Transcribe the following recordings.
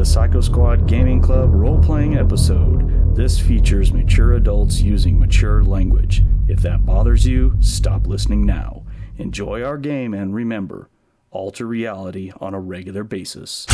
a Psycho Squad Gaming Club role-playing episode. This features mature adults using mature language. If that bothers you, stop listening now. Enjoy our game and remember, alter reality on a regular basis.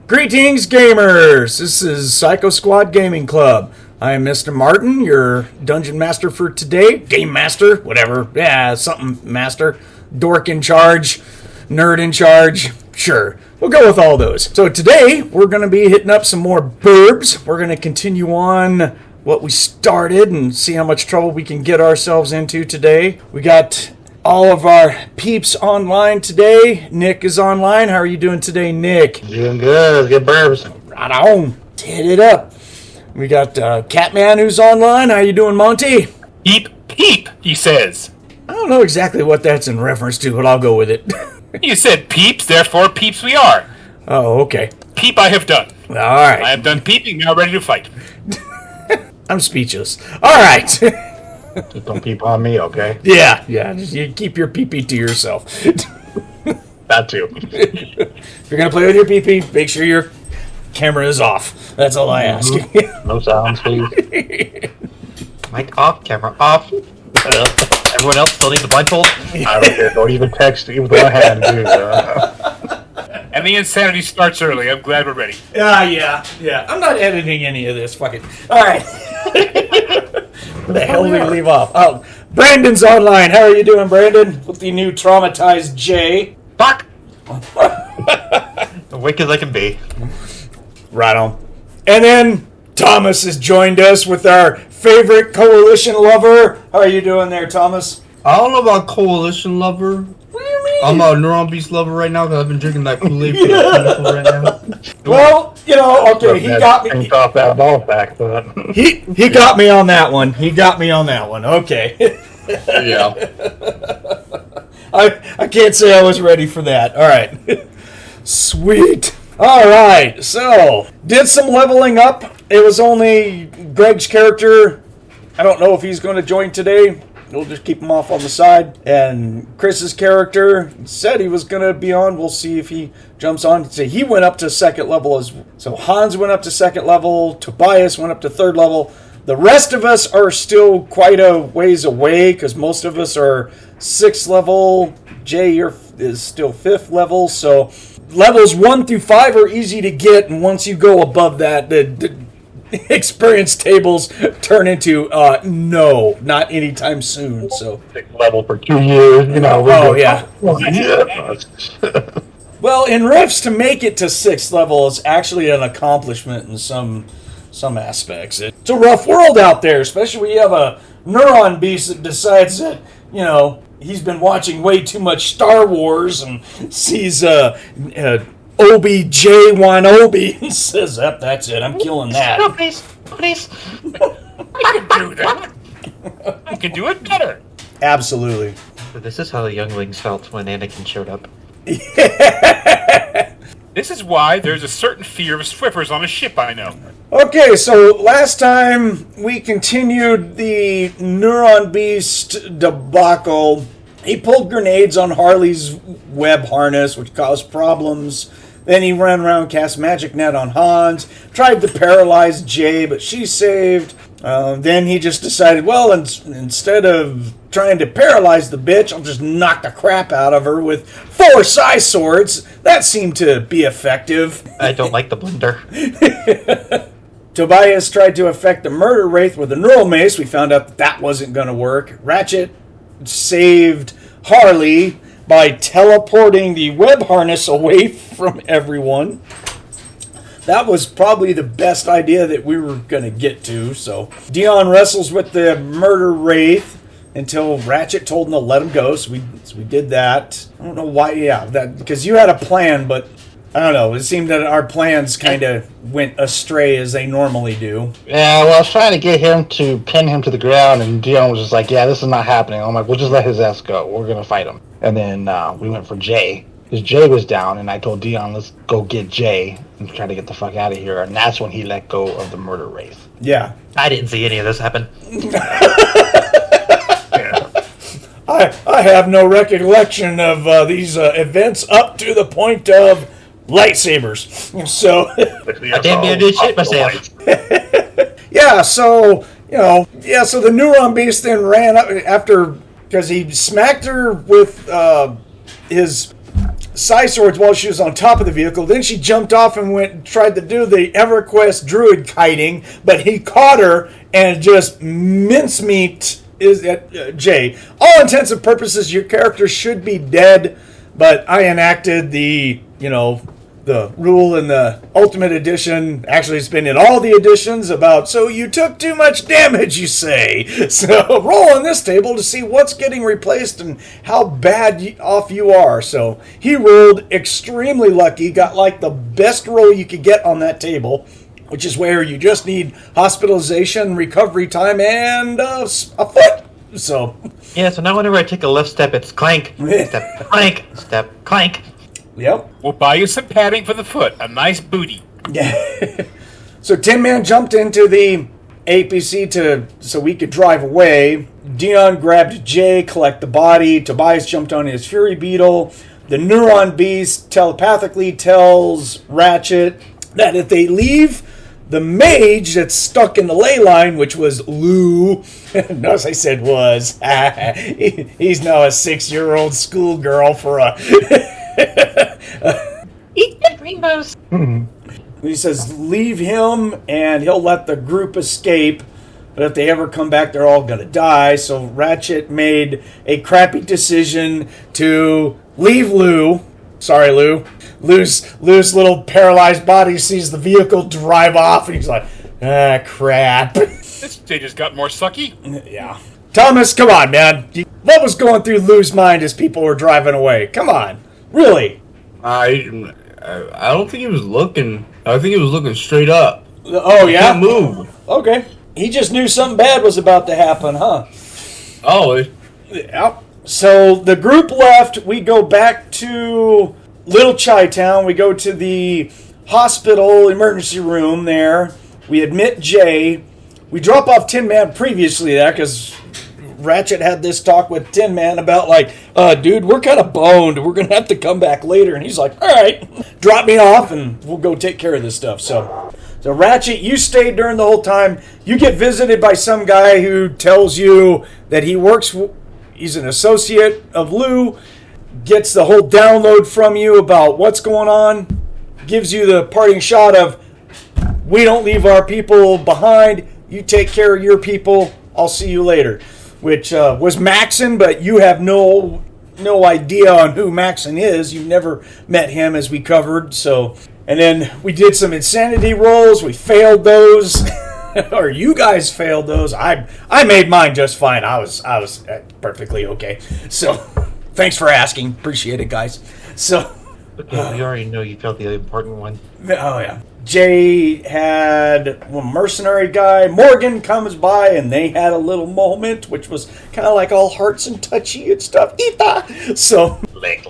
Greetings, gamers! This is Psycho Squad Gaming Club. I am MrMartin, your dungeon master for today. Game master, whatever. Yeah, something master. Dork in charge. Nerd in charge. Sure. We'll go with all those. So today, we're going to be hitting up some more Burbs. We're going to continue on what we started and see how much trouble we can get ourselves into today. We got all of our peeps online today. Nick is online. How are you doing today, Nick? Doing good. Good Burbs. Right on. Hit it up. We got Catman who's online. How you doing, Monte? Peep, peep, he says. I don't know exactly what that's in reference to, but I'll go with it. You said peeps, therefore peeps we are. Oh, okay. Peep I have done. All right. I have done peeping, now ready to fight. I'm speechless. All right. Just don't peep on me, okay? Yeah. Just you keep your pee-pee to yourself. That too. If you're going to play with your pee-pee, make sure your camera is off. That's all I ask. No sounds, please. Mic off, camera off. Everyone else still needs a blindfold? I don't care. Don't even text with one hand, dude. And the insanity starts early. I'm glad we're ready. Yeah. I'm not editing any of this. Fuck it. All right. Where the hell did we leave off? Oh, Brandon's online. How are you doing, Brandon? With the new traumatized J. Fuck! Awake as I can be. Right on. And then Thomas has joined us with our favorite coalition lover. How are you doing there, Thomas? I don't know about coalition lover. What do you mean? I'm a Neuron Beast lover right now because I've been drinking that Kool-Aid for the pinnacle right now. Well, okay, he got me. Pinked off that ball back, but He got me on that one. Okay. Yeah. I can't say I was ready for that. All right. Sweet. All right. So, did some leveling up. It was only Greg's character. I don't know if he's going to join today. We'll just keep him off on the side. And Chris's character said he was going to be on. We'll see if he jumps on. So he went up to second level. So Hanz went up to second level. Tobias went up to third level. The rest of us are still quite a ways away because most of us are sixth level. Jay is still fifth level. So levels 1 through 5 are easy to get. And once you go above that, the experience tables turn into no, not anytime soon. So level for 2 years, yeah. Well, in RIFTS, to make it to sixth level is actually an accomplishment in some aspects. It's a rough world out there, especially when you have a Neuron Beast that decides that he's been watching way too much Star Wars and sees OBJ1OB and says, that's it, I'm killing that. No, please. I can do that. You can do it better. Absolutely. So this is how the younglings felt when Anakin showed up. This is why there's a certain fear of Swiffers on a ship, I know. Okay, so last time we continued the Neuron Beast debacle. He pulled grenades on Harley's web harness, which caused problems. Then he ran around, cast magic net on Hanz, tried to paralyze Jay, but she saved. Then he just decided, well, instead of trying to paralyze the bitch, I'll just knock the crap out of her with 4 psi swords. That seemed to be effective. I don't like the blender. Tobias tried to affect the murder wraith with a neural mace. We found out that wasn't going to work. Ratchet saved Harley by teleporting the web harness away from everyone. That was probably the best idea that we were going to get to. So Dion wrestles with the murder wraith until Ratchet told him to let him go. So we did that. I don't know why. Yeah, because you had a plan, but I don't know. It seemed that our plans kind of went astray as they normally do. Yeah, well, I was trying to get him to pin him to the ground, and Dion was just like, yeah, this is not happening. I'm like, we'll just let his ass go. We're going to fight him. And then we went for Jay, because Jay was down, and I told Dion, let's go get Jay and try to get the fuck out of here. And that's when he let go of the murder wraith. Yeah. I didn't see any of this happen. I I have no recollection of these events up to the point of lightsabers. So, I damn near did shit myself. yeah, so, so the Neuron Beast then ran up after, because he smacked her with his psi swords while she was on top of the vehicle. Then she jumped off and tried to do the EverQuest druid kiting, but he caught her and just mincemeat Jay. All intents and purposes, your character should be dead, but I enacted the rule in the Ultimate Edition. Actually, it's been in all the editions about, so you took too much damage, you say. So roll on this table to see what's getting replaced and how bad off you are. So he rolled extremely lucky, got like the best roll you could get on that table, which is where you just need hospitalization, recovery time, and a foot. So Yeah, so now whenever I take a left step, it's clank, step, clank, step, clank. Yep. We'll buy you some padding for the foot. A nice booty. Yeah. So Tin Man jumped into the APC so we could drive away. Dion grabbed Jay, collect the body. Tobias jumped on his Fury Beetle. The Neuron Beast telepathically tells Ratchet that if they leave the mage that's stuck in the ley line, which was Lou, notice I said was, he's now a 6-year-old schoolgirl for a... Eat the rainbows. He says, leave him, and he'll let the group escape. But if they ever come back, they're all going to die. So Ratchet made a crappy decision to leave Lou. Sorry, Lou. Lou's little paralyzed body sees the vehicle drive off, and he's like, crap. This stage has got more sucky. Yeah. Thomas, come on, man. What was going through Lou's mind as people were driving away? Come on. Really? I don't think he was looking. I think he was looking straight up. Oh, yeah? Can't move. Okay. He just knew something bad was about to happen, huh? Oh, Yep. So the group left. We go back to Little Chi Town. We go to the hospital emergency room there. We admit Jay. We drop off Tin Man previously there because Ratchet had this talk with Tin Man about dude, we're kind of boned. We're going to have to come back later. And he's like, all right, drop me off and we'll go take care of this stuff. So Ratchet, you stayed during the whole time. You get visited by some guy who tells you that he's an associate of Lou, gets the whole download from you about what's going on, gives you the parting shot of, we don't leave our people behind. You take care of your people. I'll see you later. Which was Maxon, but you have no idea on who Maxon is. You've never met him, as we covered. So, and then we did some insanity rolls. We failed those, or you guys failed those. I made mine just fine. I was perfectly okay. So, thanks for asking. Appreciate it, guys. So, Okay, we already know you felt the important one. oh yeah. Jay had one mercenary guy. Morgan comes by, and they had a little moment, which was kind of like all hearts and touchy and stuff. Eeta! So, Lick.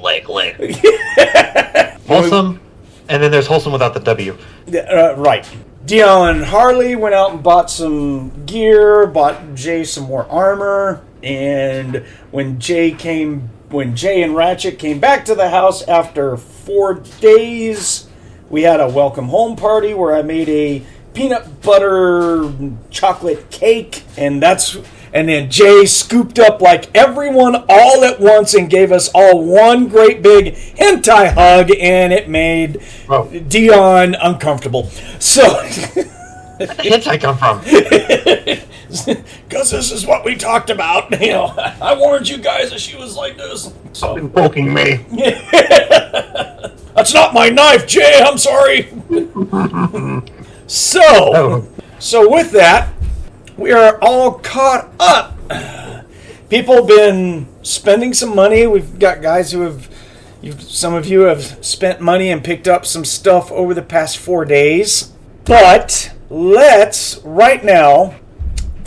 Wholesome, and then there's wholesome without the W. right. Dion and Harley went out and bought some gear, bought Jay some more armor, and when Jay and Ratchet came back to the house after 4 days, we had a welcome home party where I made a peanut butter chocolate cake, and then Jay scooped up like everyone all at once and gave us all one great big hentai hug, and it made Dion uncomfortable. So Where did the hentai come from? because this is what we talked about. I warned you guys that she was like this. So Poking me. that's not my knife, Jay. I'm sorry. So with that, we are all caught up. People have been spending some money. We've got guys some of you have spent money and picked up some stuff over the past 4 days. But let's, right now,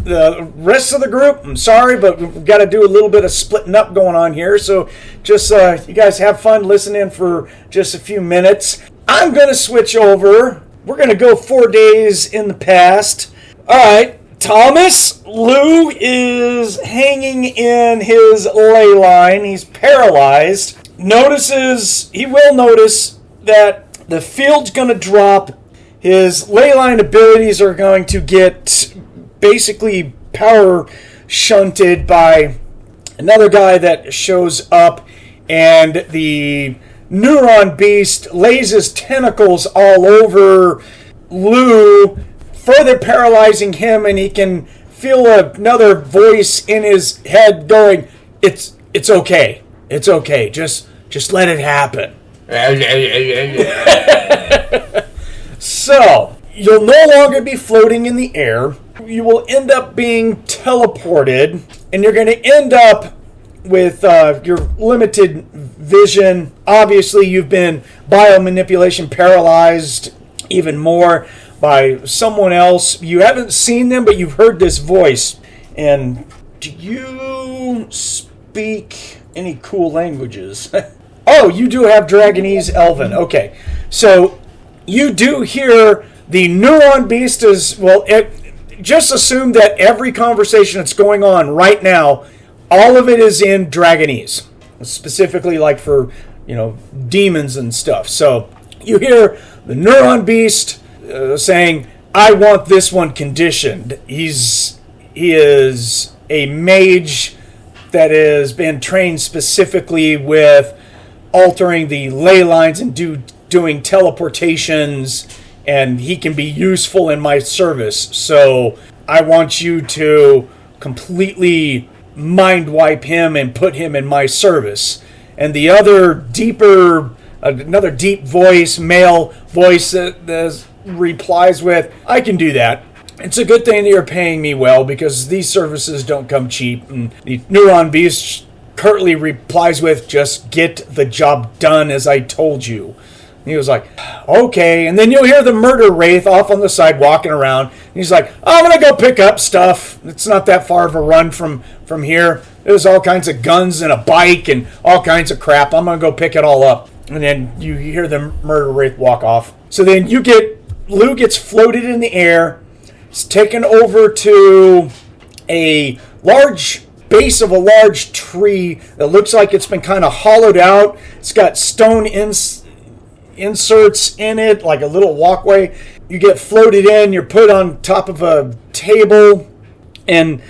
the rest of the group, I'm sorry, but we've got to do a little bit of splitting up going on here. So just you guys have fun listening for just a few minutes. I'm going to switch over. We're going to go 4 days in the past. All right. Thomas, Lou is hanging in his ley line. He's paralyzed. He will notice that the field's going to drop. His ley line abilities are going to get basically power shunted by another guy that shows up, and the Neuron Beast lays his tentacles all over Lou, further paralyzing him, and he can feel another voice in his head going, it's okay. It's okay. Just let it happen. So, you'll no longer be floating in the air. You will end up being teleported, and you're going to end up with your limited vision. Obviously, you've been biomanipulation paralyzed even more by someone else. You haven't seen them, but you've heard this voice. And do you speak any cool languages? Oh, you do have Dragonese Elven. Okay. So you do hear the Neuron Beast is, well, just assume that every conversation that's going on right now, all of it is in Dragonese. Specifically like for, demons and stuff. So you hear the Neuron Beast saying, I want this one conditioned. He is a mage that has been trained specifically with altering the ley lines and doing teleportations, and he can be useful in my service. So I want you to completely mind wipe him and put him in my service. And the other another deep voice, male voice that replies with, I can do that. It's a good thing that you're paying me well, because these services don't come cheap. And the Neuron Beast curtly replies with, just get the job done as I told you. And he was like, okay. And then you'll hear the murder wraith off on the side walking around. And he's like, I'm going to go pick up stuff. It's not that far of a run from here. There's all kinds of guns and a bike and all kinds of crap. I'm going to go pick it all up. And then you hear the murder wraith walk off. So then Lou gets floated in the air. It's taken over to a large base of a large tree that looks like it's been kind of hollowed out. It's got stone inserts in it, like a little walkway. You get floated in, you're put on top of a table, and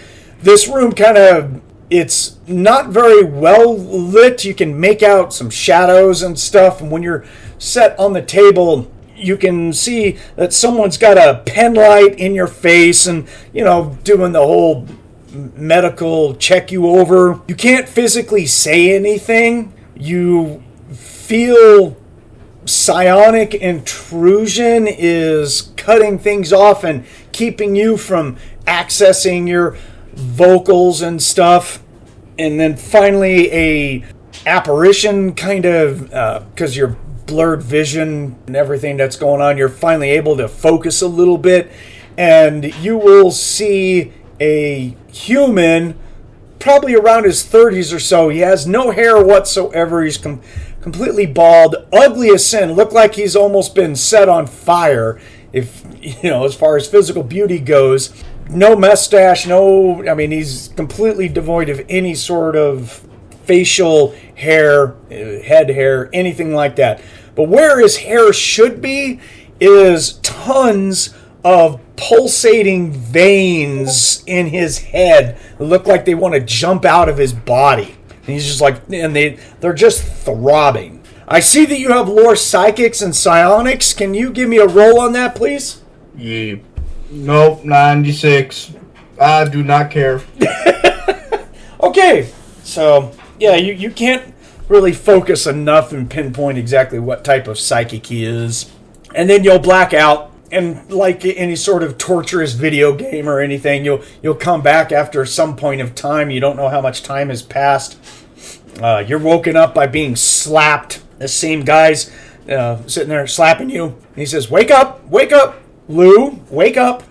this room it's not very well lit. You can make out some shadows and stuff, and when you're set on the table, you can see that someone's got a pen light in your face and, doing the whole medical check you over. You can't physically say anything. You feel psionic intrusion is cutting things off and keeping you from accessing your vocals and stuff. And then finally a apparition because you're blurred vision and everything that's going on, you're finally able to focus a little bit, and you will see a human probably around his 30s or so. He has no hair whatsoever. He's completely bald, ugly as sin, looked like he's almost been set on fire, if as far as physical beauty goes. No mustache, he's completely devoid of any sort of facial hair, head hair, anything like that. But where his hair should be is tons of pulsating veins in his head that look like they want to jump out of his body. And he's just like, and they're just throbbing. I see that you have lore psychics and psionics. Can you give me a roll on that, please? Yeah. Nope, 96. I do not care. Okay, so yeah, you can't really focus enough and pinpoint exactly what type of psychic he is. And then you'll black out, and like any sort of torturous video game or anything, you'll come back after some point of time. You don't know how much time has passed. You're woken up by being slapped. The same guy's sitting there slapping you. And he says, wake up, Lou, wake up.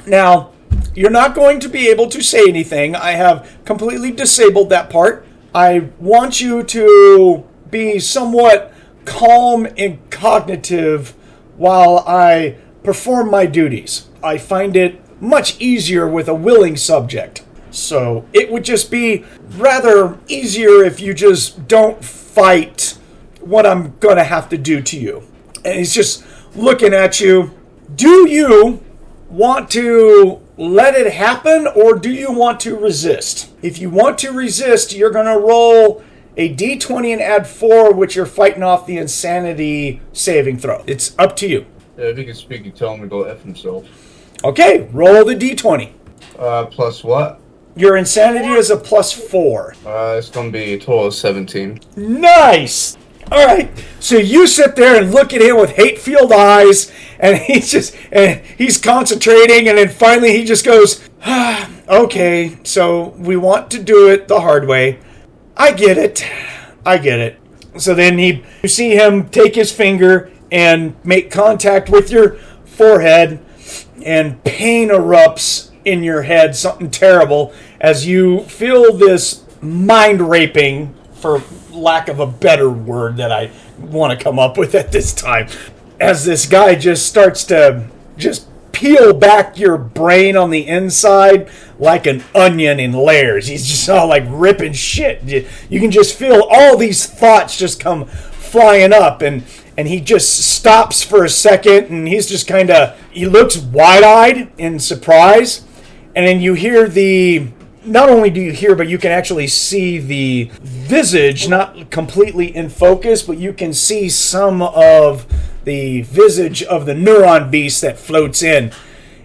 Now, you're not going to be able to say anything. I have completely disabled that part. I want you to be somewhat calm and cognitive while I perform my duties. I find it much easier with a willing subject. So it would just be rather easier if you just don't fight what I'm going to have to do to you. And he's just looking at you. Do you want to let it happen, or do you want to resist? If you want to resist, you're going to roll a d20 and add 4, which you're fighting off the insanity saving throw. It's up to you. Yeah, if he can speak, you tell him to go F himself. Okay, roll the d20. Plus what? Your insanity is a plus 4. It's gonna be a total of 17. Nice! Alright, so you sit there and look at him with hate-filled eyes, and he's concentrating, and then finally he just goes, okay, so we want to do it the hard way. I get it. So then you see him take his finger and make contact with your forehead, and pain erupts in your head, something terrible, as you feel this mind raping, for lack of a better word that I want to come up with at this time, as this guy just starts to just peel back your brain on the inside like an onion in layers. He's just all like ripping shit. You can just feel all these thoughts just come flying up, and he just stops for a second, and he's just he looks wide-eyed in surprise, and then you hear not only do you hear, but you can actually see the visage, not completely in focus, but you can see some of the visage of the neuron beast that floats in.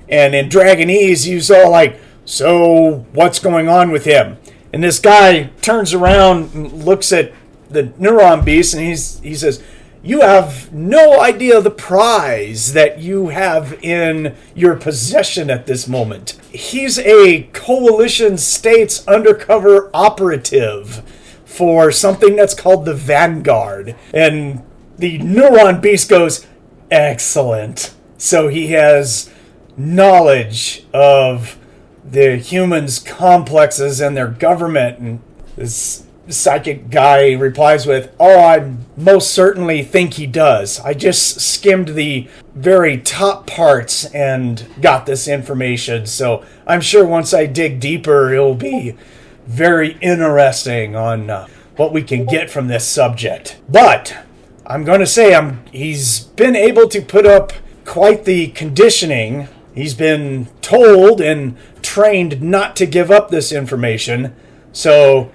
And in Dragonese, he's all like, so what's going on with him? And this guy turns around and looks at the neuron beast, and he says, you have no idea the prize that you have in your possession at this moment. He's a Coalition States undercover operative for something that's called the Vanguard. And the neuron beast goes, excellent. So he has knowledge of the humans' complexes and their government. And this psychic guy replies with, oh, I most certainly think he does. I just skimmed the very top parts and got this information, so I'm sure once I dig deeper, it'll be very interesting on what we can get from this subject. But I'm going to say he's been able to put up quite the conditioning. He's been told and trained not to give up this information, so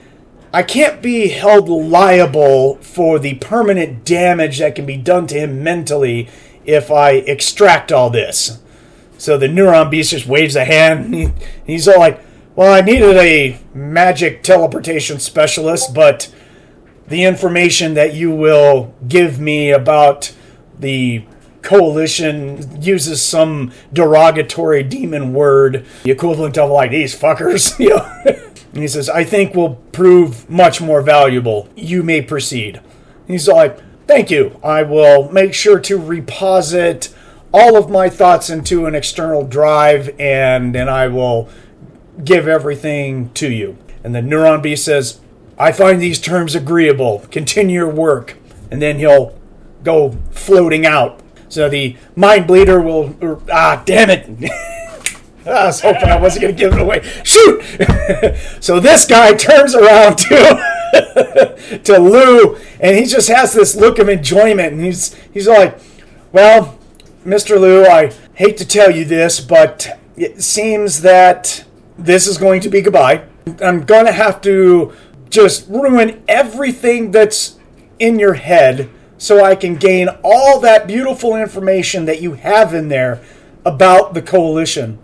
I can't be held liable for the permanent damage that can be done to him mentally if I extract all this. So the neuron beast just waves a hand, and he's all like, well, I needed a magic teleportation specialist, but the information that you will give me about the Coalition uses some derogatory demon word, the equivalent of like, these fuckers, you know. And he says, I think will prove much more valuable. You may proceed. He's like, thank you. I will make sure to reposit all of my thoughts into an external drive, and then I will give everything to you. And the neuron beast says, I find these terms agreeable. Continue your work. And then he'll go floating out. So the mind bleeder will... damn it. I was hoping I wasn't going to give it away. Shoot! So this guy turns around to Lou, and he just has this look of enjoyment, and he's like, well, Mr. Lou, I hate to tell you this, but it seems that this is going to be goodbye. I'm going to have to just ruin everything that's in your head so I can gain all that beautiful information that you have in there about the Coalition.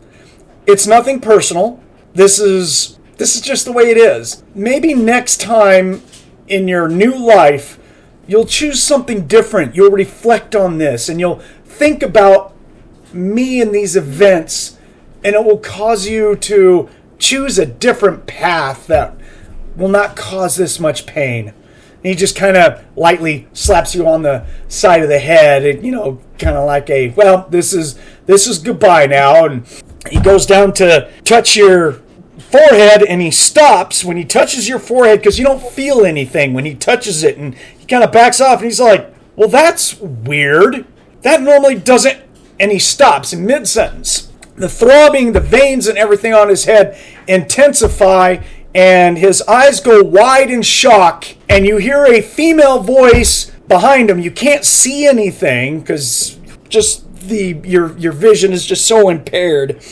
It's nothing personal. This is just the way it is. Maybe next time in your new life, you'll choose something different. You'll reflect on this, and you'll think about me and these events, and it will cause you to choose a different path that will not cause this much pain. And he just kind of lightly slaps you on the side of the head, and, kind of like a, well, this is goodbye now. And he goes down to touch your forehead, and he stops when he touches your forehead because you don't feel anything when he touches it, and he kind of backs off, and he's like, well, that's weird. That normally doesn't, and he stops in mid-sentence. the throbbing, the veins and everything on his head intensify, and his eyes go wide in shock, and you hear a female voice behind him. You can't see anything because just your vision is just so impaired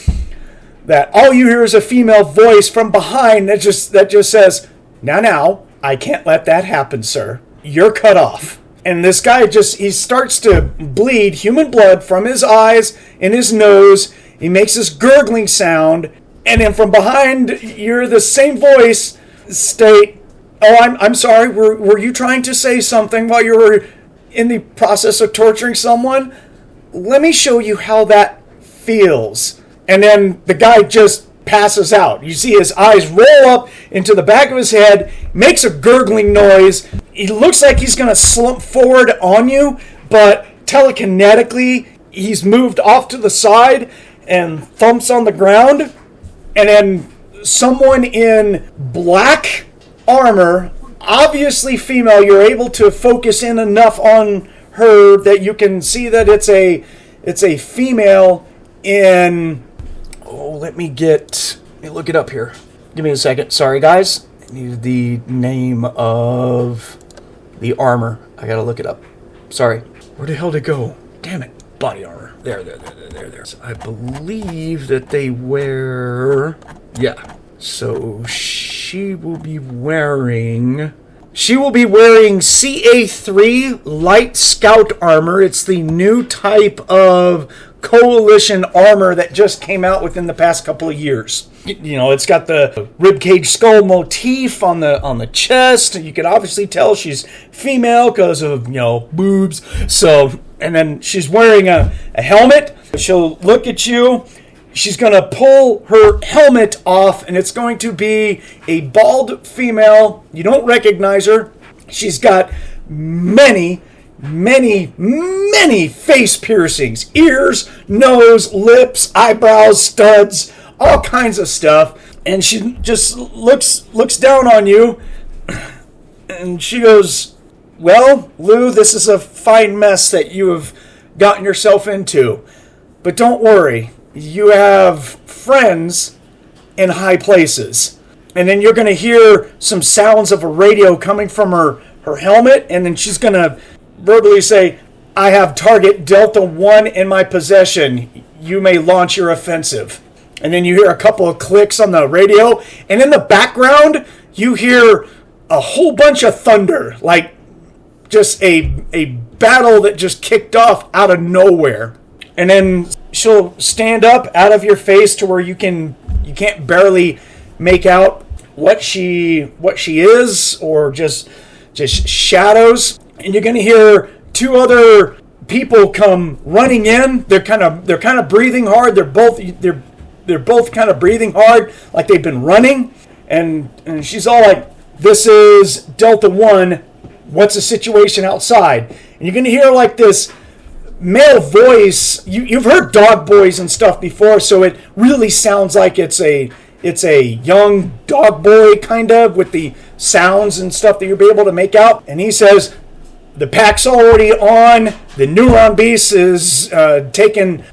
that all you hear is a female voice from behind that just says, now, I can't let that happen, sir. You're cut off. And this guy he starts to bleed human blood from his eyes and his nose. He makes this gurgling sound, and then from behind, you're the same voice state, "Oh, I'm sorry, were you trying to say something while you were in the process of torturing someone? Let me show you how that feels." And then the guy just passes out. You see his eyes roll up into the back of his head, makes a gurgling noise. He looks like he's going to slump forward on you, but telekinetically, he's moved off to the side and thumps on the ground. And then someone in black armor, obviously female, you're able to focus in enough on her that you can see that it's a female in... Oh, let me look it up here. Give me a second. Sorry, guys. I need the name of the armor. I gotta look it up. Sorry. Where the hell did it go? Damn it. Body armor. There. So I believe that they wear... Yeah. So she will be wearing CA3 Light Scout Armor. It's the new type of Coalition armor that just came out within the past couple of years. You know, it's got the ribcage skull motif on the chest. You can obviously tell she's female because of, boobs. So, and then she's wearing a helmet. She'll look at you. She's going to pull her helmet off, and it's going to be a bald female. You don't recognize her. She's got many face piercings. Ears, nose, lips, eyebrows, studs, all kinds of stuff. And she just looks down on you, and she goes, "Well, Lou, this is a fine mess that you have gotten yourself into. But don't worry, you have friends in high places." And then you're going to hear some sounds of a radio coming from her helmet, and then she's going to verbally say, "I have target Delta 1 in my possession. You may launch your offensive." And then you hear a couple of clicks on the radio, and in the background, you hear a whole bunch of thunder, like just a battle that just kicked off out of nowhere. And then she'll stand up out of your face to where you can't barely make out what she is, or just shadows. And you're going to hear two other people come running in. They're kind of breathing hard. They're both kind of breathing hard, like they've been running. And she's all like, "This is Delta 1. What's the situation outside?" And you're going to hear like this male voice. You've heard dog boys and stuff before, so it really sounds like it's a young dog boy, kind of, with the sounds and stuff that you'll be able to make out. And he says, "The pack's already on. The Neuron Beast is taking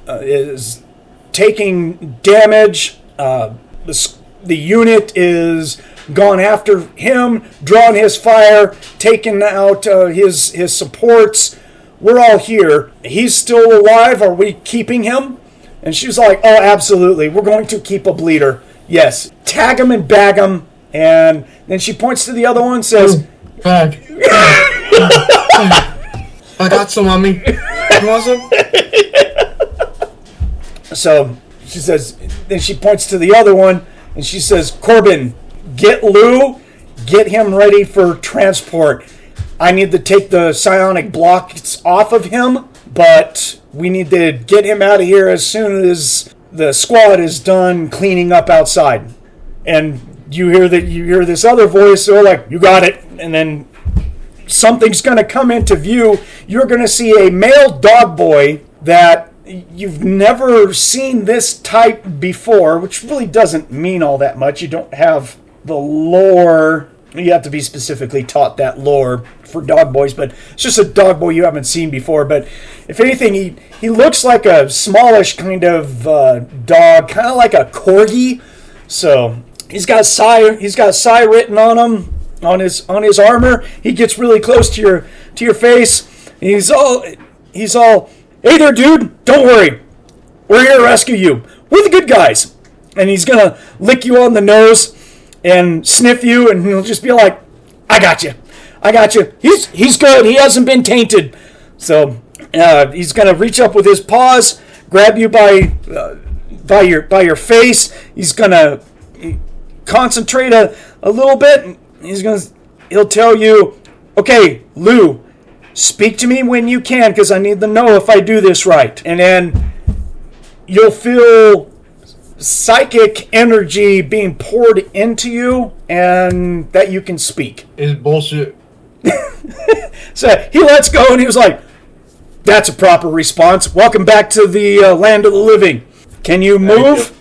damage. The unit is gone after him, drawn his fire, taken out his supports. We're all here. He's still alive. Are we keeping him?" And she's like, "Oh, absolutely. We're going to keep a bleeder. Yes. Tag him and bag him." And then she points to the other one and says, "Bag. I got some on me. You want some?" So she says, then she points to the other one and she says, "Corbin, get Lou, get him ready for transport. I need to take the psionic blocks off of him, but we need to get him out of here as soon as the squad is done cleaning up outside." And you hear this other voice, so like, "You got it." And then something's going to come into view. You're going to see a male dog boy that you've never seen this type before, which really doesn't mean all that much. You don't have the lore You have to be specifically taught that lore for dog boys, but it's just a dog boy you haven't seen before. But if anything, he looks like a smallish kind of dog, kind of like a corgi. So he's got Psy written on him, on his armor. He gets really close to your face. And he's all, hey there, dude, don't worry. We're here to rescue you. We're the good guys. And he's going to lick you on the nose and sniff you, and he'll just be like, I got you. He's good. He hasn't been tainted. So he's going to reach up with his paws, grab you by your face. He's going to concentrate a little bit. He'll tell you, okay, Lou, speak to me when you can, because I need to know if I do this right. And then you'll feel psychic energy being poured into you, and that you can speak. Is bullshit. So he lets go, and he was like, that's a proper response. Welcome back to the land of the living. Can you move?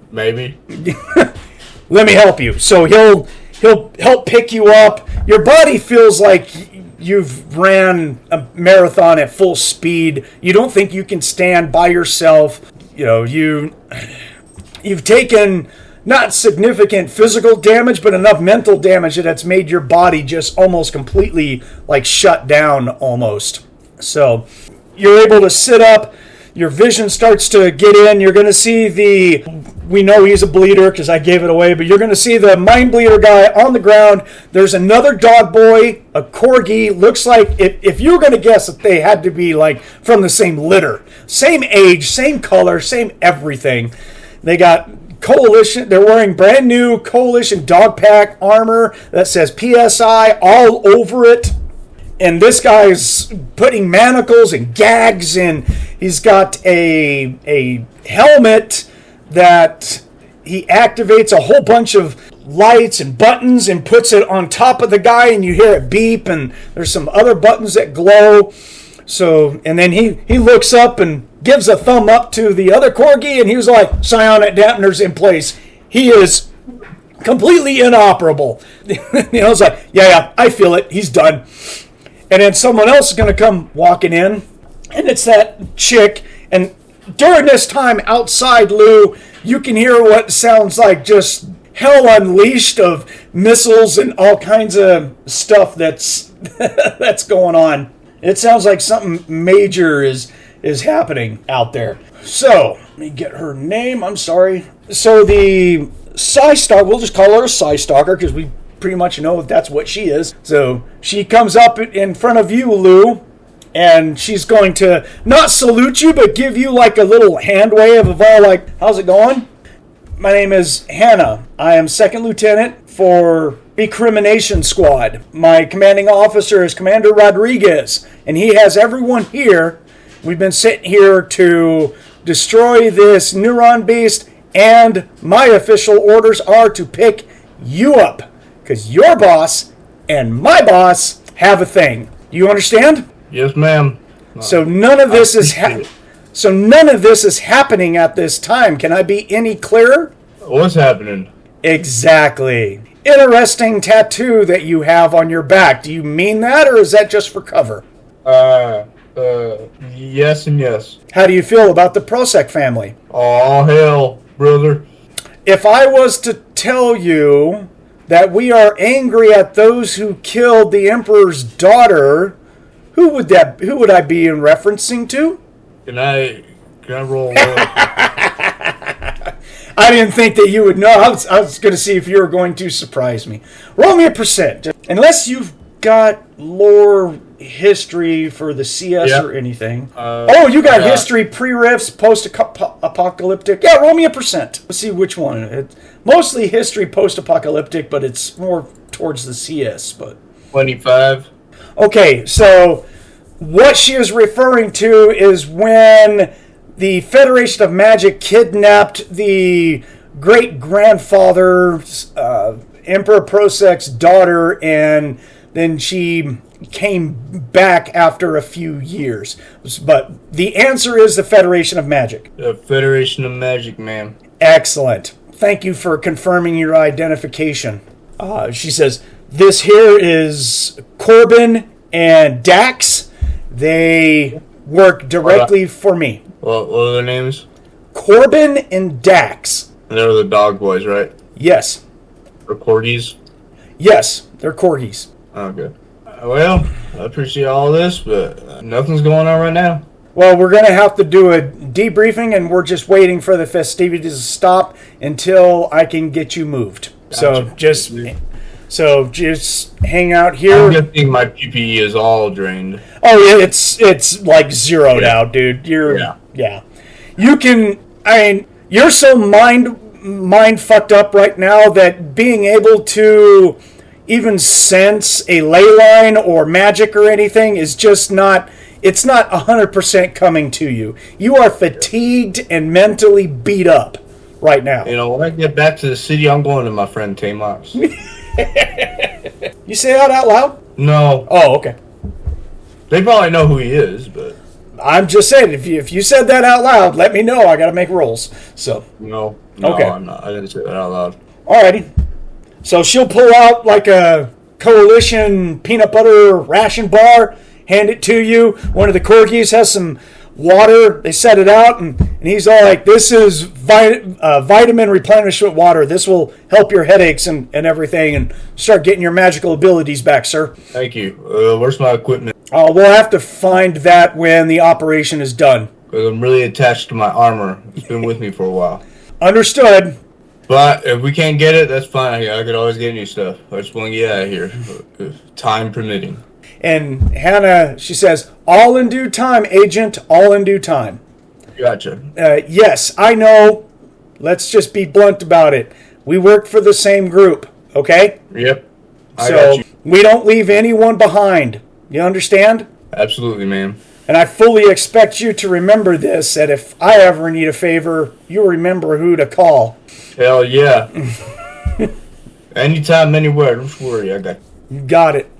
Maybe. Let me help you. So he'll help pick you up. Your body feels like you've ran a marathon at full speed. You don't think you can stand by yourself. You know, you've taken not significant physical damage, but enough mental damage that it's made your body just almost completely like shut down almost. So you're able to sit up. Your vision starts to get in. You're going to see we know he's a bleeder because I gave it away, but you're going to see the mind bleeder guy on the ground. There's another dog boy, a corgi. Looks like, if you were going to guess, that they had to be like from the same litter. Same age, same color, same everything. They got Coalition. They're wearing brand new Coalition dog pack armor that says PSI all over it. And this guy's putting manacles and gags, and he's got a helmet that he activates a whole bunch of lights and buttons and puts it on top of the guy, and you hear it beep, and there's some other buttons that glow. So, and then he looks up and gives a thumb up to the other corgi, and he was like, psionic dampeners in place. He is completely inoperable. It's like, yeah, I feel it. He's done. And then someone else is going to come walking in, and it's that chick. And during this time outside, Lou, you can hear what sounds like just hell unleashed of missiles and all kinds of stuff that's going on. It sounds like something major is happening out there. So, let me get her name. I'm sorry. So the Psy Stalker, we'll just call her a Psy Stalker because we pretty much know if that's what she is. So she comes up in front of you, Lou, and she's going to not salute you, but give you like a little hand wave of all like, how's it going? My name is Hannah. I am second lieutenant for Recrimination Squad. My commanding officer is Commander Rodriguez, and he has everyone here. We've been sent here to destroy this neuron beast, and my official orders are to pick you up. Because your boss and my boss have a thing. Do you understand? Yes, ma'am. So none of this is happening at this time. Can I be any clearer? What's happening? Exactly. Interesting tattoo that you have on your back. Do you mean that, or is that just for cover? Yes and yes. How do you feel about the Prosek family? Oh, hell, brother. If I was to tell you that we are angry at those who killed the Emperor's daughter, who would I be in referencing to? Can I roll? I didn't think that you would know. I was going to see if you were going to surprise me. Roll me a percent. Unless you've got lore history for the CS or anything. You got history, pre-rifts, post-apocalyptic. Yeah, roll me a percent. Let's see which one. It's mostly history, post-apocalyptic, but it's more towards the CS. But 25. Okay, so what she is referring to is when the Federation of Magic kidnapped the great-grandfather, Emperor Prosek's daughter, and then she came back after a few years. But the answer is the Federation of Magic. The Federation of Magic, ma'am. Excellent. Thank you for confirming your identification. She says, this here is Corbin and Dax. They work directly for me. What are their names? Corbin and Dax. And they're the dog boys, right? Yes. Or corgis? Yes, they're corgis. Okay. Well, I appreciate all this, but nothing's going on right now. Well, we're going to have to do a debriefing, and we're just waiting for the festivities to stop until I can get you moved. Gotcha. So just hang out here. I'm guessing my PPE is all drained. Oh, yeah, it's like zeroed out, dude. Yeah. You can, you're so mind fucked up right now that being able to even sense a ley line or magic or anything is just not, it's not 100% coming to you. You are fatigued and mentally beat up right now. You know, when I get back to the city, I'm going to my friend Tamok's. You say that out loud? No. Oh, okay. They probably know who he is, but... I'm just saying, if you said that out loud, let me know. I got to make rolls. So. No, Okay. I'm not. I didn't say that out loud. Alrighty. So she'll pull out like a Coalition peanut butter ration bar, hand it to you. One of the corgis has some water. They set it out, and he's all like, this is vitamin replenishment water. This will help your headaches and everything, and start getting your magical abilities back, sir. Thank you. Where's my equipment? We'll have to find that when the operation is done. Because I'm really attached to my armor. It's been with me for a while. Understood. But if we can't get it, that's fine. I could always get new stuff. I just want to get out of here, time permitting. And Hannah, she says, all in due time, Agent, all in due time. Gotcha. Yes, I know. Let's just be blunt about it. We work for the same group, okay? Yep. I So got you. we don't leave anyone behind. You understand? Absolutely, ma'am. And I fully expect you to remember this, that if I ever need a favor, you'll remember who to call. Hell yeah. Anytime, anywhere. Don't worry, I got you. You got it.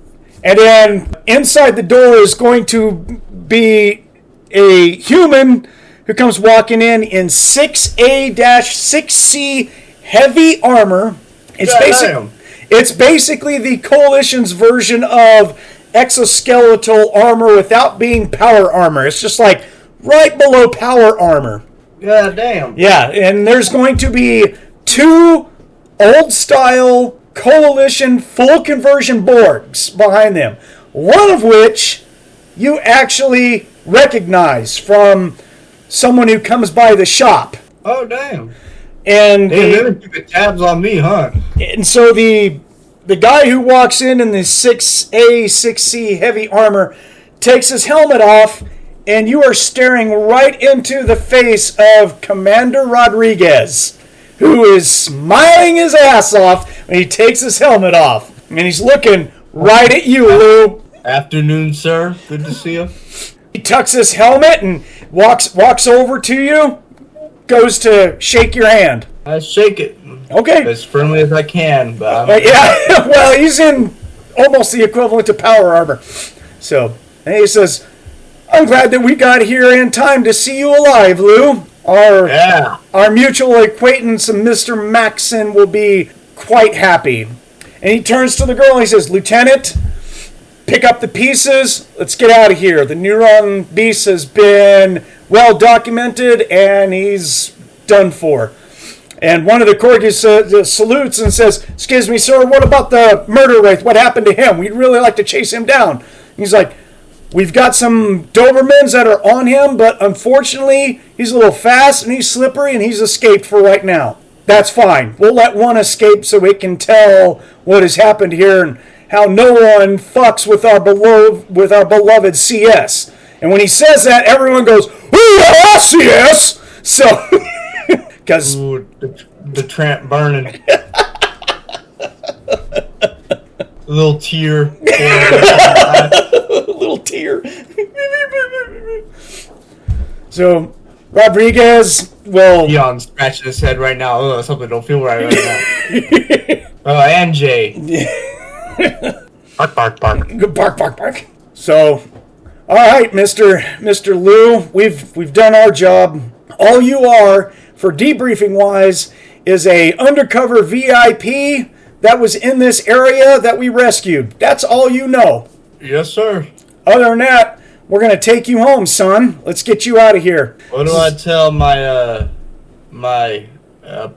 And then inside the door is going to be a human who comes walking in 6A-6C heavy armor. It's basically the Coalition's version of exoskeletal armor without being power armor. It's just like right below power armor. God damn. Yeah, and there's going to be 2 old-style Coalition full conversion Borgs behind them. One of which you actually recognize from someone who comes by the shop. Oh, damn. And They never keep the tabs on me, huh? And so the guy who walks in the 6A, 6C heavy armor takes his helmet off, and you are staring right into the face of Commander Rodriguez, who is smiling his ass off when he takes his helmet off. And he's looking right at you, Lou. Afternoon, sir. Good to see you. He tucks his helmet and walks over to you, goes to shake your hand. I shake it Okay. as firmly as I can, but Yeah, well, he's in almost the equivalent to power armor. So, and he says, I'm glad that we got here in time to see you alive, Lou. Our mutual acquaintance, Mr. Maxon, will be quite happy. And he turns to the girl and he says, Lieutenant, pick up the pieces. Let's get out of here. The neuron beast has been well documented and he's done for. And one of the corgis salutes and says, excuse me, sir, what about the murder wraith? What happened to him? We'd really like to chase him down. He's like, we've got some Dobermans that are on him, but unfortunately, he's a little fast and he's slippery and he's escaped for right now. That's fine. We'll let one escape so it can tell what has happened here and how no one fucks with our beloved CS. And when he says that, everyone goes, ooh, yeah, CS! So, because... the tramp burning. A little tear. A little tear. So, Rodriguez will... Dion scratching his head right now. Oh, something don't feel right now. Oh, and Jay. Bark, bark, bark. Bark, bark, bark. So, all right, Mr. Lou, we've done our job. All you are, for debriefing-wise, is a undercover VIP that was in this area that we rescued. That's all you know. Yes, sir. Other than that, we're going to take you home, son. Let's get you out of here. What do I tell my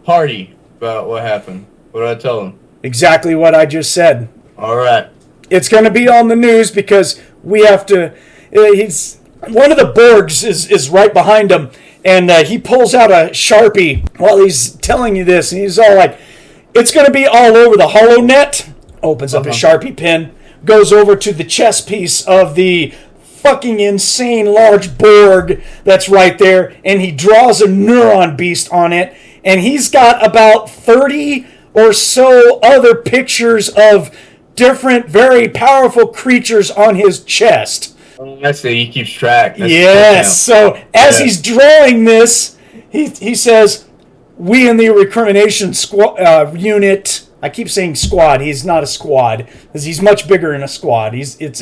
party about what happened? What do I tell them? Exactly what I just said. All right. It's going to be on the news because we have to... He's one of the Burbs is right behind him, and he pulls out a Sharpie while he's telling you this, and he's all like, it's going to be all over the hollow net. Opens up his Sharpie pen, goes over to the chest piece of the fucking insane large Borg that's right there, and he draws a neuron beast on it, and he's got about 30 or so other pictures of different, very powerful creatures on his chest. That's it. He keeps track. Yes. So as he's drawing this, he says, "We in the recrimination squad unit." I keep saying squad. He's not a squad because he's much bigger than a squad. It's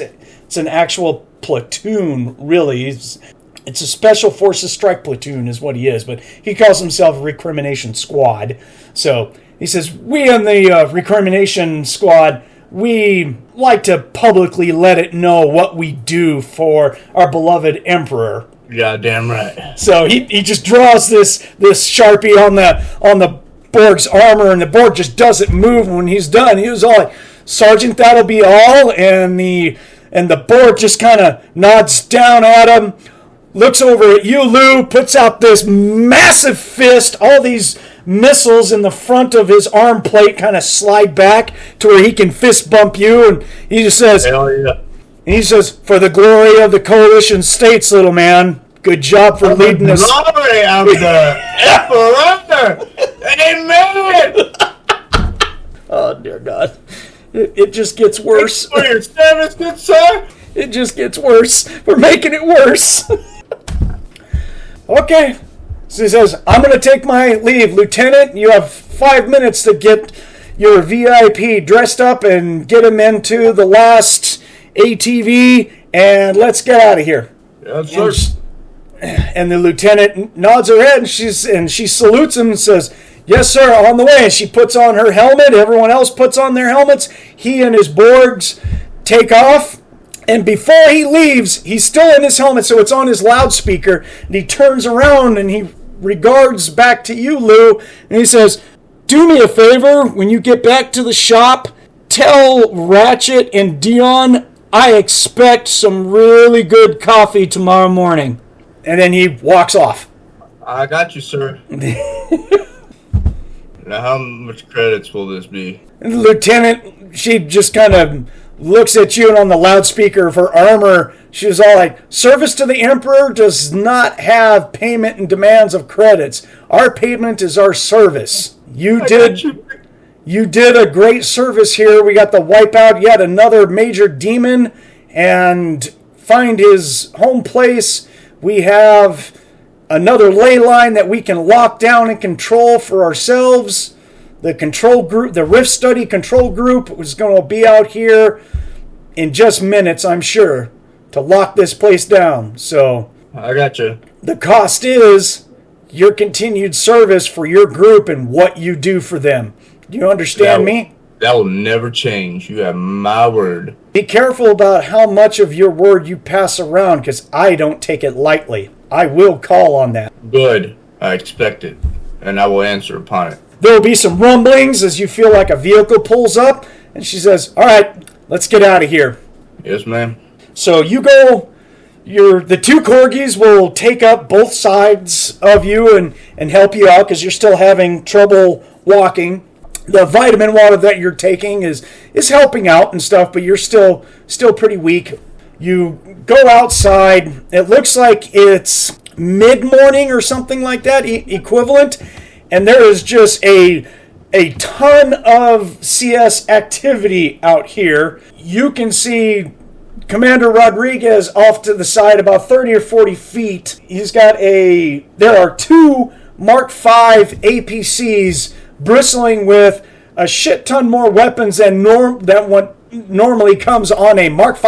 an actual platoon. Really, it's a special forces strike platoon is what he is. But he calls himself a recrimination squad. So he says, "We in the recrimination squad. We like to publicly let it know what we do for our beloved emperor." Yeah, damn right. So he just draws this Sharpie on the Borg's armor, and the Borg just doesn't move. When he's done, he was all like, "Sergeant, that'll be all." And the Borg just kind of nods down at him, looks over at you, Lou, puts out this massive fist. All these missiles in the front of his arm plate kind of slide back to where he can fist bump you, and he just says, Hell yeah. and he says, "For the glory of the coalition states, little man. Good job for leading us." Glory of the Emperor! Amen! Oh, dear God. It just gets worse. For your service, good sir? It just gets worse. We're making it worse. Okay. So he says, "I'm going to take my leave. Lieutenant, you have 5 minutes to get your VIP dressed up and get him into the last ATV, and let's get out of here." Yes, sir. And the lieutenant nods her head, and she salutes him and says, "Yes, sir, on the way." And she puts on her helmet. Everyone else puts on their helmets. He and his Borgs take off. And before he leaves, he's still in his helmet, so it's on his loudspeaker. And he turns around and he regards back to you, Lou, and he says, "Do me a favor, when you get back to the shop, tell Ratchet and Dion I expect some really good coffee tomorrow morning." And then he walks off. I got you, sir. Now, how much credits will this be? And the lieutenant, she just kind of looks at you, and on the loudspeaker of her armor, she was all like, "Service to the Emperor does not have payment and demands of credits. Our payment is our service. You did a great service here. We got to wipe out yet another major demon and find his home place. We have another ley line that we can lock down and control for ourselves. The control group, the Rift Study control group, is going to be out here in just minutes, I'm sure, to lock this place down. So I got you. the cost is your continued service for your group and what you do for them. Do you understand me? That will never change. You have my word. Be careful about how much of your word you pass around, because I don't take it lightly. I will call on that. Good. I expect it, and I will answer upon it. There will be some rumblings as you feel like a vehicle pulls up, and she says, "All right, let's get out of here." Yes, ma'am. So you go, the two corgis will take up both sides of you and help you out because you're still having trouble walking. The vitamin water that you're taking is helping out and stuff, but you're still pretty weak. You go outside. It looks like it's mid-morning or something like that, equivalent, and there is just a ton of CS activity out here. You can see Commander Rodriguez off to the side about 30 or 40 feet. There are two Mark V APCs bristling with a shit ton more weapons than what normally comes on a Mark V.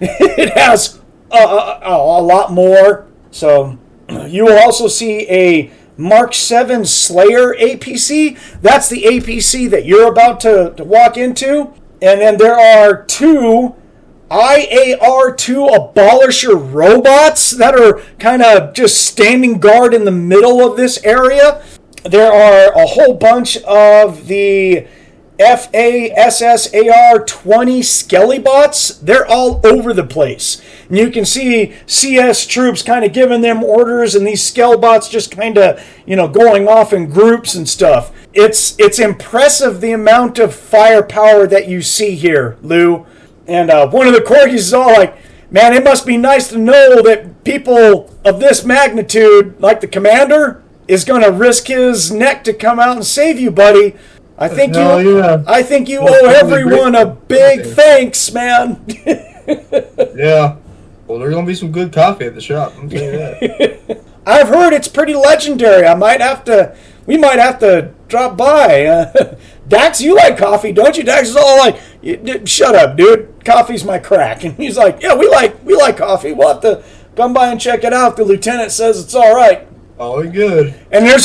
It has a lot more. So you will also see a Mark 7 Slayer APC. That's the APC that you're about to walk into. And then there are 2 IAR-2 Abolisher robots that are kind of just standing guard in the middle of this area. There are a whole bunch of the FASSAR-20 Skellybots. They're all over the place. And you can see CS troops kind of giving them orders, and these Skellybots just kind of, going off in groups and stuff. It's impressive the amount of firepower that you see here, Lou. And one of the Corgis is all like, man, it must be nice to know that people of this magnitude, like the commander, is going to risk his neck to come out and save you, buddy. I think you owe everyone a big thanks, man. Yeah. Well, there's gonna be some good coffee at the shop. I'm telling you that. I've heard it's pretty legendary. We might have to drop by. Dax, you like coffee, don't you? Dax is all like, shut up, dude. Coffee's my crack. And he's like, yeah, we like coffee. We'll have to come by and check it out. The lieutenant says it's all right. Oh, good. And you're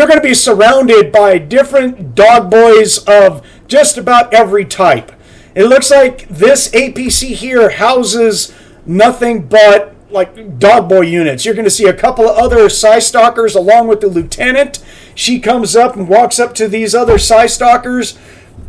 going to be surrounded by different dog boys of just about every type. It looks like this APC here houses nothing but like dog boy units. You're going to see a couple of other Psy Stalkers along with the lieutenant. She comes up and walks up to these other Psy Stalkers.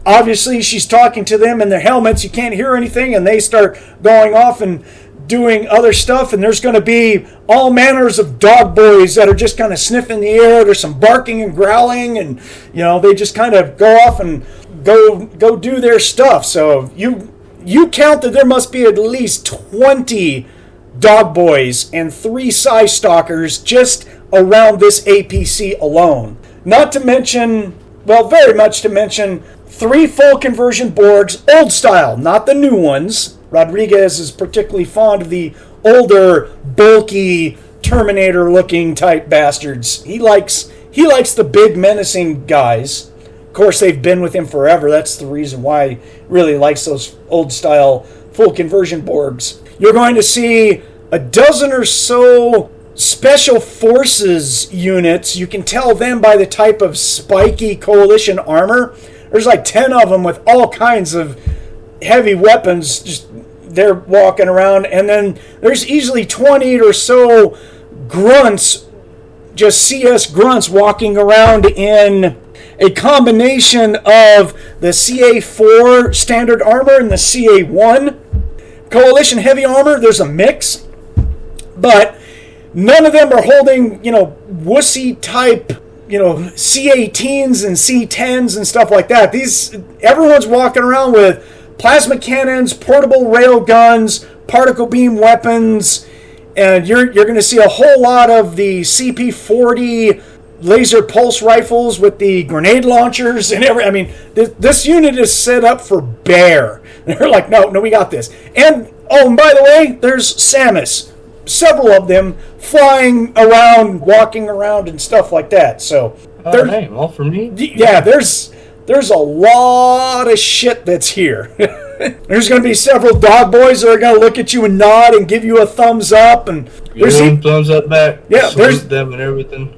Obviously, she's talking to them in their helmets. You can't hear anything, and they start going off and doing other stuff, and there's going to be all manners of dog boys that are just kind of sniffing the air. There's some barking and growling, and they just kind of go off and go do their stuff. So you count that there must be at least 20 dog boys and 3 Psy Stalkers just around this APC alone. Not to mention, well, very much to mention, 3 full conversion Borgs, old style, not the new ones. Rodriguez is particularly fond of the older, bulky, Terminator-looking type bastards. He likes the big, menacing guys. Of course, they've been with him forever. That's the reason why he really likes those old-style, full conversion Borgs. You're going to see a dozen or so Special Forces units. You can tell them by the type of spiky Coalition armor. There's like 10 of them with all kinds of heavy weapons. Just they're walking around. And then there's easily 20 or so grunts, just CS grunts walking around in a combination of the CA4 standard armor and the CA1 Coalition heavy armor. There's a mix, but none of them are holding, wussy type, C18s and C10s and stuff like that. Everyone's walking around with plasma cannons, portable rail guns, particle beam weapons, and you're going to see a whole lot of the CP40 laser pulse rifles with the grenade launchers and this unit is set up for bear. They're like, no, we got this. And by the way, there's Samus. Several of them flying around, walking around, and stuff like that. So, all for me. Yeah, there's a lot of shit that's here. There's going to be several dog boys that are going to look at you and nod and give you a thumbs up, and there's thumbs up back. Yeah, there's them and everything.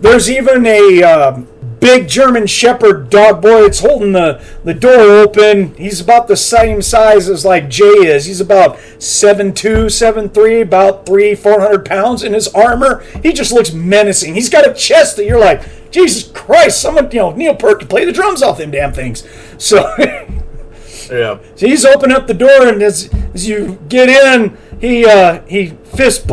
There's even a big German Shepherd dog boy that's holding the door open. He's about the same size as like Jay is. He's about 7'2", 7'3", about 300-400 pounds in his armor. He just looks menacing. He's got a chest that you're like, Jesus Christ, someone, Neil Peart to play the drums off them damn things. So, yeah. So he's opening up the door, and as you get in, he fist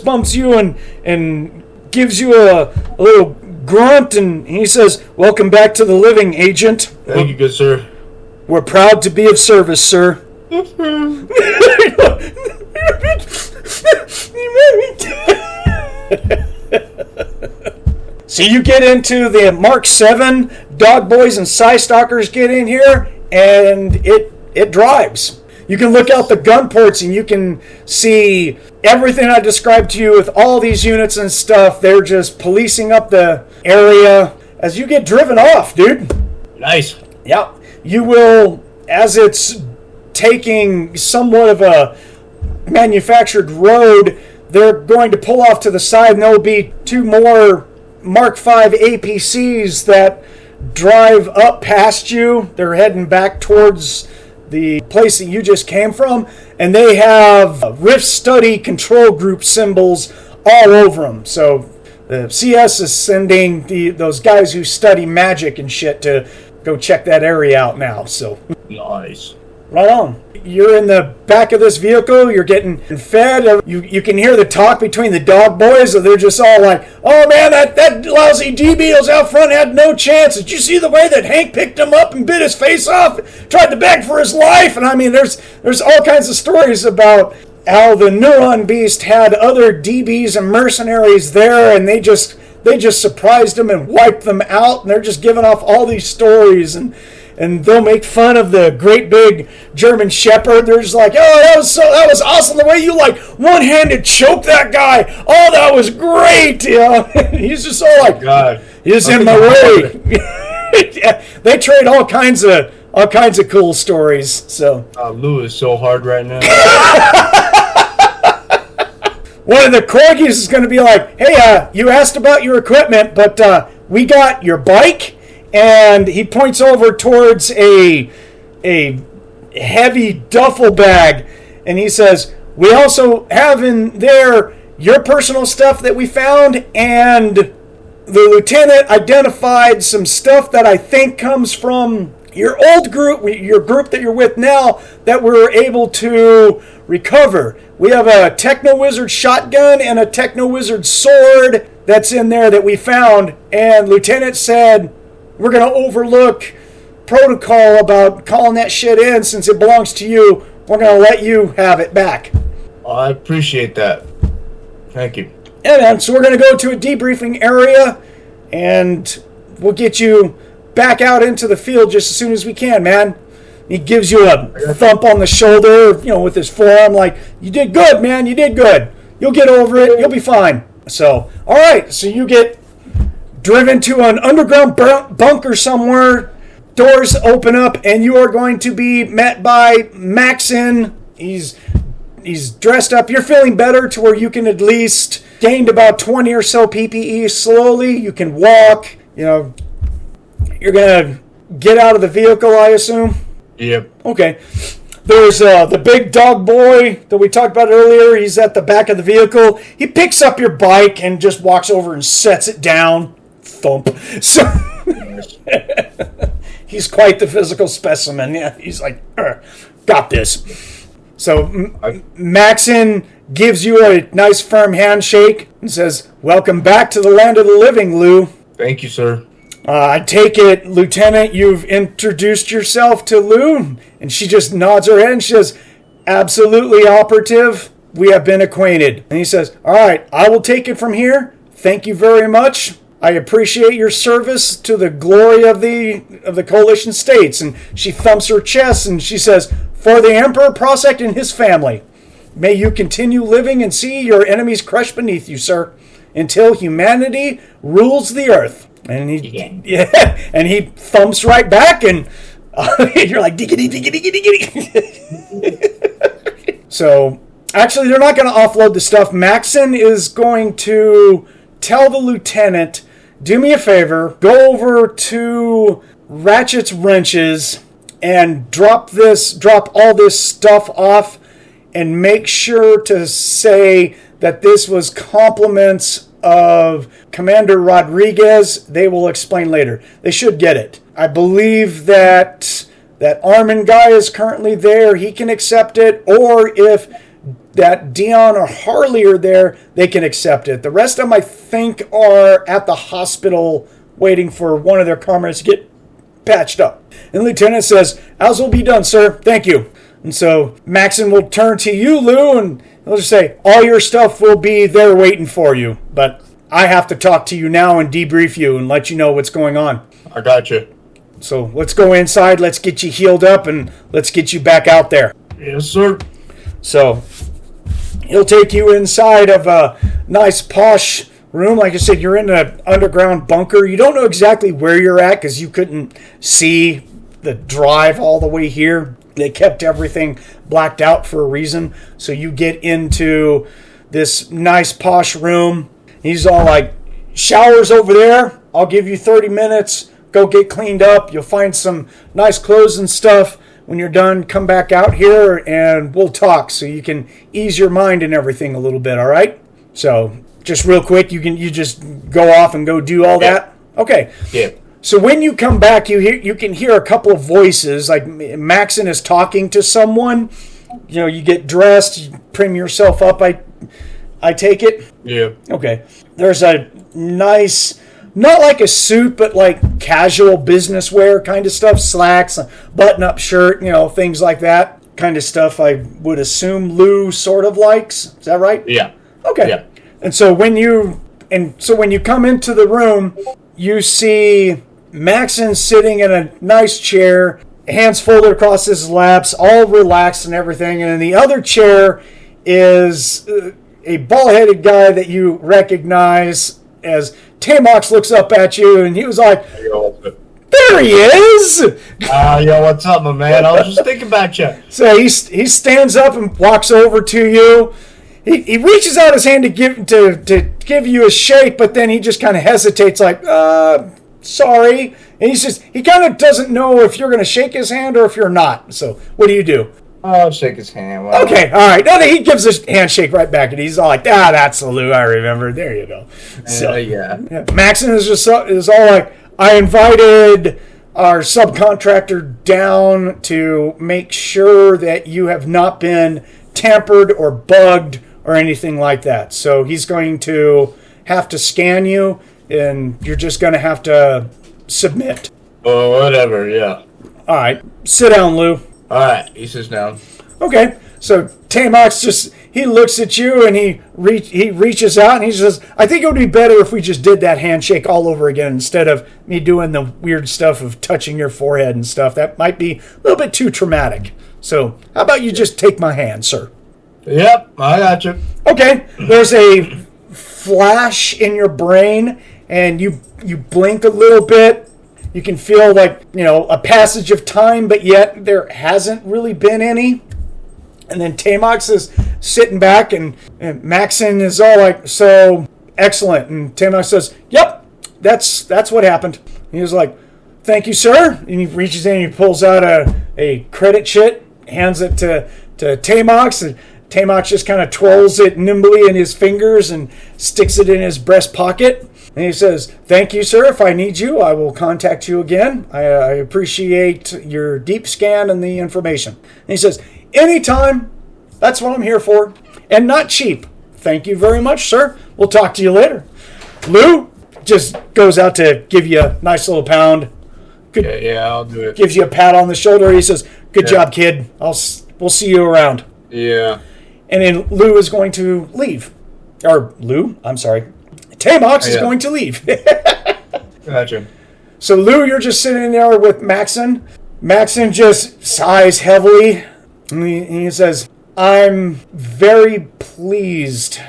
bumps you and gives you a little grunt, and he says, "Welcome back to the living, Agent. Thank you, good sir. We're proud to be of service, sir." So you get into the Mark 7, Dog Boys and Psy Stalkers get in here, and it drives. You can look out the gun ports and you can see everything I described to you with all these units and stuff. They're just policing up the area as you get driven off, dude. Nice. Yeah. You will, as it's taking somewhat of a manufactured road, they're going to pull off to the side, and there will be two more Mark V APCs that drive up past you. They're heading back towards the place that you just came from, and they have Rift Study Control Group symbols all over them. So the CS is sending those guys who study magic and shit to go check that area out now. So Nice. right on. You're in the back of this vehicle. You're getting fed. You can hear the talk between the dog boys. So they're just all like, "Oh man, that lousy DB was out front, had no chance. Did you see the way that Hank picked him up and bit his face off? Tried to beg for his life." And I mean, there's all kinds of stories about how the Neuron Beast had other DBs and mercenaries there, and they just surprised them and wiped them out. And they're just giving off all these stories, and they'll make fun of the great big German Shepherd. They're just like, "Oh, that was awesome. The way you like one-handed choked that guy. Oh, that was great." You know, he's just all like, God. "He's in my way." Yeah, they trade all kinds of cool stories. So Lou is so hard right now. one of the corgis is going to be like, "Hey, you asked about your equipment, but we got your bike." And he points over towards a heavy duffel bag, and he says, "We also have in there your personal stuff that we found, and the lieutenant identified some stuff that I think comes from your old group, your group that you're with now, that we're able to recover. We have a Techno-Wizard shotgun and a Techno-Wizard sword that's in there that we found, and Lieutenant said, we're going to overlook protocol about calling that shit in since it belongs to you. We're going to let you have it back." I appreciate that. Thank you. Yeah, man. So we're going to go to a debriefing area, and we'll get you back out into the field just as soon as we can, man. He gives you a thump on the shoulder, with his forearm, like, "You did good, man. You did good. You'll get over it. You'll be fine." So, all right. So you get driven to an underground bunker somewhere. Doors open up, and you are going to be met by Maxon. He's dressed up. You're feeling better to where you can at least gained about 20 or so PPE slowly. You can walk. You're going to get out of the vehicle, I assume? Yep. Okay. There's the big dog boy that we talked about earlier. He's at the back of the vehicle. He picks up your bike and just walks over and sets it down. Thump. So he's quite the physical specimen. Yeah, he's like, "Got this." So Maxon gives you a nice firm handshake and says, "Welcome back to the land of the living, Lou." Thank you, sir. I take it, Lieutenant, you've introduced yourself to Lou? And she just nods her head and she says, "Absolutely, Operative. We have been acquainted." And he says, "All right, I will take it from here. Thank you very much. I appreciate your service to the glory of the Coalition States." And she thumps her chest and she says, "For the Emperor Prospect and his family, may you continue living and see your enemies crushed beneath you, sir, until humanity rules the earth." And he thumps right back, and you're like, "Diggity, diggity, diggity, diggity." So, actually, they're not going to offload the stuff. Maxon is going to tell the lieutenant, "Do me a favor, go over to Ratchet's wrenches and drop all this stuff off, and make sure to say that this was compliments of Commander Rodriguez." They will explain later. They should get it. I believe that Armin guy is currently there. He can accept it. Or if that Dion or Harley are there, they can accept it. The rest of them, I think, are at the hospital waiting for one of their comrades to get patched up. And the lieutenant says, "As will be done, sir. Thank you." And so Maxon will turn to you, Lou, and he'll just say, "All your stuff will be there waiting for you. But I have to talk to you now and debrief you and let you know what's going on." I got you. So let's go inside, let's get you healed up, and let's get you back out there. Yes, sir. So he'll take you inside of a nice posh room. Like I said, you're in an underground bunker. You don't know exactly where you're at because you couldn't see the drive all the way here. They kept everything blacked out for a reason. So you get into this nice posh room. He's all like, Showers over there. I'll give you 30 minutes. Go get cleaned up. You'll find some nice clothes and stuff. When you're done, come back out here and we'll talk so you can ease your mind and everything a little bit, all right? So just real quick, you just go off and go do all that? Okay. Yeah. So when you come back, you can hear a couple of voices. Like Maxon is talking to someone. You know, you get dressed, you prim yourself up, I take it? Yeah. Okay. There's a nice, not like a suit, but like casual business wear kind of stuff. Slacks, a button-up shirt, you know, things like that kind of stuff I would assume Lou sort of likes. Is that right? Yeah. Okay. Yeah. And so when you come into the room, you see Maxon sitting in a nice chair, hands folded across his laps, all relaxed and everything. And in the other chair is a bald-headed guy that you recognize as Tamox looks up at you, and he was like, "There he is!" Yo, what's up, my man? I was just thinking about you. So he stands up and walks over to you. He reaches out his hand to give you a shake, but then he just kind of hesitates, like, sorry. And he kind of doesn't know if you're going to shake his hand or if you're not. So what do you do? I'll shake his hand. Wow. Okay, all right. No, he gives a handshake right back, and he's all like, that's the Lou I remember. There you go. So, Yeah. Maxon is all like, I invited our subcontractor down to make sure that you have not been tampered or bugged or anything like that. So he's going to have to scan you, and you're just going to have to submit. Oh, whatever, yeah. All right. Sit down, Lou. Alright, he sits down. Okay, so Tamox he looks at you and he reaches out and he says, I think it would be better if we just did that handshake all over again instead of me doing the weird stuff of touching your forehead and stuff. That might be a little bit too traumatic. So how about you just take my hand, sir? Yep, I got you. Okay, there's a flash in your brain and you blink a little bit. You can feel like, a passage of time, but yet there hasn't really been any. And then Tamox is sitting back, and Maxon is all like, so, excellent. And Tamox says, yep, that's what happened. He was like, thank you, sir. And he reaches in and he pulls out a credit sheet, hands it to Tamox, and Tamox just kind of twirls it nimbly in his fingers and sticks it in his breast pocket. And he says, thank you, sir. If I need you, I will contact you again. I appreciate your deep scan and the information. And he says, anytime. That's what I'm here for. And not cheap. Thank you very much, sir. We'll talk to you later. Lou just goes out to give you a nice little pound. Yeah, I'll do it. Gives you a pat on the shoulder. He says, good job, kid. We'll see you around. Yeah. And then Lou is going to leave. Or Lou, I'm sorry. Tamox is going to leave. Gotcha. So, Lou, you're just sitting there with Maxon. Maxon just sighs heavily. And he says, I'm very pleased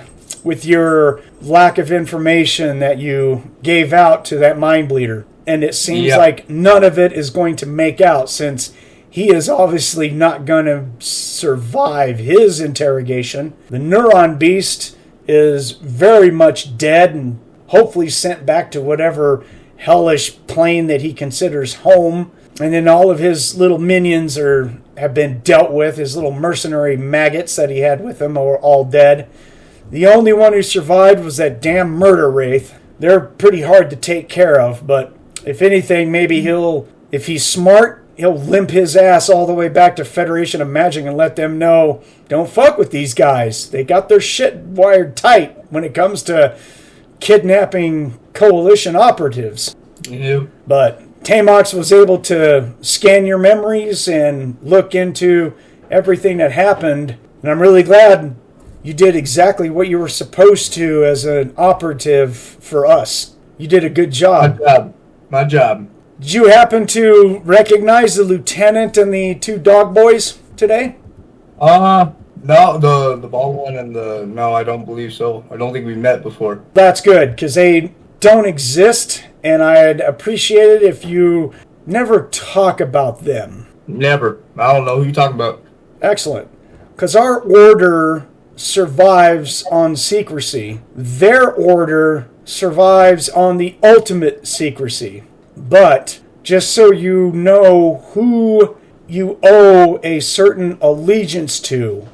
with your lack of information that you gave out to that mind bleeder. And it seems like none of it is going to make out since he is obviously not going to survive his interrogation. The neuron beast is very much dead and hopefully sent back to whatever hellish plane that he considers home. And then all of his little minions have been dealt with. His little mercenary maggots that he had with him are all dead. The only one who survived was that damn murder wraith. They're pretty hard to take care of, but if anything, maybe if he's smart, he'll limp his ass all the way back to Federation of Magic and let them know, don't fuck with these guys. They got their shit wired tight when it comes to kidnapping coalition operatives. Yep. But Tamox was able to scan your memories and look into everything that happened. And I'm really glad you did exactly what you were supposed to as an operative for us. You did a good job. My job. Did you happen to recognize the lieutenant and the two dog boys today? No, the bald one and no, I don't believe so. I don't think we met before. That's good, because they don't exist, and I'd appreciate it if you never talk about them. Never. I don't know who you talking about. Excellent. Because our order survives on secrecy. Their order survives on the ultimate secrecy. But just so you know who you owe a certain allegiance to,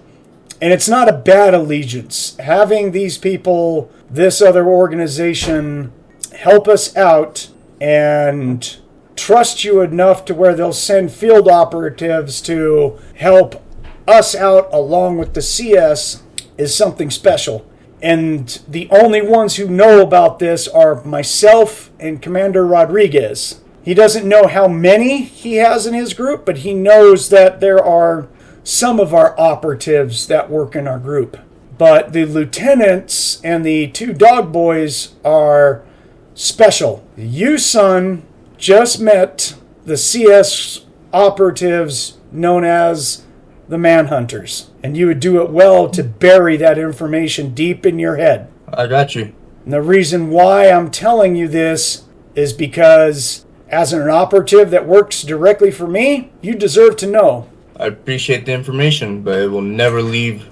and it's not a bad allegiance. Having these people, this other organization, help us out and trust you enough to where they'll send field operatives to help us out along with the CS is something special. And the only ones who know about this are myself and Commander Rodriguez. He doesn't know how many he has in his group, but he knows that there are some of our operatives that work in our group. But the lieutenants and the 2 dog boys are special. You, son, just met the CS operatives known as the Manhunters. And you would do it well to bury that information deep in your head. I got you. And the reason why I'm telling you this is because as an operative that works directly for me, you deserve to know. I appreciate the information, but it will never leave.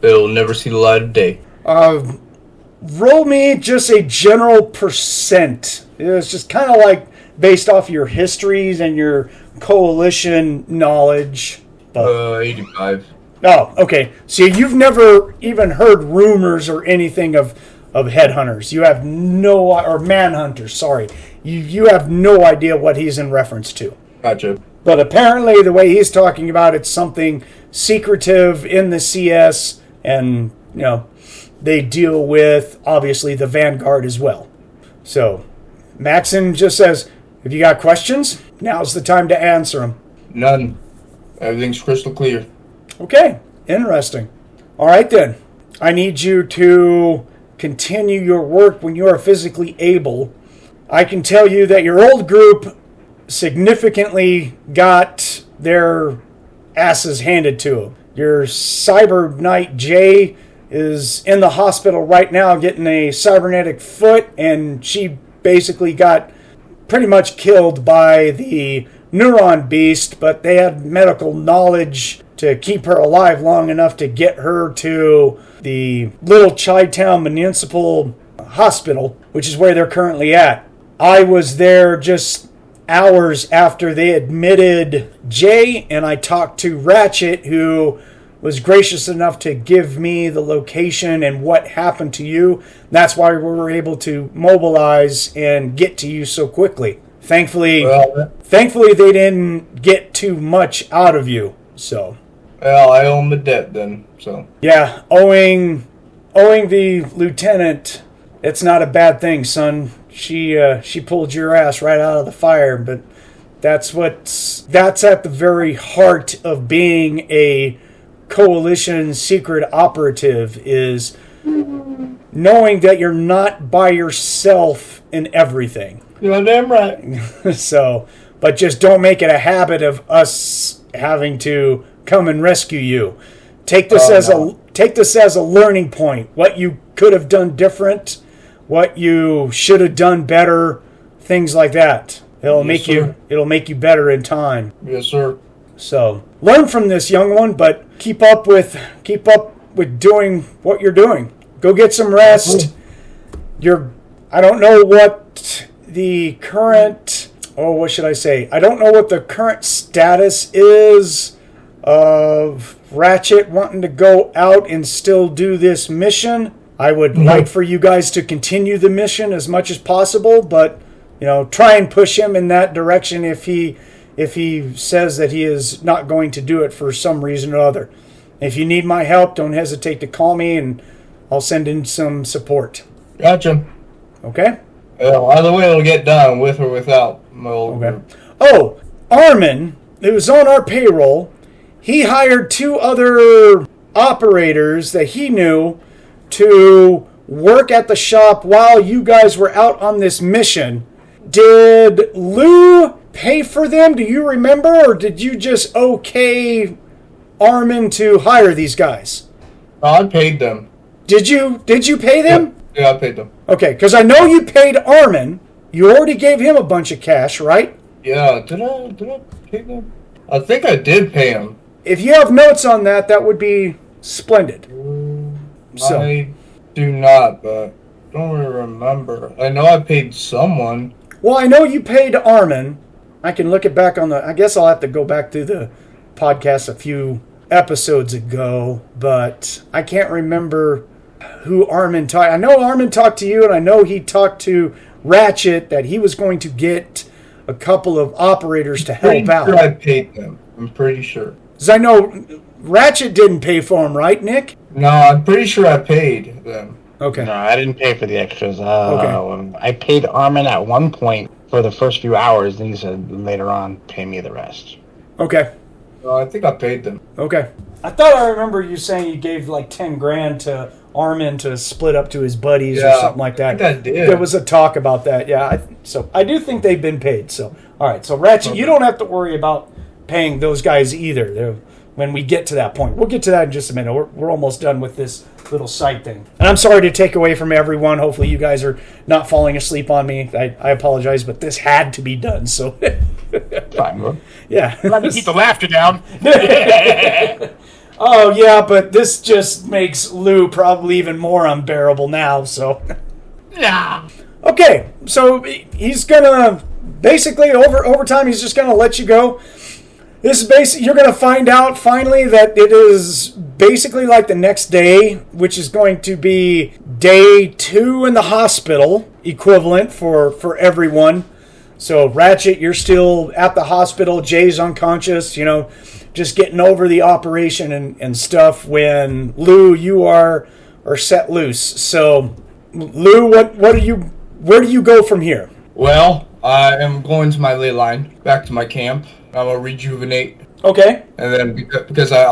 It will never see the light of day. Roll me just a general percent. It's just kind of like based off your histories and your coalition knowledge. 85. Oh, okay. So you've never even heard rumors or anything of headhunters. You have no, or manhunters, sorry. You have no idea what he's in reference to. Gotcha. But apparently the way he's talking about it's something secretive in the CS, and, you know, they deal with, obviously, the Vanguard as well. So, Maxon just says, if you got questions, now's the time to answer them. None. Everything's crystal clear. Okay, interesting. All right, then. I need you to continue your work when you are physically able. I can tell you that your old group significantly got their asses handed to them. Your Cyber Knight Jay is in the hospital right now getting a cybernetic foot, and she basically got pretty much killed by the Neuron Beast, but they had medical knowledge to keep her alive long enough to get her to the Little Chi-Town Municipal Hospital, which is where they're currently at. I was there just hours after they admitted Jay, and I talked to Ratchet, who was gracious enough to give me the location and what happened to you. That's why we were able to mobilize and get to you so quickly. Thankfully, they didn't get too much out of you. So, well, I owe him a debt then. So yeah, owing the lieutenant, it's not a bad thing, son. She pulled your ass right out of the fire, but that's at the very heart of being a coalition secret operative, is knowing that you're not by yourself in everything. You're damn right. So, but just don't make it a habit of us having to come and rescue you. Take this as a learning point. What you could have done different, what you should have done better, things like that. It'll make you better in time. Yes, sir. So learn from this, young one, but keep up with doing what you're doing. Go get some rest. I don't know what the current, what should I say? I don't know what the current status is of Ratchet wanting to go out and still do this mission. I would like for you guys to continue the mission as much as possible, but try and push him in that direction if he says that he is not going to do it for some reason or other. If you need my help, don't hesitate to call me, and I'll send in some support. Gotcha. Okay? Well, either way, it'll get done, with or without my old group. Oh, Armin, who was on our payroll, he hired 2 other operators that he knew to work at the shop while you guys were out on this mission. Did Lou pay for them? Do you remember? Or did you just okay Armin to hire these guys? I paid them. Did you pay them? Yeah, I paid them. Okay, because I know you paid Armin. You already gave him a bunch of cash, right? Yeah, did I pay them? I think I did pay him. If you have notes on that, that would be splendid. I do not, but don't really remember. I know I paid someone. Well, I know you paid Armin. I can look it back on the... I guess I'll have to go back to the podcast a few episodes ago, but I can't remember who Armin talked. I know Armin talked to you, and I know he talked to Ratchet that he was going to get a couple of operators to help out. Sure I paid them. I'm pretty sure. Because I know Ratchet didn't pay for him, right, Nick? No, I'm pretty sure I paid them. Okay. No, I didn't pay for the extras. Okay. I paid Armin at one point for the first few hours, and he said later on, pay me the rest. Okay. No, I think I paid them. Okay. I thought I remember you saying you gave like 10 grand to Armin to split up to his buddies or something like that. I think I did. There was a talk about that. Yeah. So I do think they've been paid. So, all right. So Ratchet, you don't have to worry about paying those guys either. When we get to that point, we'll get to that in just a minute. We're almost done with this little side thing. And I'm sorry to take away from everyone. Hopefully you guys are not falling asleep on me. I apologize, but this had to be done. So, Fine, bro. yeah. Let me keep the laughter down. Oh, yeah, but this just makes Lou probably even more unbearable now, so. Nah. Okay, so he's gonna, basically, over time, he's just gonna let you go. This is basically, you're gonna find out finally that it is basically like the next day, which is going to be day 2 in the hospital, equivalent for everyone. So, Ratchet, you're still at the hospital. Jay's unconscious, just getting over the operation and stuff. When Lou, you are set loose. So, Lou, where do you go from here? Well, I am going to my ley line, back to my camp. I will rejuvenate, Okay. and then because I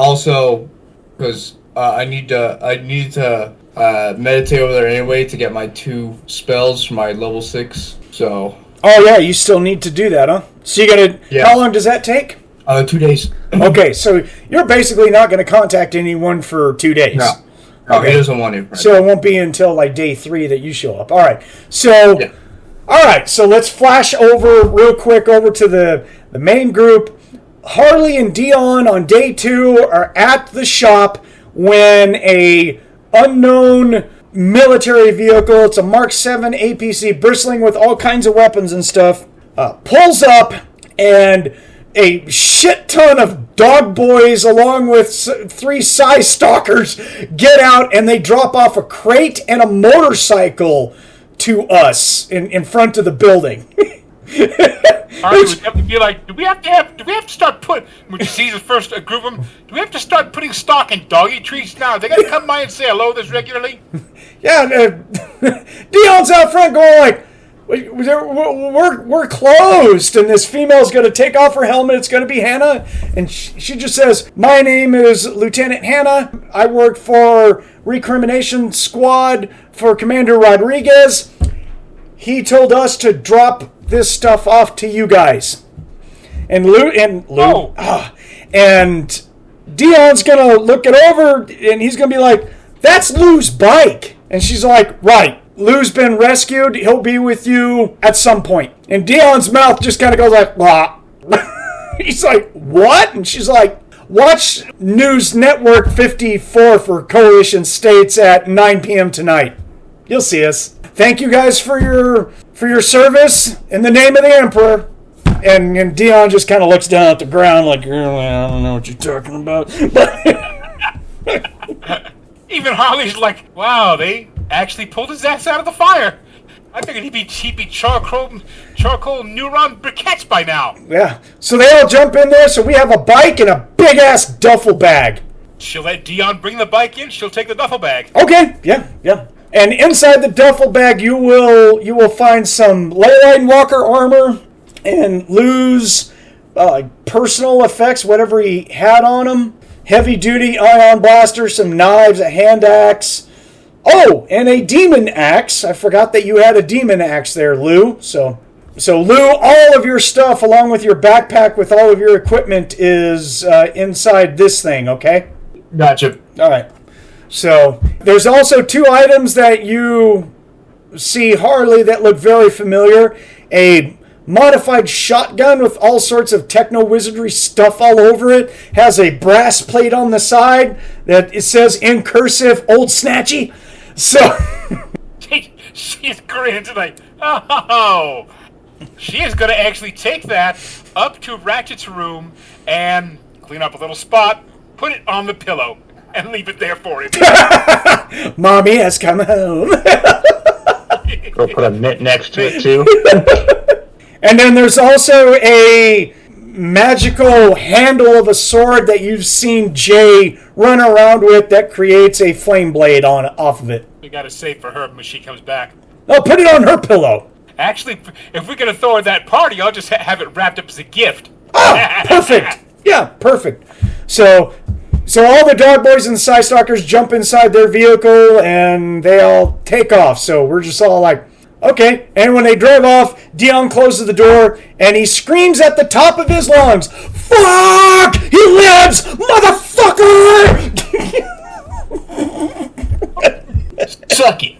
need to meditate over there anyway to get my 2 spells for my level 6. So. Oh yeah, you still need to do that, huh? So you gotta. Yeah. How long does that take? 2 days. Okay, so you're basically not going to contact anyone for 2 days. No, Okay. he doesn't want to. Right? So it won't be until like day 3 that you show up. All right. So, Yeah. all right. So let's flash over real quick over to the main group. Harley and Dion on day 2 are at the shop when a unknown military vehicle, it's a Mark 7 APC bristling with all kinds of weapons and stuff, pulls up, and a shit ton of dog boys along with 3 Psy stalkers get out, and they drop off a crate and a motorcycle to us in front of the building. Harley would have to be like, do we have to start when you see the first group of them, do we have to start putting stock in doggy treats now? They gotta come by and say hello this regularly? Yeah, Dion's out front going like, we're closed, and this female's going to take off her helmet. It's going to be Hannah, and she just says, my name is Lieutenant Hannah. I work for Recrimination Squad for Commander Rodriguez. He told us to drop this stuff off to you guys. And and Dion's going to look it over, and he's going to be like, that's Lou's bike. And she's like, right. Lou's been rescued. He'll be with you at some point. And Dion's mouth just kind of goes like, blah. He's like, what? And she's like, watch News Network 54 for Coalition States at 9 p.m. tonight. You'll see us. Thank you guys for your service in the name of the Emperor. And Dion just kind of looks down at the ground like, really, I don't know what you're talking about. Even Harley's like, wow, they actually pulled his ass out of the fire. I figured he'd be charcoal neuron briquettes by now. Yeah. So they all jump in there. So we have a bike and a big ass duffel bag. She'll let Dion bring the bike in. She'll take the duffel bag. Okay. Yeah. And inside the duffel bag, you will find some Leyline Walker armor and Lou's personal effects, whatever he had on him. Heavy duty ion blaster, some knives, a hand axe. Oh, and a demon axe. I forgot that you had a demon axe there, Lou. So Lou, all of your stuff along with your backpack with all of your equipment is inside this thing, okay? Gotcha. All right. So there's also 2 items that you see Harley that look very familiar. A modified shotgun with all sorts of techno-wizardry stuff all over it. Has a brass plate on the side that it says in cursive, Old Snatchy. So She's grinning like, oh. She is going to actually take that up to Ratchet's room and clean up a little spot, put it on the pillow, and leave it there for him. Mommy has come home. Go put a mitt next to it too. And then there's also a magical handle of a sword that you've seen Jay run around with that creates a flame blade off of it. We got to save for her when she comes back. Oh, put it on her pillow. Actually, if we're going to throw her that party, I'll just have it wrapped up as a gift. Oh, perfect. Yeah, perfect. So all the dog boys and the side stalkers jump inside their vehicle and they all take off. So we're just all like, okay. And when they drive off, Dion closes the door and he screams at the top of his lungs, "Fuck! He lives, motherfucker!" Suck it.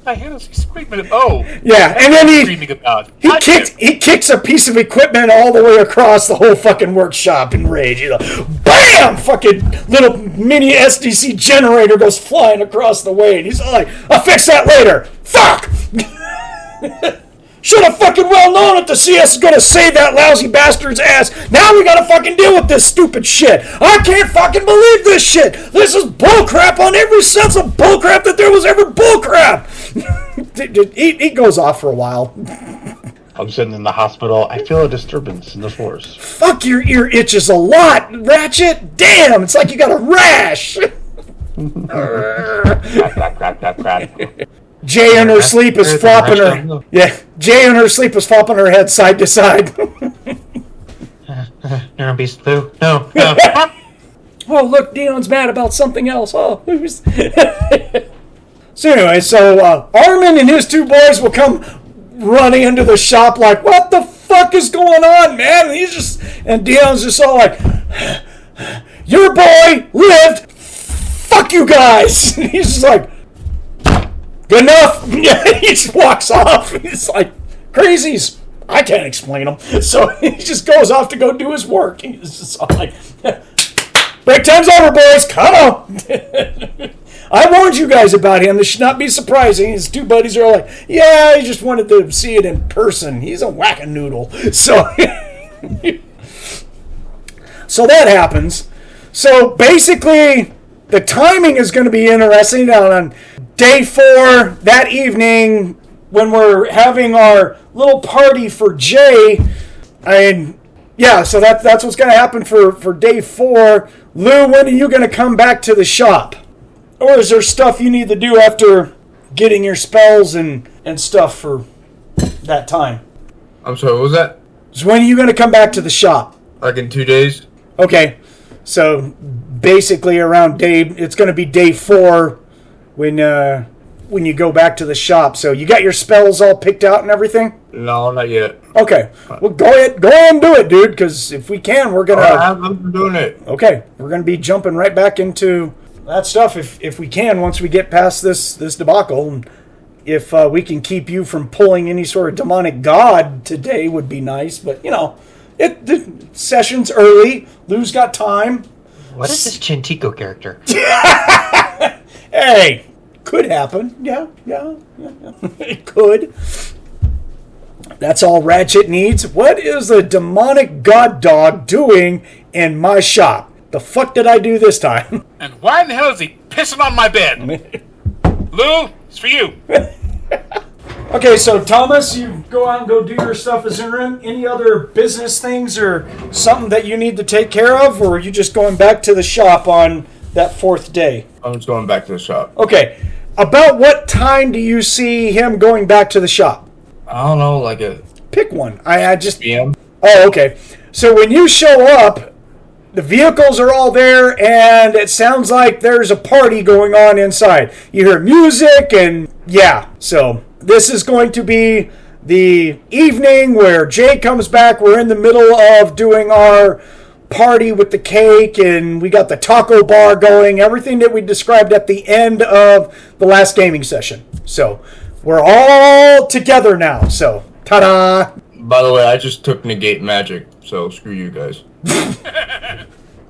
I hear this screaming. Oh, Yeah, and then screaming about. he kicks a piece of equipment all the way across the whole fucking workshop in rage. He's like, BAM! Fucking little mini SDC generator goes flying across the way, and he's all like, "I'll fix that later." Fuck! Should have fucking well known that the CS is gonna save that lousy bastard's ass. Now we gotta fucking deal with this stupid shit. I can't fucking believe this shit. This is bullcrap on every sense of bullcrap that there was ever bullcrap. He goes off for a while. I'm sitting in the hospital. I feel a disturbance in the force. Fuck, your ear itches a lot, Ratchet. Damn, it's like you got a rash. Crack. Jay in her sleep is flopping her. Yeah, Jay in her sleep is flopping her head side to side. Neuron Beast Blue. No. Oh, look, Dion's mad about something else. Oh, So anyway, Armin and his two boys will come running into the shop like, "What the fuck is going on, man?" And Dion's just all like, "Your boy lived. Fuck you guys." And he's just like, "Good enough." He just walks off. He's like, "Crazies. I can't explain them." So he just goes off to go do his work. He's just all like, "Break time's over, boys. Come on." I warned you guys about him. This should not be surprising. His two buddies are all like, "Yeah, he just wanted to see it in person. He's a whack-a-noodle." So, so that happens. So basically, the timing is going to be interesting. Now, on day 4, that evening, when we're having our little party for Jay, so that's what's going to happen for day 4. Lou, when are you going to come back to the shop? Or is there stuff you need to do after getting your spells and stuff for that time? I'm sorry, what was that? So when are you going to come back to the shop? Like in 2 days? Okay, so basically around it's going to be day 4 when you go back to the shop. So you got your spells all picked out and everything? No, not yet. Okay, well go ahead and do it, dude. Because if we can, we're gonna. I'm doing it. Okay, we're gonna be jumping right back into that stuff if we can once we get past this debacle. And if we can keep you from pulling any sort of demonic god today, would be nice. But the session's early. Lou's got time. What is this Chintico character? Hey, could happen. Yeah. It could. That's all Ratchet needs. What is a demonic god dog doing in my shop? The fuck did I do this time? And why in the hell is he pissing on my bed? Lou, it's for you. Okay, so Thomas, you go out and go do your stuff. Is there any other business things or something that you need to take care of? Or are you just going back to the shop on that 4th day? I'm just going back to the shop. Okay. About what time do you see him going back to the shop? I don't know, like a... Pick one. I just... PM? Oh, okay. So when you show up, the vehicles are all there, and it sounds like there's a party going on inside. You hear music, and so this is going to be the evening where Jay comes back. We're in the middle of doing our party with the cake, and we got the taco bar going, everything that we described at the end of the last gaming session. So we're all together now. So, ta-da! By the way, I just took negate magic, so screw you guys.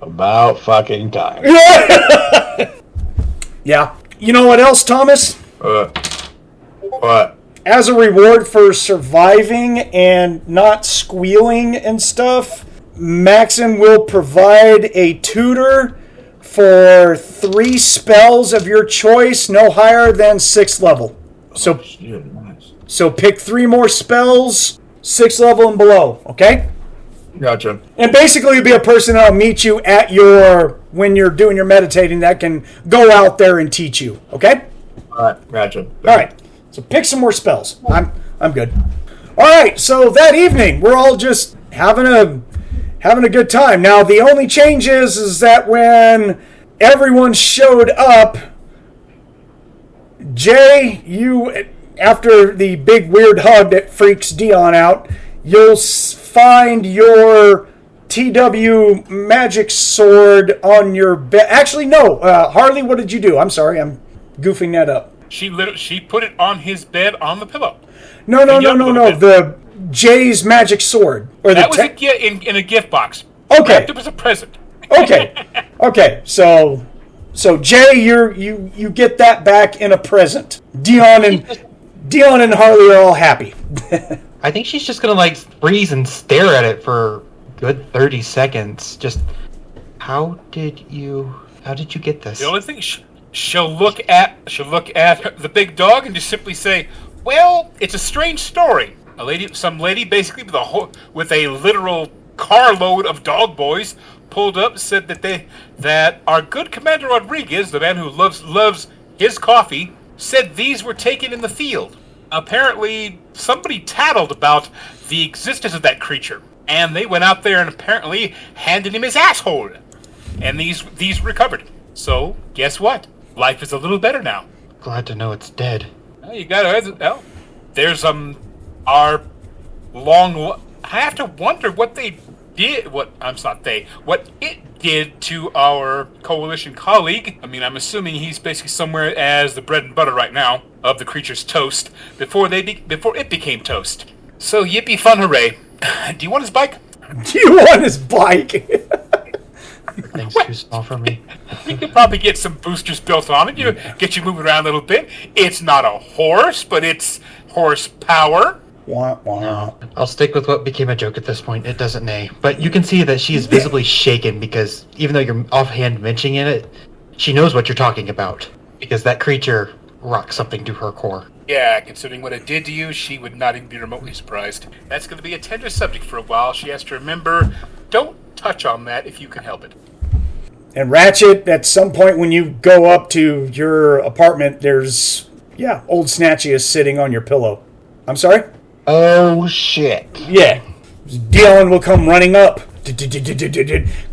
About fucking time. Yeah. You know what else, Thomas? What? As a reward for surviving and not squealing and stuff, Maxim will provide a tutor for 3 spells of your choice, no higher than 6th level. So, Shit, nice. so pick 3 more spells, 6th level and below, okay? Gotcha. And basically it'll be a person that'll meet you at when you're doing your meditating that can go out there and teach you, okay? Alright, gotcha. Alright, so pick some more spells. I'm good. Alright, so that evening, we're all just having a good time. Now, the only change is that when everyone showed up, Jay, you, after the big weird hug that freaks Dion out, you'll find your TW magic sword on your bed. Actually, no. Harley, what did you do? I'm sorry, I'm goofing that up. She put it on his bed on the pillow. No. The Jay's magic sword. Or That was in a gift box. Okay. It was a present. Okay. So Jay, you get that back in a present. Dion and Harley are all happy. I think she's just gonna like freeze and stare at it for a good 30 seconds. Just how did you get this? The only thing she'll look at the big dog and just simply say, "Well, it's a strange story. Some lady basically with a literal carload of dog boys pulled up, said that our good Commander Rodriguez, the man who loves his coffee, said these were taken in the field. Apparently, somebody tattled about the existence of that creature, and they went out there and apparently handed him his asshole, and these recovered. So, guess what? Life is a little better now. Glad to know it's dead. Well, you gotta. Well, there's our long. I have to wonder what they did. What it did to our coalition colleague. I mean, I'm assuming he's basically somewhere as the bread and butter right now of the creature's toast before it became toast. So yippee fun hooray! Do you want his bike? Do you want his bike? Things too small for me. You could probably get some boosters built on it. Get you moving around a little bit. It's not a horse, but it's horsepower. Wah. I'll stick with what became a joke at this point. It doesn't neigh. But you can see that she is visibly shaken because even though you're offhand mentioning it, she knows what you're talking about. Because that creature rocks something to her core. Yeah, considering what it did to you, she would not even be remotely surprised. That's going to be a tender subject for a while. She has to remember, don't touch on that if you can help it. And Ratchet, at some point when you go up to your apartment, there's, old Snatchy is sitting on your pillow. I'm sorry? Oh, shit. Yeah. Dion will come running up,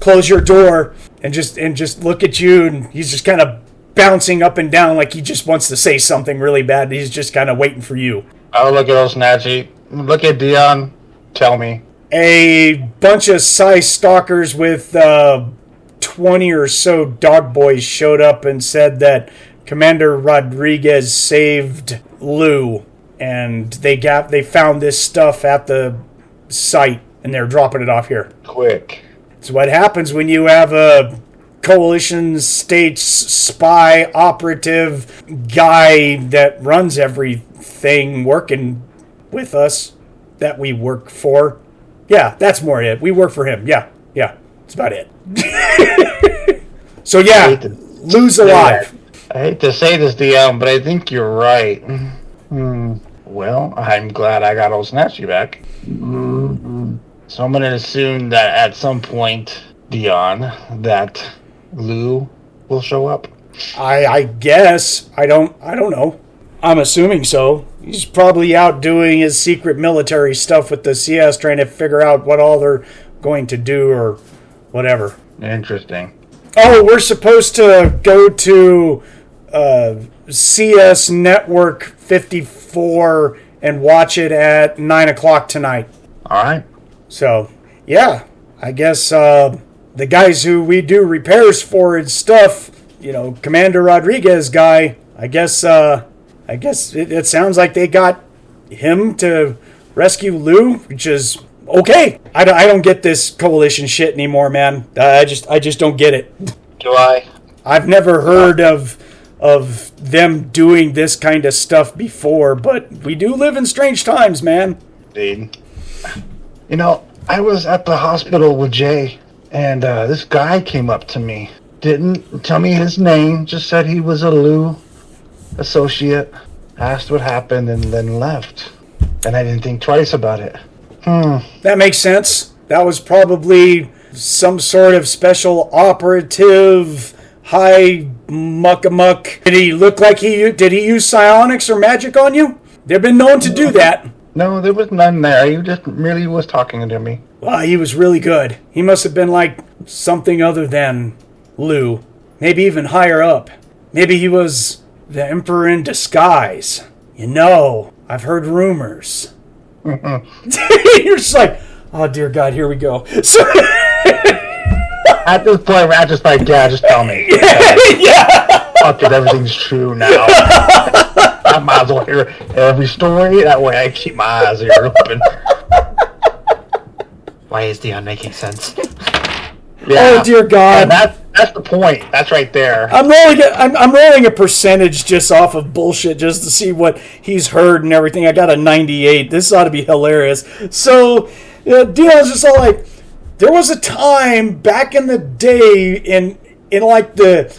close your door, and just look at you, and he's just kind of bouncing up and down like he just wants to say something really bad. He's just kind of waiting for you. Oh, look at old Snatchy. Look at Dion. Tell me. A bunch of size stalkers with 20 or so dog boys showed up and said that Commander Rodriguez saved Lou, and they found this stuff at the site, and they're dropping it off here. Quick. It's what happens when you have a coalition states spy operative guy that runs everything working with us that we work for. Yeah, that's more it. We work for him. Yeah, that's about it. So Lou's alive. I hate to say this, Dion, but I think you're right. Well, I'm glad I got old Snatchy back. So I'm going to assume that at some point, Dion, that Lou will show up. I guess. I don't know. I'm assuming so. He's probably out doing his secret military stuff with the CS, trying to figure out what all they're going to do or whatever. Interesting. Oh, we're supposed to go to CS Network 54 and watch it at 9 o'clock tonight. All right. So, I guess the guys who we do repairs for and stuff, Commander Rodriguez guy, I guess it sounds like they got him to rescue Lou, which is okay. I don't get this coalition shit anymore, man. I just don't get it. Do I? I've never heard of of them doing this kind of stuff before, but we do live in strange times, man. Dude. You know, I was at the hospital with Jay, and this guy came up to me. Didn't tell me his name, just said he was a Lou associate, asked what happened, and then left. And I didn't think twice about it. That makes sense. That was probably some sort of special operative, high muck-a-muck. Did he look like did he use psionics or magic on you? They've been known to do that. No, there was none there. He just merely was talking to me. Wow, he was really good. He must have been like something other than Lou. Maybe even higher up. Maybe he was the Emperor in disguise. You know, I've heard rumors. You're just like, oh dear God, here we go. So at this point, I'm just like, yeah, just tell me. yeah. Fuck it, everything's true now. I might as well hear every story. That way I keep my eyes here open. Why is Dion making sense? Yeah. Oh dear God. And that's the point. That's right there. I'm rolling a percentage just off of bullshit just to see what he's heard and everything. I got a 98. This ought to be hilarious. So Dion's just all like, there was a time back in the day in like the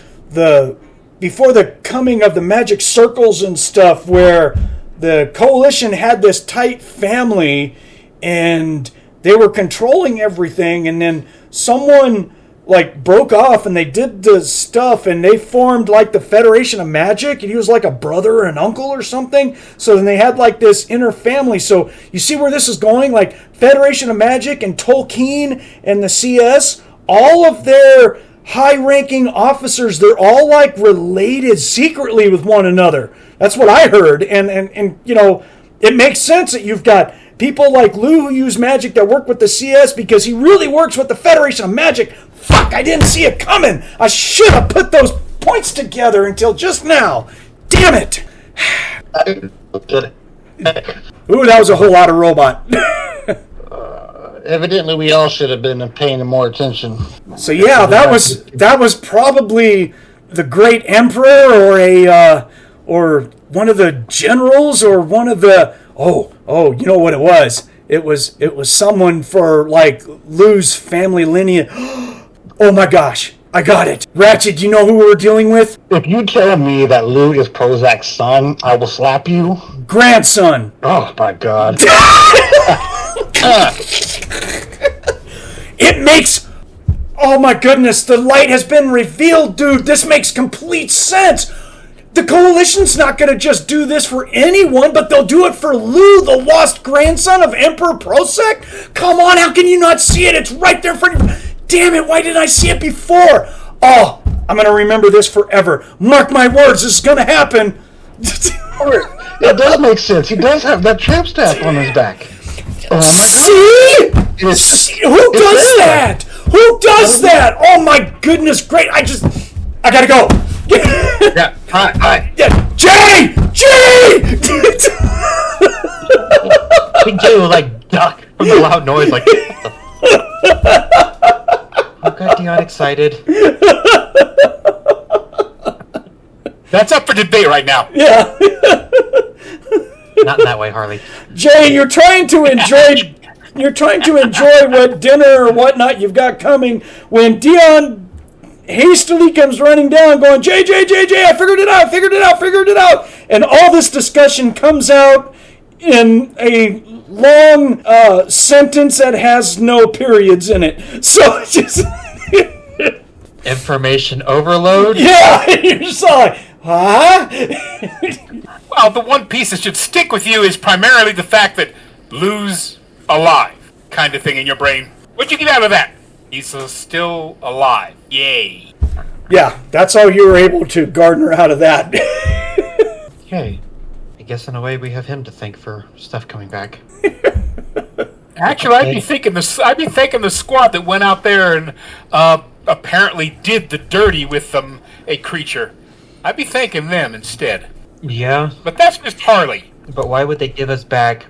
before the coming of the magic circles and stuff, where the coalition had this tight family and they were controlling everything, and then someone like broke off and they did the stuff and they formed like the Federation of Magic, and he was like a brother or an uncle or something. So then they had like this inner family. So you see where this is going? Like Federation of Magic and Tolkien and the CS, all of their high-ranking officers, they're all like related secretly with one another. That's what I heard. And you know, it makes sense that you've got people like Lou who use magic that work with the CS because he really works with the Federation of Magic. Fuck, I didn't see it coming. I should have put those points together until just now. Damn it. Ooh, that was a whole lot of robot. Evidently, we all should have been paying more attention. So yeah, that was probably the great emperor or one of the generals or one of the you know what it was? It was someone for like Lou's family lineage. Oh my gosh, I got it. Ratchet, do you know who we're dealing with? If you tell me that Lou is Prozac's son, I will slap you. Grandson. Oh my God. It makes... Oh my goodness, the light has been revealed, dude. This makes complete sense. The Coalition's not going to just do this for anyone, but they'll do it for Lou, the lost grandson of Emperor Prozac? Come on, how can you not see it? It's right there in front of you. Damn it, why didn't I see it before? Oh, I'm going to remember this forever. Mark my words, this is going to happen. It does make sense. He does have that tramp staff on his back. See? Who does that? Who does that? Oh my goodness, great. I gotta go. Yeah, hi. Yeah. Jay! Jay! Big Jay will like duck from the loud noise, like. Oh, got Dion excited. That's up for debate right now. Yeah. Not in that way, Harley. Jay, you're trying to enjoy what dinner or whatnot you've got coming when Dion hastily comes running down going, Jay, I figured it out. And all this discussion comes out in a long sentence that has no periods in it. So it's just... Information overload? Yeah, you're just like, huh? Well, the one piece that should stick with you is primarily the fact that Lou's alive, kind of thing in your brain. What'd you get out of that? He's still alive. Yay. Yeah, that's how you were able to garner out of that. Okay. I guess in a way we have him to thank for stuff coming back. Actually, I'd be thanking the squad that went out there and apparently did the dirty with a creature. I'd be thanking them instead. Yeah. But that's just Harley. But why would they give us back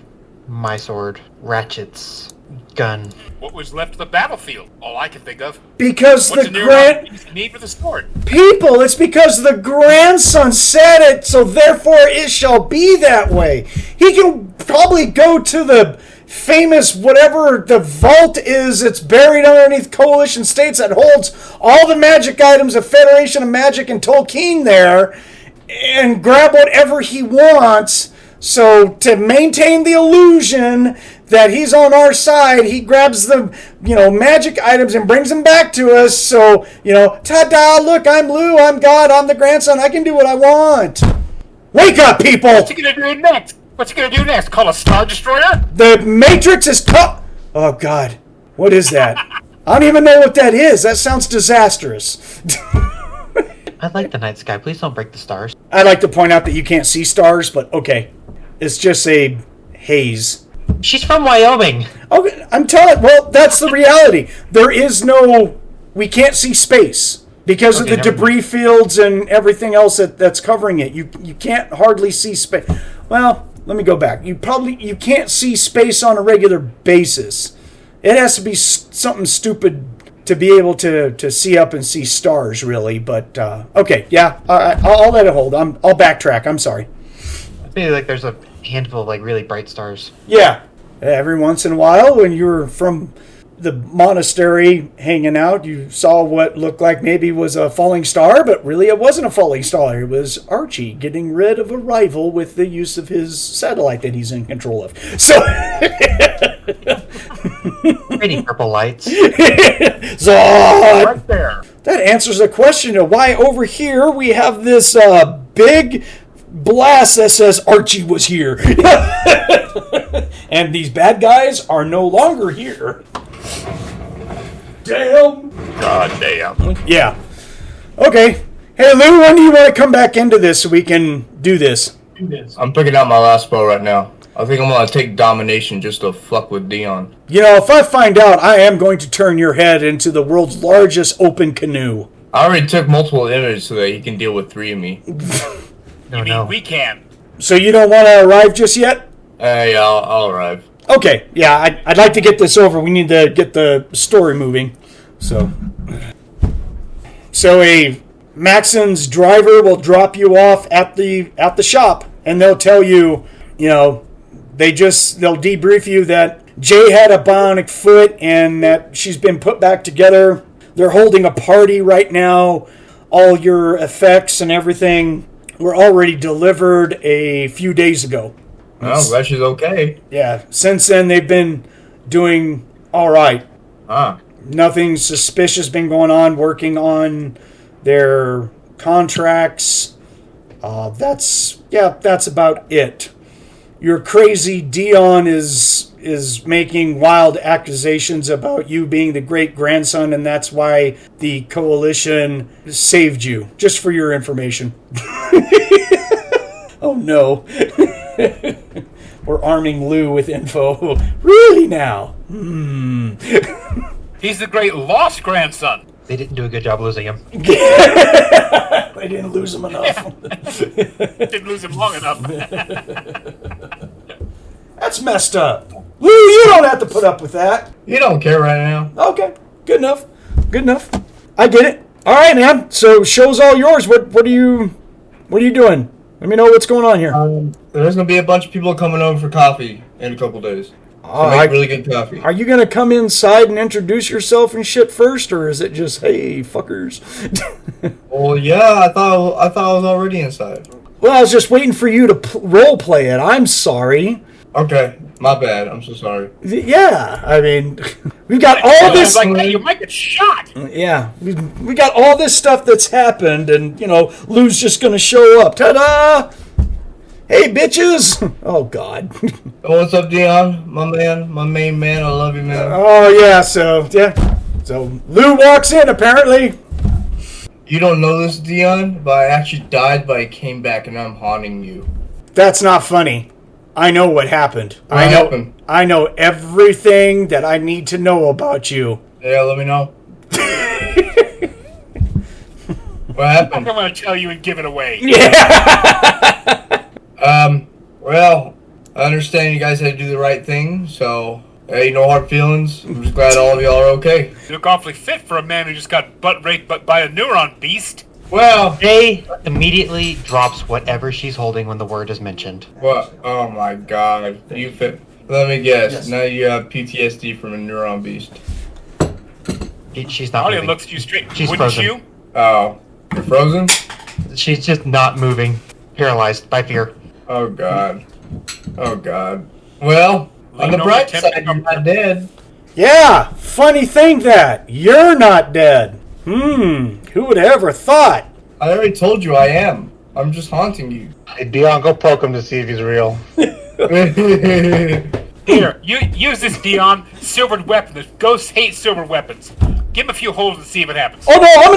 my sword, Ratchet's gun. What was left of the battlefield? All I can think of. Because What's the need for the sword? people, it's because the grandson said it, so therefore it shall be that way. He can probably go to the famous whatever the vault is that's buried underneath Coalition States that holds all the magic items of Federation of Magic and Tolkien there and grab whatever he wants. So to maintain the illusion that he's on our side, he grabs the, magic items and brings them back to us. So, ta-da, look, I'm Lou, I'm God, I'm the grandson, I can do what I want. Wake up, people! What's he gonna do next? Call a Star Destroyer? The Matrix is Oh, God. What is that? I don't even know what that is. That sounds disastrous. I like the night sky. Please don't break the stars. I'd like to point out that you can't see stars, but okay. It's just a haze. She's from Wyoming. Okay, I'm telling. Well, that's the reality. There is no. We can't see space because of the debris fields and everything else that's covering it. You can't hardly see space. Well, let me go back. You can't see space on a regular basis. It has to be something stupid to be able to see up and see stars, really. But okay, yeah, I'll let it hold. I'll backtrack. I'm sorry. Maybe like there's a handful of like really bright stars. Yeah, every once in a while when you were from the monastery hanging out, you saw what looked like maybe was a falling star, but really it wasn't a falling star. It was Archie getting rid of a rival with the use of his satellite that he's in control of. So, Pretty purple lights. Zod! Right there. That answers the question of why over here we have this big blast that says Archie was here. And these bad guys are no longer here. Damn. God damn. Yeah. Okay. Hey, Lou, when do you want to come back into this so we can do this? I'm picking out my last spell right now. I think I'm gonna take domination just to fuck with Dion. If I find out, I am going to turn your head into the world's largest open canoe. I already took multiple images so that he can deal with 3 of me. No. We can. So you don't want to arrive just yet? Yeah, I'll arrive. Okay, yeah, I'd like to get this over. We need to get the story moving. So a Maxon's driver will drop you off at the shop, and they'll tell you, they'll debrief you that Jay had a bionic foot and that she's been put back together. They're holding a party right now. All your effects and everything were already delivered a few days ago. Well, Ratchet's okay. Yeah, since then they've been doing all right. Ah. Nothing suspicious been going on, working on their contracts. That's about it. Your crazy Dion is making wild accusations about you being the great-grandson, and that's why the Coalition saved you, just for your information. Oh, no. We're arming Lou with info. Really now? He's the great lost grandson. They didn't do a good job losing him. They didn't lose him enough. Didn't lose him long enough. That's messed up. Lou, you don't have to put up with that. You don't care right now. Okay, good enough. I get it. All right, man. So show's all yours. What are you doing? Let me know what's going on here. There's gonna be a bunch of people coming over for coffee in a couple days. Make really good coffee. Are you gonna come inside and introduce yourself and shit first, or is it just hey fuckers? Well, yeah, I thought I was already inside. Well, I was just waiting for you to role play it. I'm sorry. Okay, my bad. I'm so sorry. Yeah, I mean, we've got all this. Like, hey, you might get shot. Yeah, we got all this stuff that's happened, and Lou's just gonna show up. Ta-da! Hey, bitches! Oh God. What's up, Dion? My man, my main man. I love you, man. Oh yeah. So Lou walks in apparently. You don't know this, Dion, but I actually died, but I came back, and I'm haunting you. That's not funny. I know what happened. What happened? I know everything that I need to know about you. Yeah, let me know. What happened? I'm going to tell you and give it away. Yeah. Well, I understand you guys had to do the right thing, so Hey, no hard feelings. I'm just glad all of y'all are okay. You look awfully fit for a man who just got butt raped by a neuron beast. Well, Jay immediately drops whatever she's holding when the word is mentioned. what? Oh my god. You fit. Let me guess. Now you have PTSD from a neuron beast. She's not Harley moving. looks at you straight. She's Wouldn't frozen. you? Oh, you're frozen? She's just not moving. Paralyzed by fear. Oh god. Oh god. Well, on the Lean bright over, side, temp- you're not dead. Yeah, funny thing that you're not dead. Who would have ever thought? I already told you I am. I'm just haunting you. Hey, Dion, go poke him to see if he's real. Here, you use this Dion silvered weapon. The ghosts hate silver weapons. Give him a few holes and see if it happens. Oh no, I'm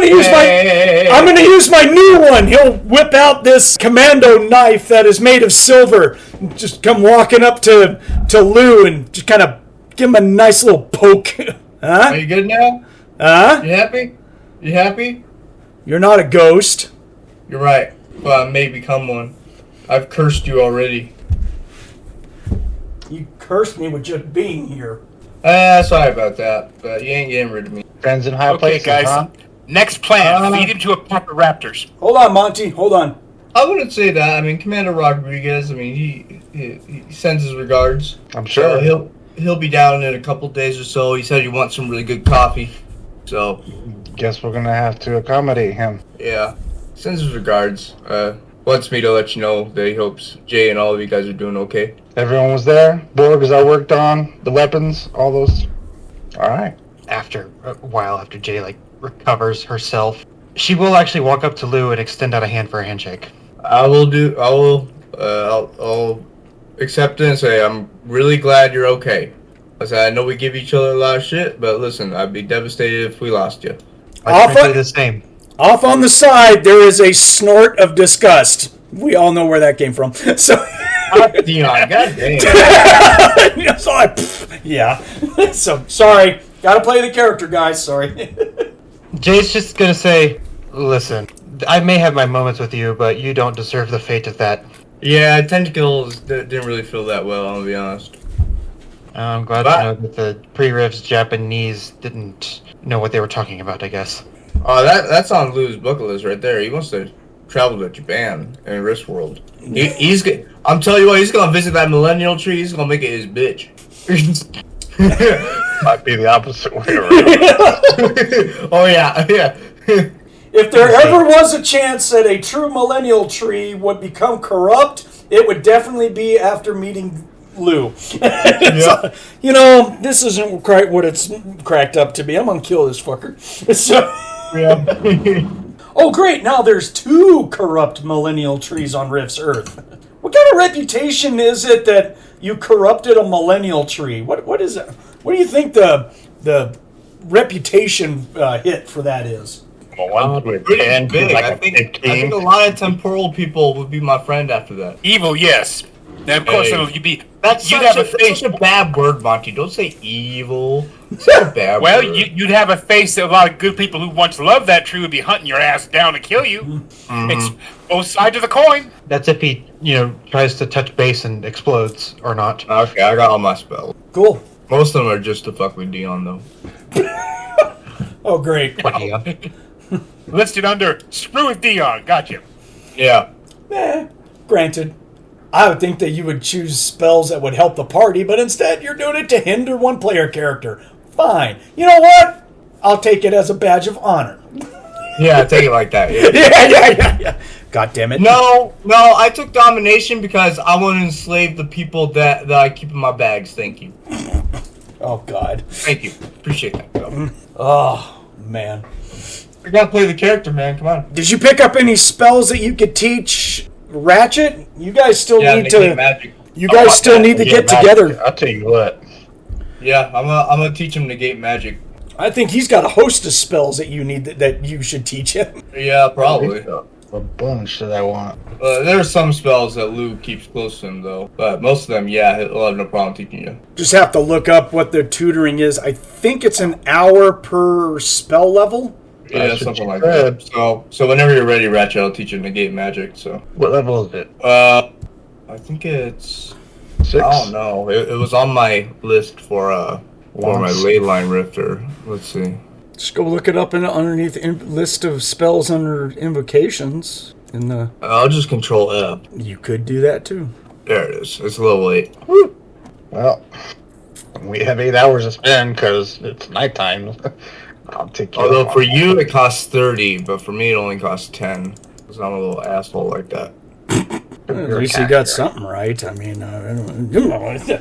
gonna use my new one. He'll whip out this commando knife that is made of silver. Just come walking up to Lou and just kind of give him a nice little poke. Are Huh? you good now? Huh? You happy? You happy? You're not a ghost. You're right. Well, I may become one. I've cursed you already. You cursed me with just being here. Sorry about that, but you ain't getting rid of me. Friends in high Okay, places, guys. huh? Next plan: feed him to a pack of raptors. Hold on, Monte. Hold on. I wouldn't say that. I mean, Commander Rodriguez. I mean, he sends his regards. I'm sure. So he'll be down in a couple days or so. He said he wants some really good coffee. So Guess we're gonna have to accommodate him. yeah, sends his regards. Wants me to let you know that he hopes Jay and all of you guys are doing okay. Everyone was there. Borgs I worked on, the weapons, all those. All right. After a while, after Jay recovers herself, she will actually walk up to Lou and extend out a hand for a handshake. I'll accept it and say I'm really glad you're okay. I said I know we give each other a lot of shit, but listen, I'd be devastated if we lost you. Off Frankly, on- the same. Off on the side, there is a snort of disgust. We all know where that came from. So, Dion, goddamn. yeah. So sorry. Gotta play the character, guys. Sorry. Jay's just gonna say, "Listen, I may have my moments with you, but you don't deserve the fate of that." Yeah, Tentacles didn't really feel that well, I'll be honest. I'm glad to know that the pre-rivs Japanese didn't know what they were talking about, I guess. Oh, that's on Lou's bucket list right there. He wants to travel to Japan and Rift World. I'm telling you what, he's gonna visit that millennial tree. He's gonna make it his bitch. Might be the opposite way around. Oh yeah. If there ever was a chance that a true millennial tree would become corrupt, it would definitely be after meeting Lou. Yeah. You know, this isn't quite what it's cracked up to be. I'm gonna kill this fucker. So, Yeah. oh great, now there's 2 corrupt millennial trees on Rift's Earth. What kind of reputation is it that you corrupted a millennial tree? What is it? What do you think the reputation hit for that is? Pretty big. I think a lot of temporal people would be my friend after that. Evil, yes. And of course, Hey. you'd be. That's you'd such have a face. a bad word, Monty. Don't say evil. It's such a bad Well, word. you'd have a face that a lot of good people who once loved that tree would be hunting your ass down to kill you. Mm-hmm. It's both sides of the coin. That's if he, tries to touch base and explodes or not. Okay, I got all my spells. Cool. Most of them are just to fuck with Dion, though. Oh great. Listed under Screw with Dion. Gotcha. Yeah. Granted, I would think that you would choose spells that would help the party, but instead you're doing it to hinder one player character. Fine. You know what? I'll take it as a badge of honor. Yeah, take it like that. Yeah. Yeah. God damn it. No, I took domination because I want to enslave the people that I keep in my bags. Thank you. Oh God. Thank you. Appreciate that, bro. Oh man. I gotta play the character, man. Come on. Did you pick up any spells that you could teach Ratchet? You guys still need to. Magic. You guys still need to get together. I'll tell you what. Yeah, I'm gonna teach him negate magic. I think he's got a host of spells that you need that you should teach him. Yeah, probably. A bunch that I want. There are some spells that Lou keeps close to him, though. But most of them, yeah, he'll have no problem teaching you. Just have to look up what the tutoring is. I think it's an hour per spell level. Yeah, That's what something you like said. that. So whenever you're ready, Ratchet, I'll teach you negate magic. So, What level is it? I think it's 6? I don't know. It was on my list for my ley line rifter. Let's see. Just go look it up underneath list of spells under invocations. I'll just control F. You could do that too. There it is. It's level 8. Well, we have 8 hours to spend because it's nighttime. I'll take care Although of for you it costs 30, but for me it only costs 10. Because I'm a little asshole like that. At least you got something right. I mean,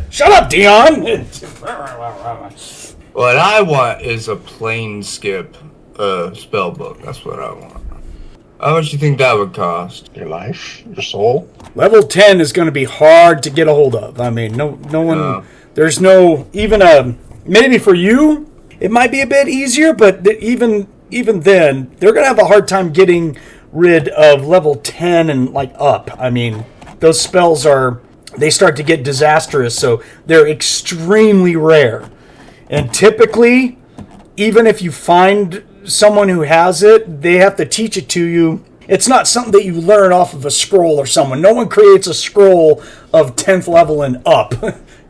shut up, Dion! What I want is a plain skip spell book. That's what I want. How much do you think that would cost? your life, your soul. Level 10 is going to be hard to get a hold of. I mean, no one... There's no... Even maybe for you, it might be a bit easier, but even then, they're going to have a hard time getting rid of level 10 and up. I mean, those spells they start to get disastrous, so they're extremely rare. And typically, even if you find someone who has it, they have to teach it to you. It's not something that you learn off of a scroll or someone. No one creates a scroll of 10th level and up.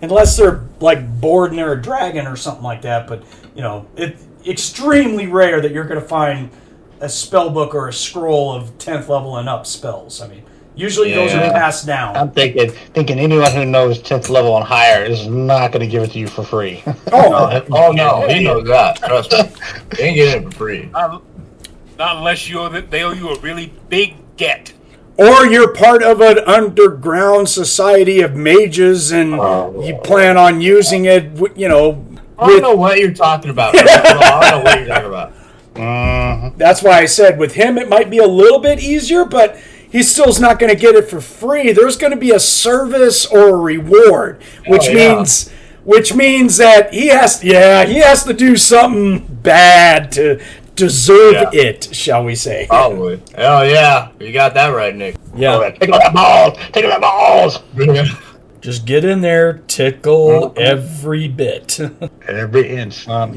Unless they're bored and they're a dragon or something like that. But, it's extremely rare that you're going to find a spell book or a scroll of 10th level and up spells. I mean, usually those are passed down. I'm thinking anyone who knows 10th level and higher is not going to give it to you for free. Oh no, he knows that. Trust me. They ain't getting it for free. Not unless they owe you a really big debt. Or you're part of an underground society of mages and you plan on using it, I don't know what you're talking about. I don't know what you're talking about. That's why I said with him it might be a little bit easier, but he still's not going to get it for free. There's going to be a service or a reward, which means that he has to do something bad to deserve it, shall we say? Probably. Oh yeah, you got that right, Nick. Yeah. Take out the balls. Just get in there, tickle every bit. Every inch, son.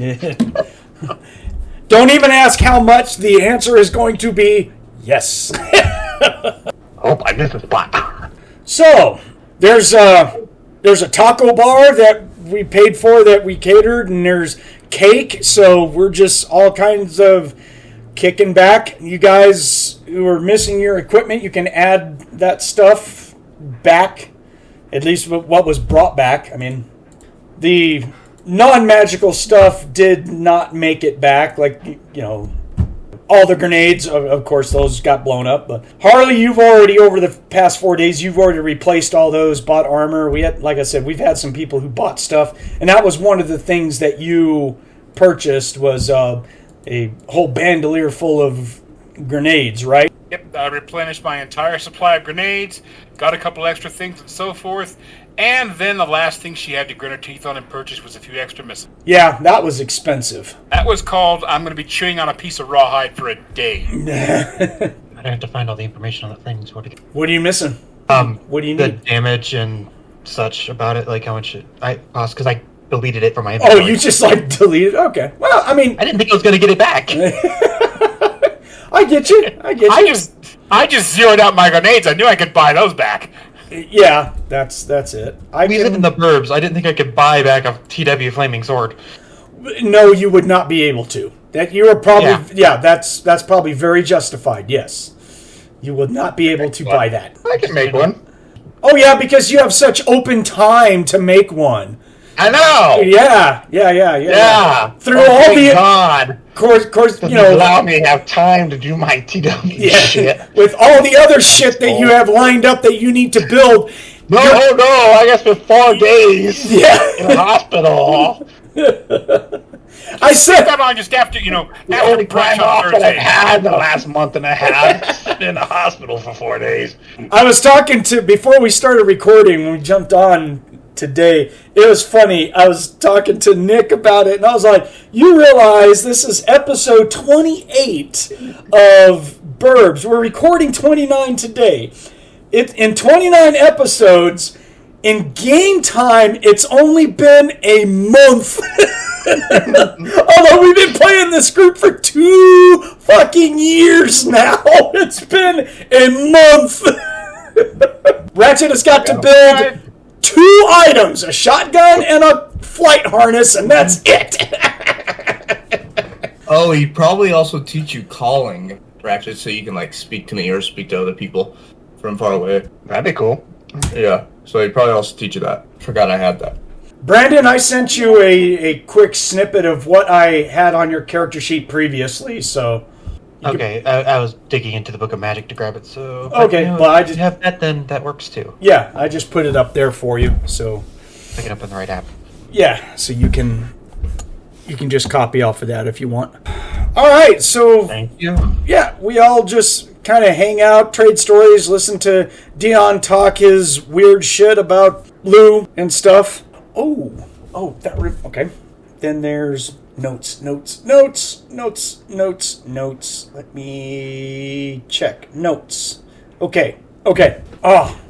Don't even ask how much. The answer is going to be yes. Oh, I missed the spot. So there's a taco bar that we paid for, that we catered, and there's cake. So we're just all kinds of kicking back. You guys who are missing your equipment, you can add that stuff back. At least what was brought back. I mean, the non-magical stuff did not make it back. All the grenades, of course, those got blown up. But Harley, you've already, over the past 4 days, you've already replaced all those, bought armor. We had, like I said, we've had some people who bought stuff. And that was one of the things that you purchased was a whole bandolier full of grenades, right? Yep, I replenished my entire supply of grenades, got a couple extra things and so forth, and then the last thing she had to grit her teeth on and purchase was a few extra missiles. Yeah, that was expensive. That was called, I'm going to be chewing on a piece of rawhide for a day. I have to find all the information on the things. What What are you missing? What do you the need? damage and such about it, how much I cost, because I deleted it from my Oh, inventory. you just deleted? Okay. Well, I mean, I didn't think I was going to get it back. I get you. I just zeroed out my grenades. I knew I could buy those back. Yeah, that's it. We live in the Burbs. I didn't think I could buy back a TW flaming sword. No, you would not be able to. That you are probably that's probably very justified. Yes, you would not be able to buy that. I can make one. Oh yeah, because you have such open time to make one. I know. Yeah. Through all the God. course, Allow me to have time to do my TW shit. with all the other shit that you have lined up that you need to build. No, I guess for 4 days in the hospital. I said Come on, just after, The after only brush time on off that I've Thursday. had the last month and a half in the hospital for 4 days. I was talking before we started recording, when we jumped on today, it was funny. I was talking to Nick about it, and I was like, you realize this is episode 28 of Burbs. We're recording 29 today. In 29 episodes, in game time, it's only been a month. Although we've been playing this group for 2 fucking years now. It's been a month. Ratchet has got to build 2 items, a shotgun and a flight harness, and that's it. Oh, he'd probably also teach you calling, Ratchet, so you can like speak to me or speak to other people from far away. That'd be cool. Yeah, so he'd probably also teach you that. Forgot I had that. Brandon, I sent you a quick snippet of what I had on your character sheet previously, so... Okay, I was digging into the Book of Magic to grab it, so... Okay, well, I just... have that, then that works too. Yeah, I just put it up there for you, so... Pick it up in the right app. Yeah, so you can just copy off of that if you want. All right, so... Thank you. Yeah, we all just kind of hang out, trade stories, listen to Dion talk his weird shit about Lou and stuff. Okay. Then there's notes. Let me check. Notes. Okay. Oh,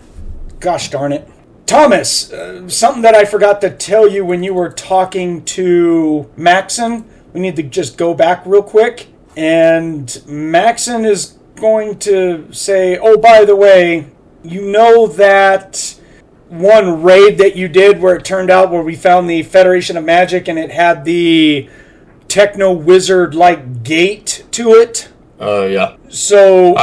gosh darn it. Thomas, something that I forgot to tell you when you were talking to Maxon. We need to just go back real quick. And Maxon is going to say, oh, by the way, you know that one raid that you did where it turned out where we found the Federation of Magic and it had the Techno-Wizard like gate to it? Yeah. So,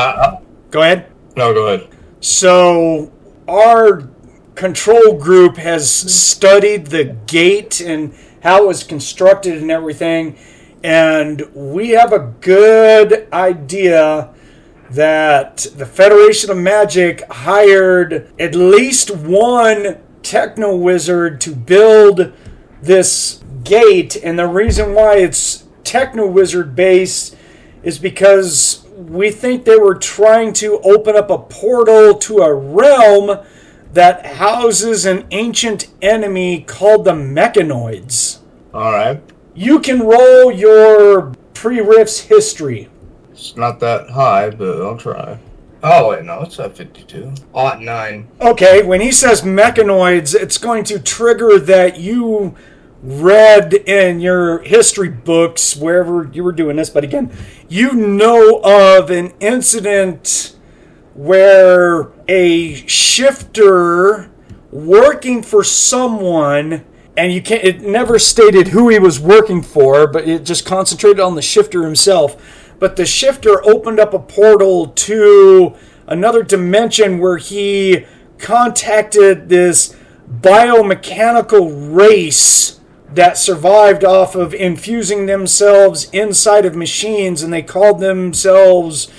go ahead. No, go ahead. So, our control group has studied the gate and how it was constructed and everything, and we have a good idea that the Federation of Magic hired at least one Techno-Wizard to build this gate, and the reason why it's Techno-Wizard based is because we think they were trying to open up a portal to a realm that houses an ancient enemy called the Mechanoids. Alright. You can roll your pre-RIFTS history. It's not that high, but I'll try. Oh, wait, no, it's at 52. 9. Okay, when he says Mechanoids, it's going to trigger that you read in your history books, wherever you were doing this, but again, you know of an incident where a shifter working for someone, and it never stated who he was working for, but it just concentrated on the shifter himself. But the shifter opened up a portal to another dimension where he contacted this biomechanical race that survived off of infusing themselves inside of machines, and they called themselves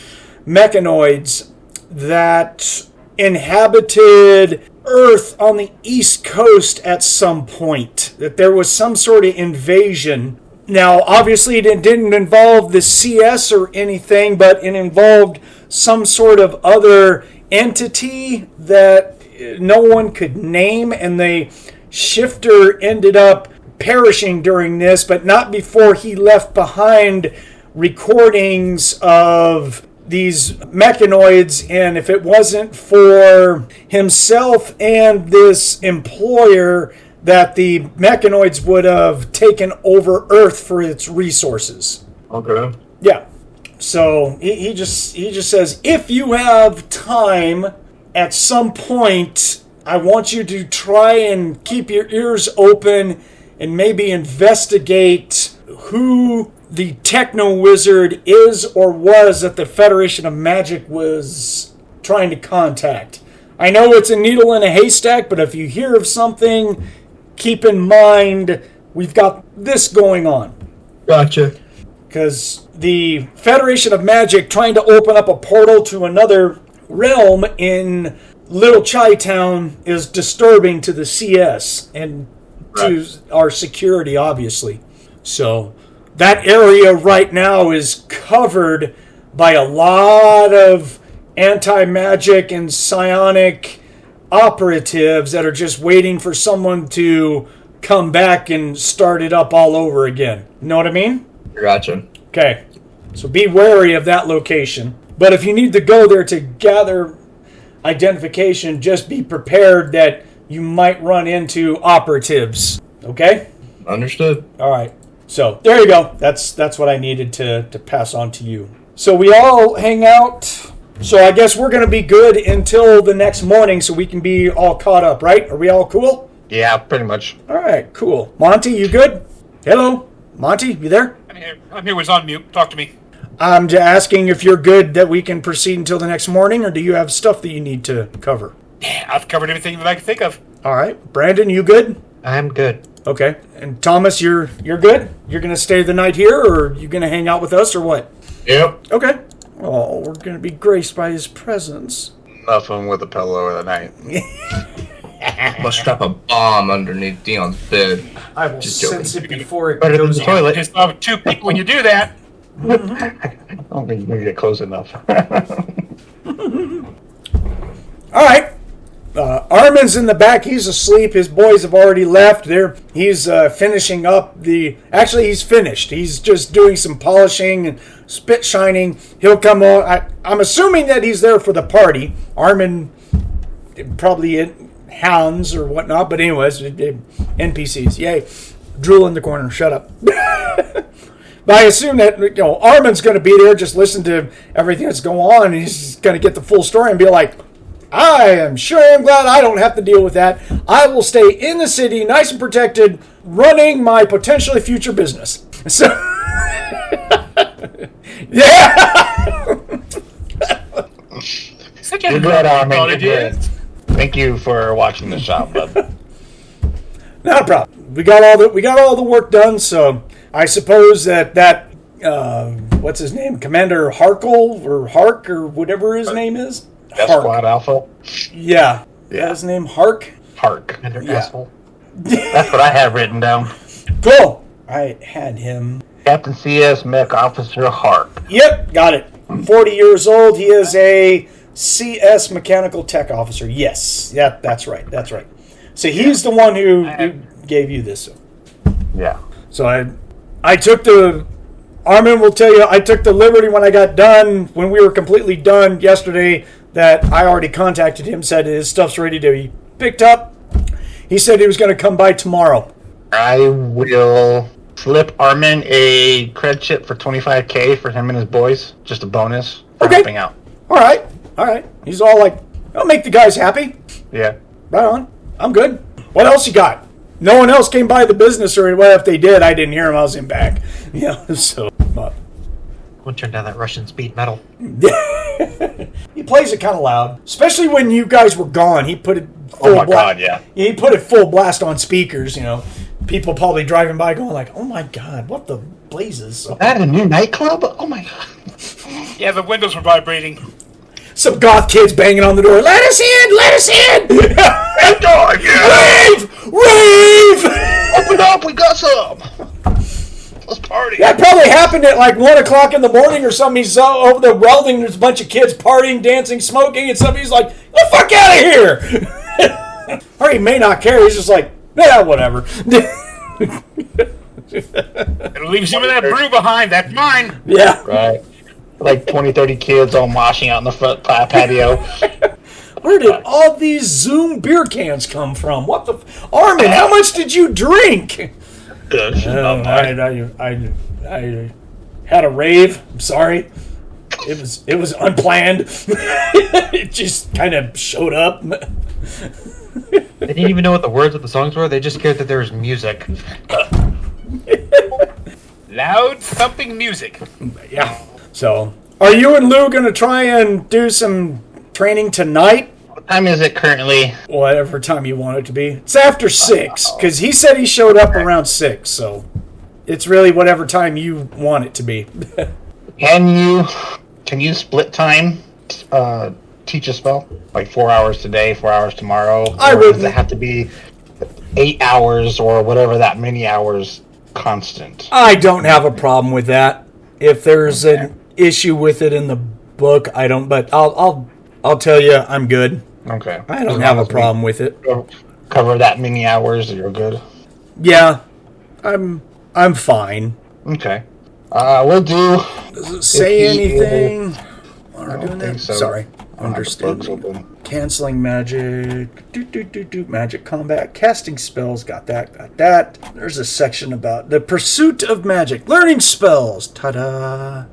Mechanoids, that inhabited Earth on the East Coast at some point. That there was some sort of invasion. Now, obviously, it didn't involve the CS or anything, but it involved some sort of other entity that no one could name, and the shifter ended up perishing during this, but not before he left behind recordings of these Mechanoids, and if it wasn't for himself and this employer, that the Mechanoids would have taken over Earth for its resources. Okay. Yeah. So he just says, if you have time at some point, I want you to try and keep your ears open and maybe investigate who the Techno-Wizard is or was that the Federation of Magic was trying to contact. I know it's a needle in a haystack, but if you hear of something, keep in mind we've got this going on. Gotcha. Because the Federation of Magic trying to open up a portal to another realm in Little Chi-Town is disturbing to the CS and to our security, obviously. So that area right now is covered by a lot of anti-magic and psionic operatives that are just waiting for someone to come back and start it up all over again. You know what I mean? Gotcha. Okay. So be wary of that location. But if you need to go there to gather identification, just be prepared that you might run into operatives. Okay? Understood. All right. So there you go. That's what I needed to pass on to you. So we all hang out So I guess we're going to be good until the next morning so we can be all caught up, right? Are we all cool? Yeah, pretty much. All right, cool. Monty, you good? Hello? Monty, you there? I'm here. Was on mute. Talk to me. I'm just asking if you're good that we can proceed until the next morning, or do you have stuff that you need to cover? Yeah, I've covered everything that I can think of. All right. Brandon, you good? I'm good. Okay. And Thomas, you're good? You're going to stay the night here, or you going to hang out with us, or what? Yep. Okay. Oh, we're going to be graced by his presence. Nothing with a pillow of the night. Must strap a bomb underneath Dion's bed. I will Just joking. sense it before it Better than goes the on. toilet. Just two people when you do that. I don't think you can get close enough. All right. Armin's in the back. He's asleep. His boys have already left. He's finishing up the... Actually, he's finished. He's just doing some polishing and spit shining. He'll come on. I'm assuming that he's there for the party. Armin probably Hanz or whatnot. But anyways, NPCs. Yay. Drool in the corner. Shut up. But I assume that Armin's going to be there, just listen to everything that's going on, and he's going to get the full story and be like, I am glad I don't have to deal with that. I will stay in the city, nice and protected, running my potentially future business. So, yeah. Such You're a good, Armin. all You're it good. is. Thank you for watching the shop, bud. Not a problem. We got all the work done. So I suppose that what's his name, Commander Harkle or Hark or whatever his name is. Death Hark. Squad Alpha. Yeah. Is Yeah. that his name Hark? Hark. Yeah. Asshole. That's what I have written down. Cool. I had him. Captain CS Mech Officer Hark. Yep, got it. 40 years old. He is a CS Mechanical Tech Officer. Yes. Yeah, that's right. That's right. So he's the one who gave you this. Yeah. So I took the... Armin will tell you, I took the liberty when I got done, when we were completely done yesterday, that I already contacted him, said his stuff's ready to be picked up. He said he was going to come by tomorrow. I will flip Armin a cred chip for 25K for him and his boys. Just a bonus for Okay. helping out. All right. He's all like, I'll make the guys happy. Yeah. Right on. I'm good. What else you got? No one else came by the business, or well, if they did, I didn't hear them. I was in back. So. But. We'll turn down that Russian speed metal. He plays it kind of loud, especially when you guys were gone. He put it full Oh my God, yeah. He put it full blast on speakers. People probably driving by going like, "Oh my God, what the blazes!" Is that a new nightclub? Oh my God. Yeah, the windows were vibrating. Some goth kids banging on the door. Let us in! Let us in! Rave! Open up, we got some. Let's party. That probably happened at like 1 o'clock in the morning or something. He's over there welding. There's a bunch of kids partying, dancing, smoking, and somebody's like, "Get the fuck out of here!" Or he may not care. He's just like, "Yeah, whatever." It'll leave some of that brew behind. That's mine. Yeah. Right. Like 20, 30 kids all moshing out in the front patio. Where did all these Zoom beer cans come from? What the... Armin, how much did you drink? I had a rave. I'm sorry. It was unplanned. It just kind of showed up. They didn't even know what the words of the songs were. They just cared that there was music. Loud thumping music. Yeah. So, are you and Lou going to try and do some training tonight? What time is it currently? Whatever time you want it to be. It's after 6, because he said he showed up around 6, so it's really whatever time you want it to be. Can you split time? Teach a spell? Like 4 hours today, 4 hours tomorrow? I Or does wouldn't. it have to be 8 hours or whatever that many hours constant? I don't have a problem with that. If there's an issue with it in the book, I don't. But I'll tell you, I'm good. Okay. I don't have a problem with it. Cover that many hours, you're good. Yeah, I'm fine. Okay. We'll do. Does it say If he anything? Are we I doing don't that? think so. Sorry. I don't have the books Understanding. open. Canceling magic. Magic combat. Casting spells. Got that. There's a section about the pursuit of magic. Learning spells. Ta-da.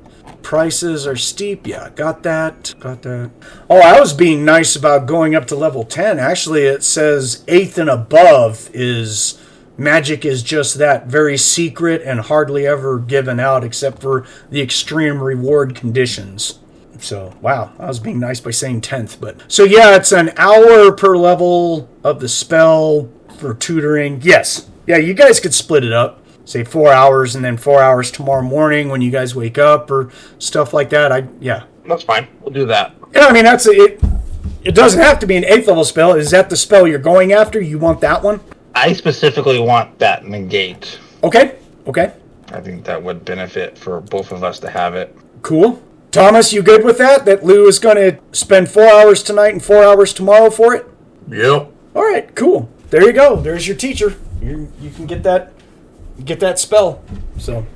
Prices are steep. Yeah, got that. Oh, I was being nice about going up to level 10. Actually, it says 8th and above is... Magic is just that, very secret and hardly ever given out except for the extreme reward conditions. So, wow, I was being nice by saying 10th. But so, yeah, it's an hour per level of the spell for tutoring. Yes. Yeah, you guys could split it up. Say 4 hours and then 4 hours tomorrow morning when you guys wake up or stuff like that. Yeah. That's fine. We'll do that. Yeah, I mean, that's it. It doesn't have to be an 8th level spell. Is that the spell you're going after? You want that one? I specifically want that negate. Okay. I think that would benefit for both of us to have it. Cool. Thomas, you good with that? That Lou is going to spend 4 hours tonight and 4 hours tomorrow for it? Yep. All right, cool. There you go. There's your teacher. You can get that spell. So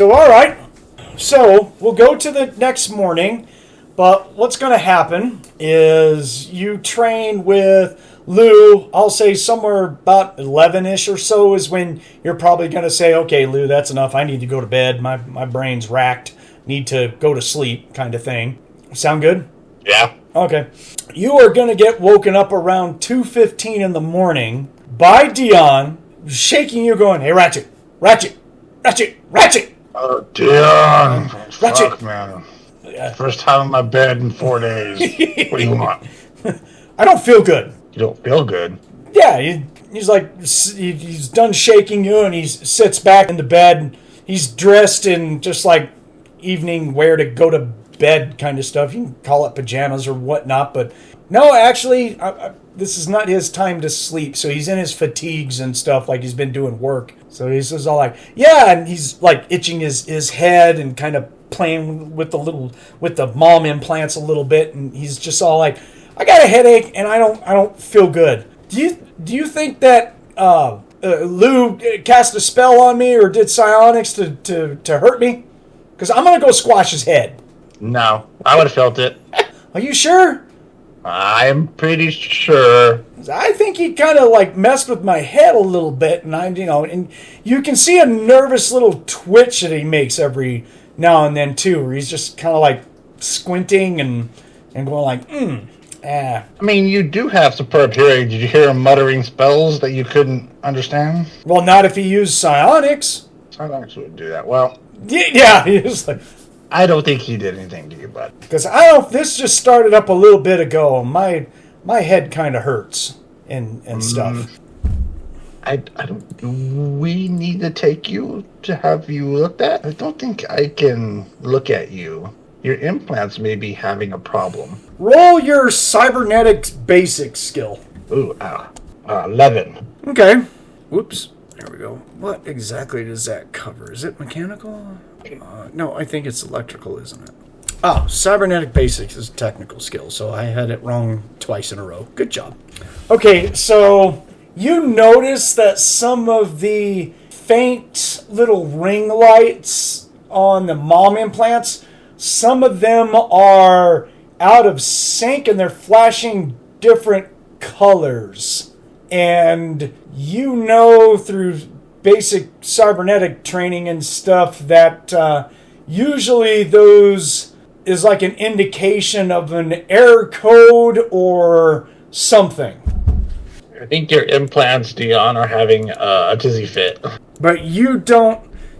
all right. So we'll go to the next morning. But what's going to happen is you train with Lou. I'll say somewhere about 11-ish or so is when you're probably going to say, okay, Lou, that's enough. I need to go to bed. My brain's racked. Need to go to sleep kind of thing. Sound good? Yeah. Okay. You are going to get woken up around 2:15 in the morning by Dion shaking you going, hey, Ratchet. Oh, Dion. Ratchet. Fuck, man. First time in my bed in 4 days. What do you want? I don't feel good. You don't feel good? Yeah, he's like, he's done shaking you and he sits back in the bed. And he's dressed in just like evening wear to go to bed kind of stuff. You can call it pajamas or whatnot, but no, actually, this is not his time to sleep. So he's in his fatigues and stuff like he's been doing work. So he's just all like, yeah, and he's like itching his head and kind of playing with the mom implants a little bit, and he's just all like, I got a headache and I don't feel good. Do you think that Lou cast a spell on me or did psionics to hurt me? Because I'm gonna go squash his head. No, I would have felt it. Are you sure? I'm pretty sure. I think he kind of like messed with my head a little bit, and and you can see a nervous little twitch that he makes every now and then too, where he's just kind of like squinting and going like, I mean, you do have superb hearing. Did you hear him muttering spells that you couldn't understand? Well, not if he used psionics. Psionics would do that. Well, yeah, he was like, I don't think he did anything to you, bud. because this just started up a little bit ago. My head kind of hurts and stuff. I don't. Do we need to take you to have you looked at? I don't think I can look at you. Your implants may be having a problem. Roll your cybernetics basic skill. Ooh, 11. Okay. Whoops. There we go. What exactly does that cover? Is it mechanical? No, I think it's electrical, isn't it? Oh, cybernetic basics is technical skill, so I had it wrong twice in a row. Good job. Okay, so you notice that some of the faint little ring lights on the mom implants, some of them are out of sync and they're flashing different colors. And you know through basic cybernetic training and stuff that usually those is like an indication of an error code or something. I think your implants, Dion, are having a dizzy fit. But you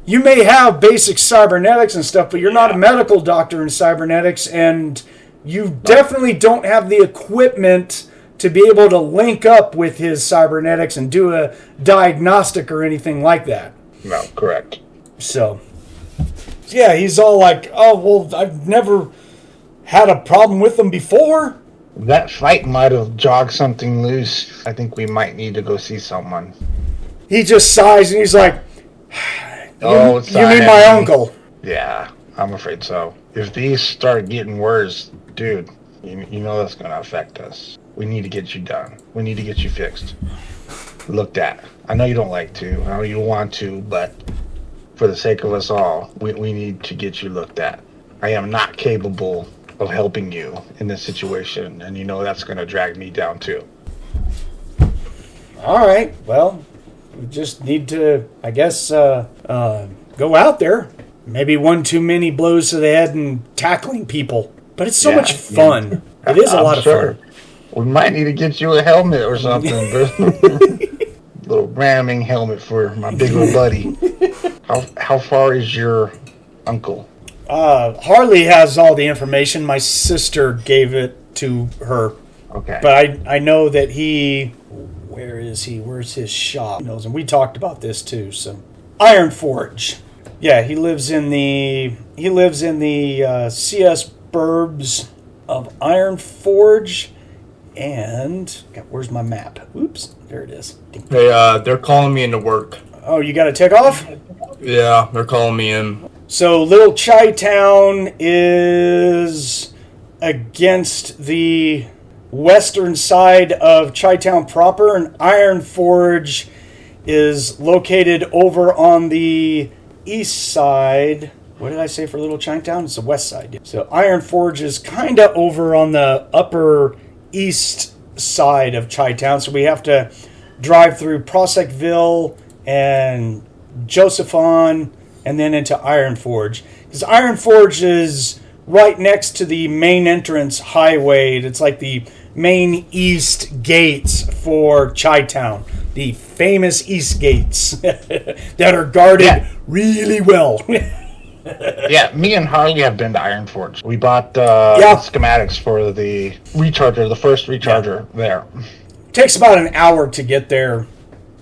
may have basic cybernetics and stuff, but you're not a medical doctor in cybernetics, and you definitely don't have the equipment to be able to link up with his cybernetics and do a diagnostic or anything like that. No, correct. So, yeah, he's all like, oh, well, I've never had a problem with them before. That fight might have jogged something loose. I think we might need to go see someone. He just sighs and he's like, you mean my uncle? Yeah, I'm afraid so. If these start getting worse, dude, you know that's going to affect us. We need to get you done. We need to get you fixed. Looked at. I know you don't like to. I know you want to, but for the sake of us all, we need to get you looked at. I am not capable of helping you in this situation, and you know that's going to drag me down too. All right. Well, we just need to, I guess, go out there. maybe one too many blows to the head and tackling people. But it's so Yeah, much fun. It is a lot of fun. We might need to get you a helmet or something. Little ramming helmet for my big old buddy. How far is your uncle? Harley has all the information. My sister gave it to her. Okay. But I know that he... Where is he? Where's his shop? He knows, and we talked about this too. So, Iron Forge. Yeah, he lives in the CS Burbs of Iron Forge. And where's my map? Oops, there it is. They're calling me into work. Oh, you got to take off? Yeah, they're calling me in. So Little Chi-Town is against the western side of Chi-Town proper, and Iron Forge is located over on the east side. What did I say for Little Chi-Town? It's the west side. So Iron Forge is kind of over on the upper east side of Chi-Town, so we have to drive through Prospectville and Josephon and then into Iron Forge. Because Iron Forge is right next to the main entrance highway. It's like the main east gates for Chi-Town. The famous east gates that are guarded really well. Yeah, me and Harley have been to Iron Forge. We bought schematics for the recharger, the first recharger there. Takes about an hour to get there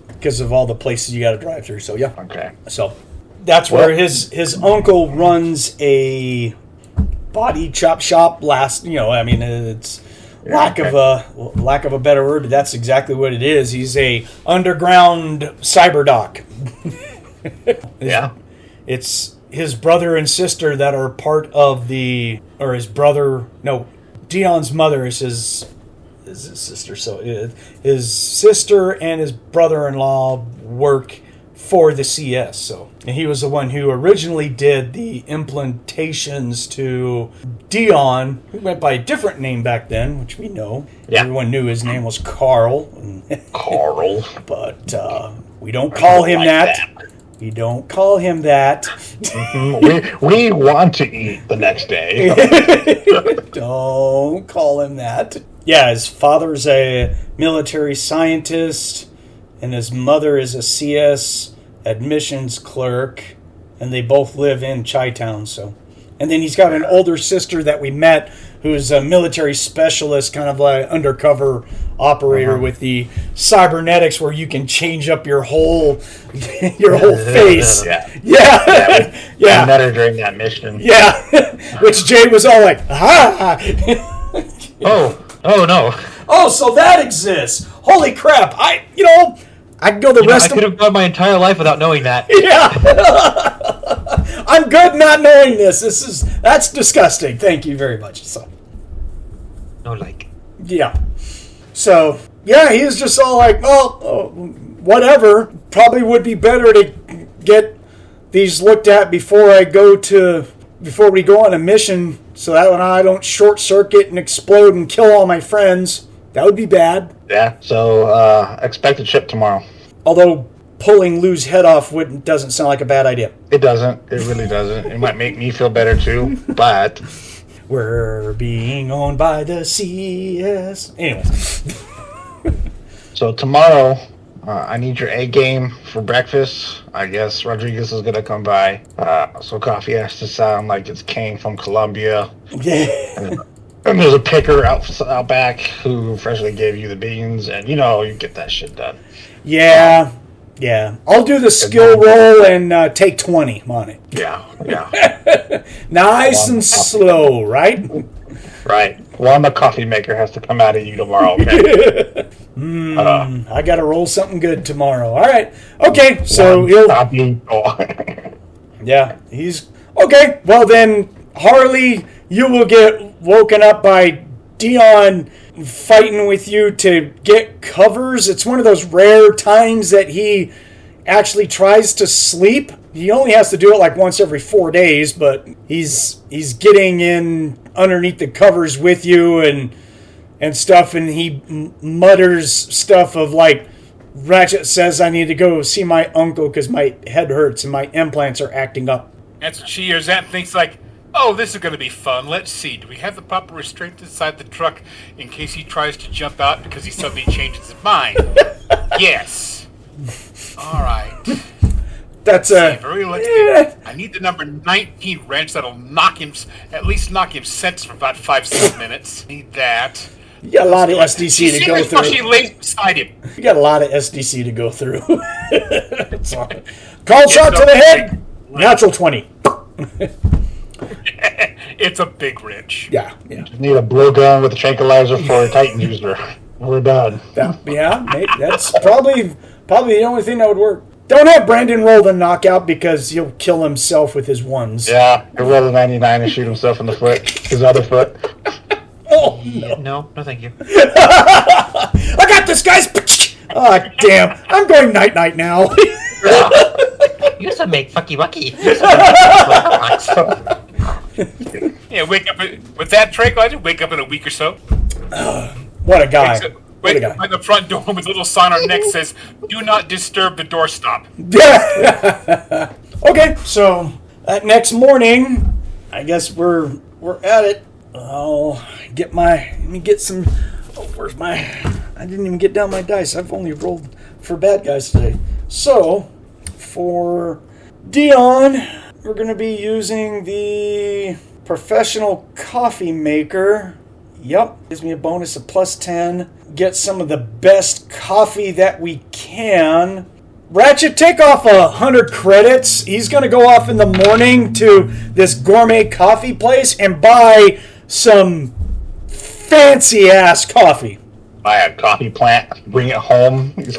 because of all the places you got to drive through. So, yeah. Okay. So, that's where his uncle runs a body chop shop. It's lack of a better word. That's exactly what it is. He's a underground cyber doc. Yeah. It's his brother and sister that are part of Dion's mother is his sister. So his sister and his brother-in-law work for the CS. So, and he was the one who originally did the implantations to Dion, who went by a different name back then, which we know. Yeah. Everyone knew his name was Carl. Carl. But we don't call him that. We don't call him that. We want to eat the next day. Don't call him that. Yeah, his father's a military scientist, and his mother is a CS admissions clerk, and they both live in Chi-Town. So, and then he's got an older sister that we met, who's a military specialist, kind of like undercover operator with the cybernetics, where you can change up your whole face. Yeah. I met her during that mission. Yeah, which Jay was all like, "Ha!" Oh no. Oh, so that exists. Holy crap! I could go the rest I could have gone my entire life without knowing that. Yeah. I'm good not knowing this. That's disgusting. Thank you very much. So. No, like. Yeah. So, yeah, he was just all like, whatever. Probably would be better to get these looked at before we go on a mission, so that when I don't short circuit and explode and kill all my friends. That would be bad. Yeah, so expect a ship tomorrow. Although pulling Lou's head off doesn't sound like a bad idea. It doesn't. It really doesn't. It might make me feel better too, but... We're being owned by the CS. Anyways. So tomorrow, I need your A game for breakfast. I guess Rodriguez is going to come by. So coffee has to sound like it's came from Colombia. Yeah. And there's a picker out back who freshly gave you the beans, and you get that shit done. Yeah. I'll do the skill roll and take 20 on it. Yeah. Nice and slow, right? Right. Well, the coffee maker has to come out of you tomorrow, okay? I got to roll something good tomorrow. All right. Okay, so he'll... Yeah, he's... Okay, well then, Harley, you will get woken up by Dion fighting with you to get covers. It's one of those rare times that he actually tries to sleep. He only has to do it like once every 4 days, but he's getting in underneath the covers with you and stuff, and he mutters stuff of like, Ratchet says I need to go see my uncle because my head hurts and my implants are acting up. That's what she hears that and thinks like, oh, this is going to be fun. Let's see. Do we have the proper restraint inside the truck in case he tries to jump out because he suddenly changes his mind? Yes. All right. That's I need the number 19 wrench that'll at least knock him sense for about 5-6 minutes. Need that. You got a lot of SDC to go through. She lays beside him. You got a lot of SDC to go through. Sorry. Call shot to the head. Natural 20. It's a big wrench. Yeah. Need a blowgun with a tranquilizer for a Titan user. We're done. Yeah, maybe. That's probably the only thing that would work. Don't have Brandon roll the knockout because he'll kill himself with his ones. Yeah, he'll roll a 99 and shoot himself in the foot. His other foot. Oh, No, thank you. I got this, guys! Oh, damn. I'm going night-night now. You used to make fucky wucky. Yeah, wake up with that tranquilizer. Wake up in a week or so. What a guy. Wake up by the front door with a little sign on our neck says, "Do not disturb the doorstop." Okay, so that next morning, I guess we're at it. Let me get some. Where's my? I didn't even get down my dice. I've only rolled for bad guys today. So for Dion, we're going to be using the professional coffee maker. Yep, gives me a bonus of +10. Get some of the best coffee that we can. Ratchet, take off 100 credits. He's going to go off in the morning to this gourmet coffee place and buy some fancy-ass coffee. Buy a coffee plant, bring it home. He's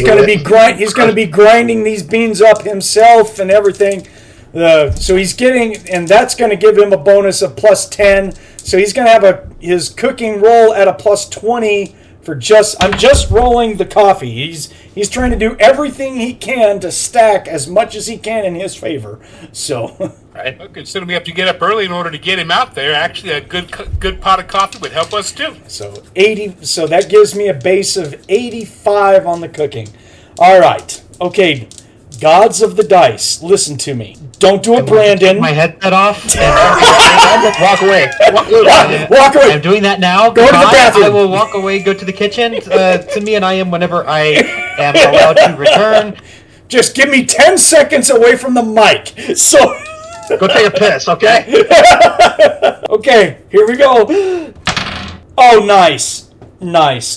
going to be grinding these beans up himself and everything. So he's getting, and that's going to give him a bonus of +10. So he's going to have his cooking roll at a +20 for I'm just rolling the coffee. He's trying to do everything he can to stack as much as he can in his favor. So, right. Well, considering we have to get up early in order to get him out there, actually a good pot of coffee would help us too. So 80. So that gives me a base of 85 on the cooking. All right. Okay. Gods of the dice, listen to me. Don't do it, Brandon. My headset off. Walk away. Walk away. I'm doing that now. Go to the bathroom. I will walk away, go to the kitchen. To me and I am whenever I am allowed to return. Just give me 10 seconds away from the mic. So, go take a piss, okay? Okay, here we go. Oh, nice.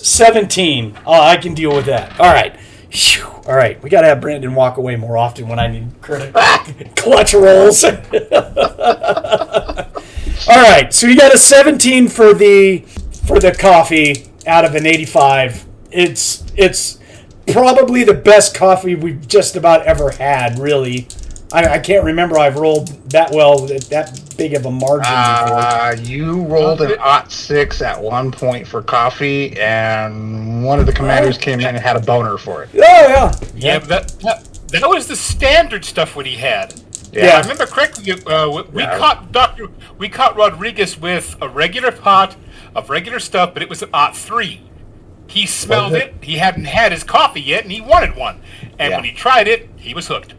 17. Oh, I can deal with that. All right. Whew. All right, we got to have Brandon walk away more often when I need clutch rolls. All right, so you got a 17 for the coffee out of an 85. It's probably the best coffee we've just about ever had, really. I can't remember I've rolled that well, that big of a margin before. You rolled an +6 at one point for coffee, and one of the commanders came in and had a boner for it. Oh, yeah. Yeah, but that was the standard stuff what he had. Yeah. I remember correctly, we caught Rodriguez with a regular pot of regular stuff, but it was an +3. He smelled it. He hadn't had his coffee yet, and he wanted one. And when he tried it, he was hooked.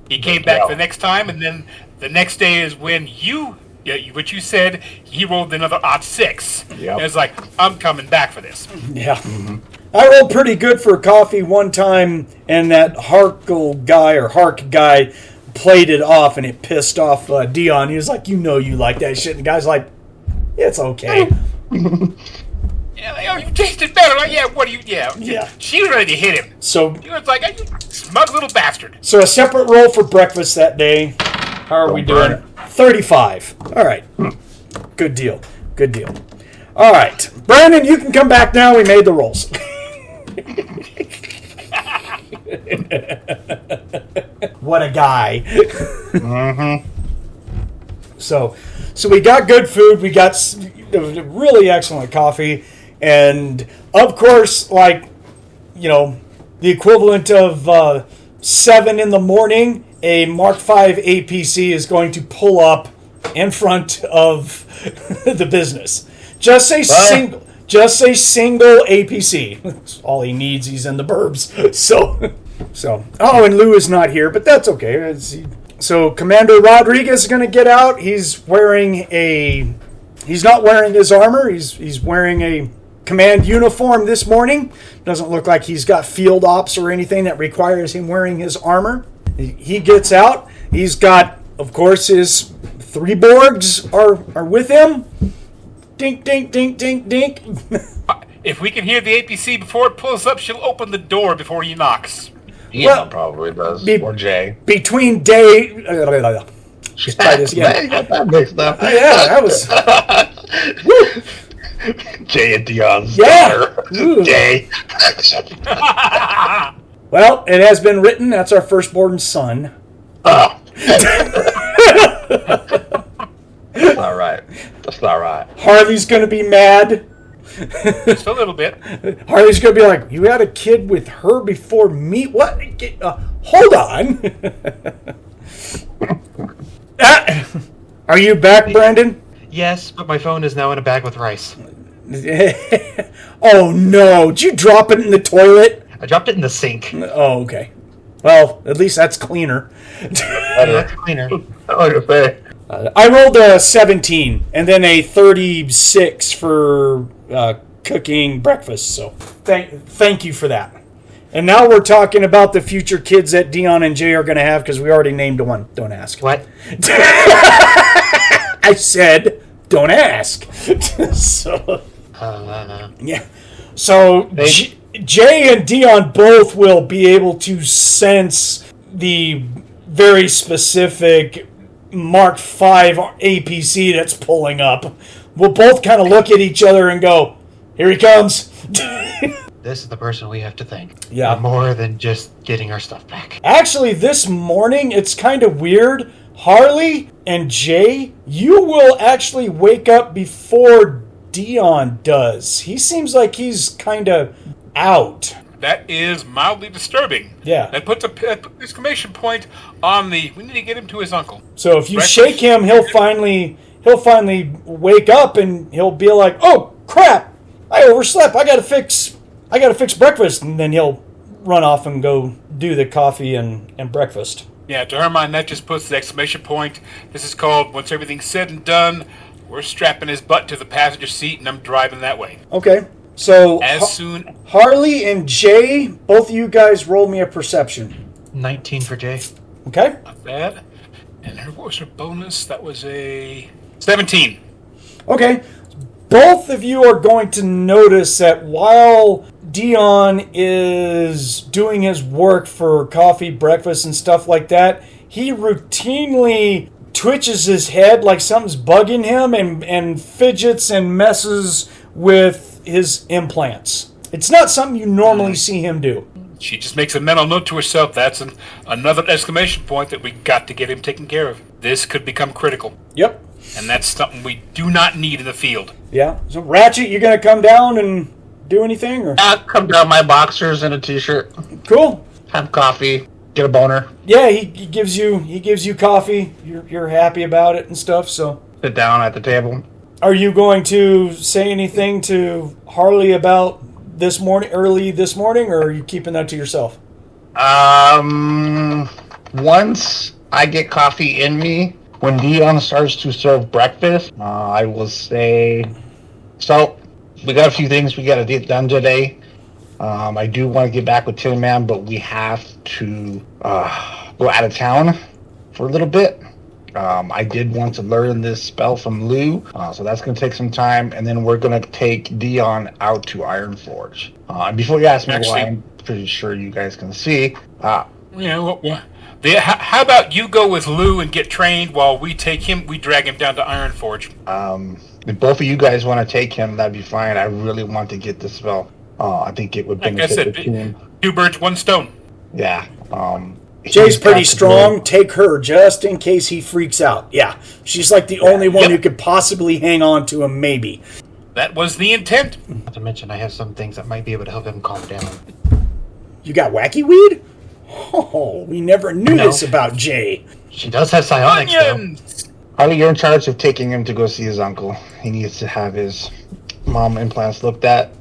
He came back the next time, and then the next day is when what you said, he rolled another +6. Yep. And it's like, I'm coming back for this. Yeah. Mm-hmm. I rolled pretty good for coffee one time, and that Hark guy played it off, and it pissed off Dion. He was like, you like that shit. And the guy's like, it's okay. Yeah, you tasted better. Like, yeah, what do you? Yeah. She was ready to hit him. So he was like, you smug little bastard. So a separate roll for breakfast that day. How are we doing? 35. All right. Good deal. All right. Brandon, you can come back now. We made the rolls. What a guy. Mm-hmm. So we got good food. We got really excellent coffee. And, of course, the equivalent of 7 in the morning, a Mark V APC is going to pull up in front of the business. Just say single APC. That's all he needs. He's in the burbs. So. Oh, and Lou is not here, but that's okay. So Commander Rodriguez is going to get out. He's not wearing his armor. He's wearing a command uniform this morning. Doesn't look like he's got field ops or anything that requires him wearing his armor. He gets out. He's got, of course, his 3 Borgs are with him. Dink, dink, dink, dink, dink. If we can hear the APC before it pulls up, she'll open the door before he knocks. Yeah, probably does. Or Jay. Between day... She's try this again. You got that mixed up. Yeah, that was... Jay and Dion's Yeah. daughter. Ooh. Jay. Well, it has been written. That's our firstborn son. Oh. That's not right. That's not right. Harley's going to be mad. Just a little bit. Harley's going to be like, you had a kid with her before me? What? Hold on. Are you back, Brandon? Yes, but my phone is now in a bag with rice. Oh, no. Did you drop it in the toilet? I dropped it in the sink. Oh, okay. Well, at least that's cleaner. That's cleaner. I rolled a 17 and then a 36 for cooking breakfast. So thank you for that. And now we're talking about the future kids that Dion and Jay are going to have because we already named one. Don't ask. What? I said, don't ask. So yeah. So Jay and Dion both will be able to sense the very specific Mark V APC that's pulling up. We'll both kind of look at each other and go, here he comes. This is the person we have to thank. Yeah. For more than just getting our stuff back. Actually, this morning, it's kind of weird. Harley and Jay, you will actually wake up before Dion does. He seems like he's kind of out. That is mildly disturbing. Yeah. That puts an exclamation point on the. We need to get him to his uncle. So if you Breakfast. shake him, he'll finally wake up and he'll be like, "Oh crap! I overslept. I gotta fix breakfast," and then he'll run off and go do the coffee and breakfast. Yeah, to her mind, that just puts the exclamation point. This is called, once everything's said and done, we're strapping his butt to the passenger seat and I'm driving that way. Okay. So Soon. Harley and Jay, both of you guys roll me a perception. 19 for Jay. Okay. Not bad. And what was her bonus? That was a 17. Okay. Both of you are going to notice that while Dion is doing his work for coffee, breakfast, and stuff like that, he routinely twitches his head like something's bugging him and fidgets and messes with his implants. It's not something you normally see him do. She just makes a mental note to herself. That's another exclamation point that we got to get him taken care of. This could become critical. Yep. And that's something we do not need in the field. Yeah. So Ratchet, you gonna come down and do anything, or? I'll come down my boxers and a t-shirt. Cool. Have coffee. Get a boner. Yeah, he gives you coffee. You're happy about it and stuff. So Sit down at the table. are you going to say anything to Harley about early this morning, or are you keeping that to yourself? Once I get coffee in me, when Dion starts to serve breakfast, I will say, so we got a few things we got to get done today. I do want to get back with Tin Man, but we have to go out of town for a little bit. I did want to learn this spell from Lou, so that's going to take some time, and then we're going to take Dion out to Ironforge. And before you ask me why, I'm pretty sure you guys can see. How about you go with Lou and get trained while we drag him down to Ironforge? If both of you guys want to take him, that'd be fine. I really want to get this spell. I think it would benefit the team. 2 birds, 1 stone. Yeah. Jay's pretty strong. Take her just in case he freaks out. Yeah, she's like the only one who could possibly hang on to him, maybe. That was the intent. Not to mention, I have some things that might be able to help him calm down. You got wacky weed? Oh, we never knew this about Jay. She does have psionics, Onions! Harley, you're in charge of taking him to go see his uncle. He needs to have his mom implants looked at.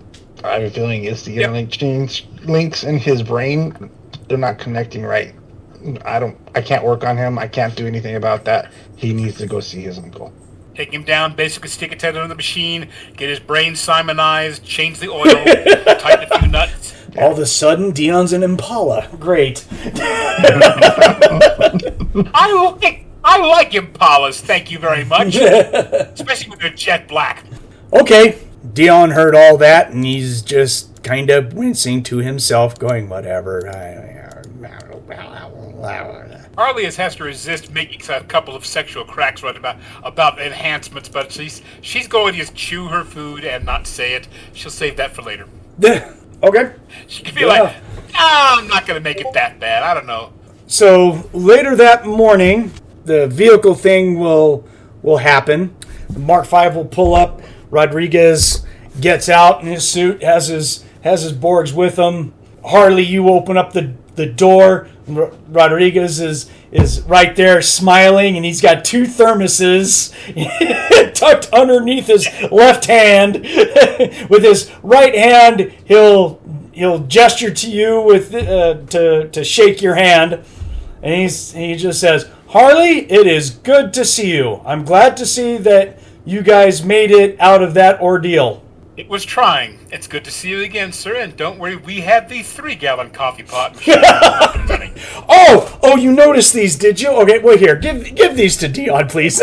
I have a feeling it's the interlink links in his brain. They're not connecting right. I can't work on him. I can't do anything about that. He needs to go see his uncle. Take him down, basically stick a head under the machine, get his brain Simonized, change the oil, tighten a few nuts. All of a sudden, Dion's an Impala. Great. I like Impalas, thank you very much. Especially when they're jet black. Okay. Dion heard all that, and he's just kind of wincing to himself, going, whatever. Harley has to resist making a couple of sexual cracks right about enhancements, but she's going to just chew her food and not say it. She'll save that for later. Okay. She could be like, I'm not going to make it that bad. I don't know. So later that morning, the vehicle thing will happen. The Mark V will pull up. Rodriguez gets out in his suit, has his Borgs with him. Harley, you open up the door. Rodriguez is right there smiling, and he's got 2 thermoses tucked underneath his left hand. With his right hand, he'll gesture to you with to shake your hand, and he just says, "Harley, it is good to see you. I'm glad to see that you guys made it out of that ordeal." It was trying. It's good to see you again, sir, and don't worry, we have the 3-gallon coffee pot. Oh, you noticed these, did you? Okay, wait here. Give these to Dion, please.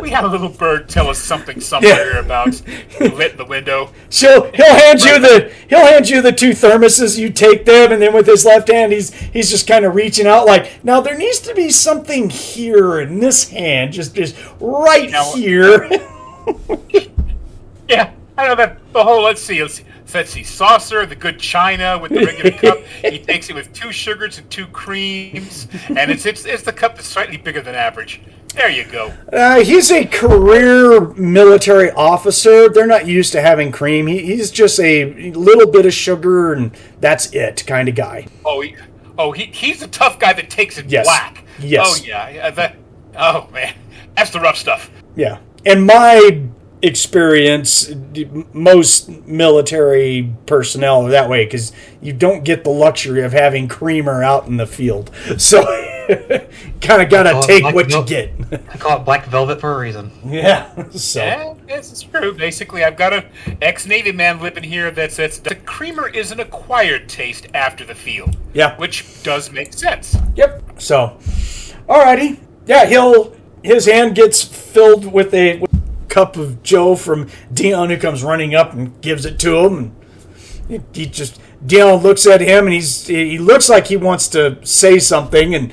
We had a little bird tell us something somewhere about lit in the window. He'll hand you the 2 thermoses. You take them, and then with his left hand, he's just kind of reaching out like, now there needs to be something here in this hand, just right here. Yeah, I know that the whole. Let's see, saucer, the good china with the regular cup. He takes it with 2 sugars and 2 creams, and it's the cup that's slightly bigger than average. There you go. He's a career military officer. They're not used to having cream. He's just a little bit of sugar, and that's it kind of guy. He's the tough guy that takes it black. Yes. Oh yeah. Oh man, that's the rough stuff. Yeah. And my experience, most military personnel are that way because you don't get the luxury of having creamer out in the field. So kind of got to take what you get. I call it black velvet for a reason. Yeah. So. Yeah, it's true. Basically, I've got an ex-Navy man living here that says the creamer is an acquired taste after the field. Yeah. Which does make sense. Yep. So, alrighty. Yeah, his hand gets filled with a cup of Joe from Dion, who comes running up and gives it to him. And Dion looks at him, and he looks like he wants to say something,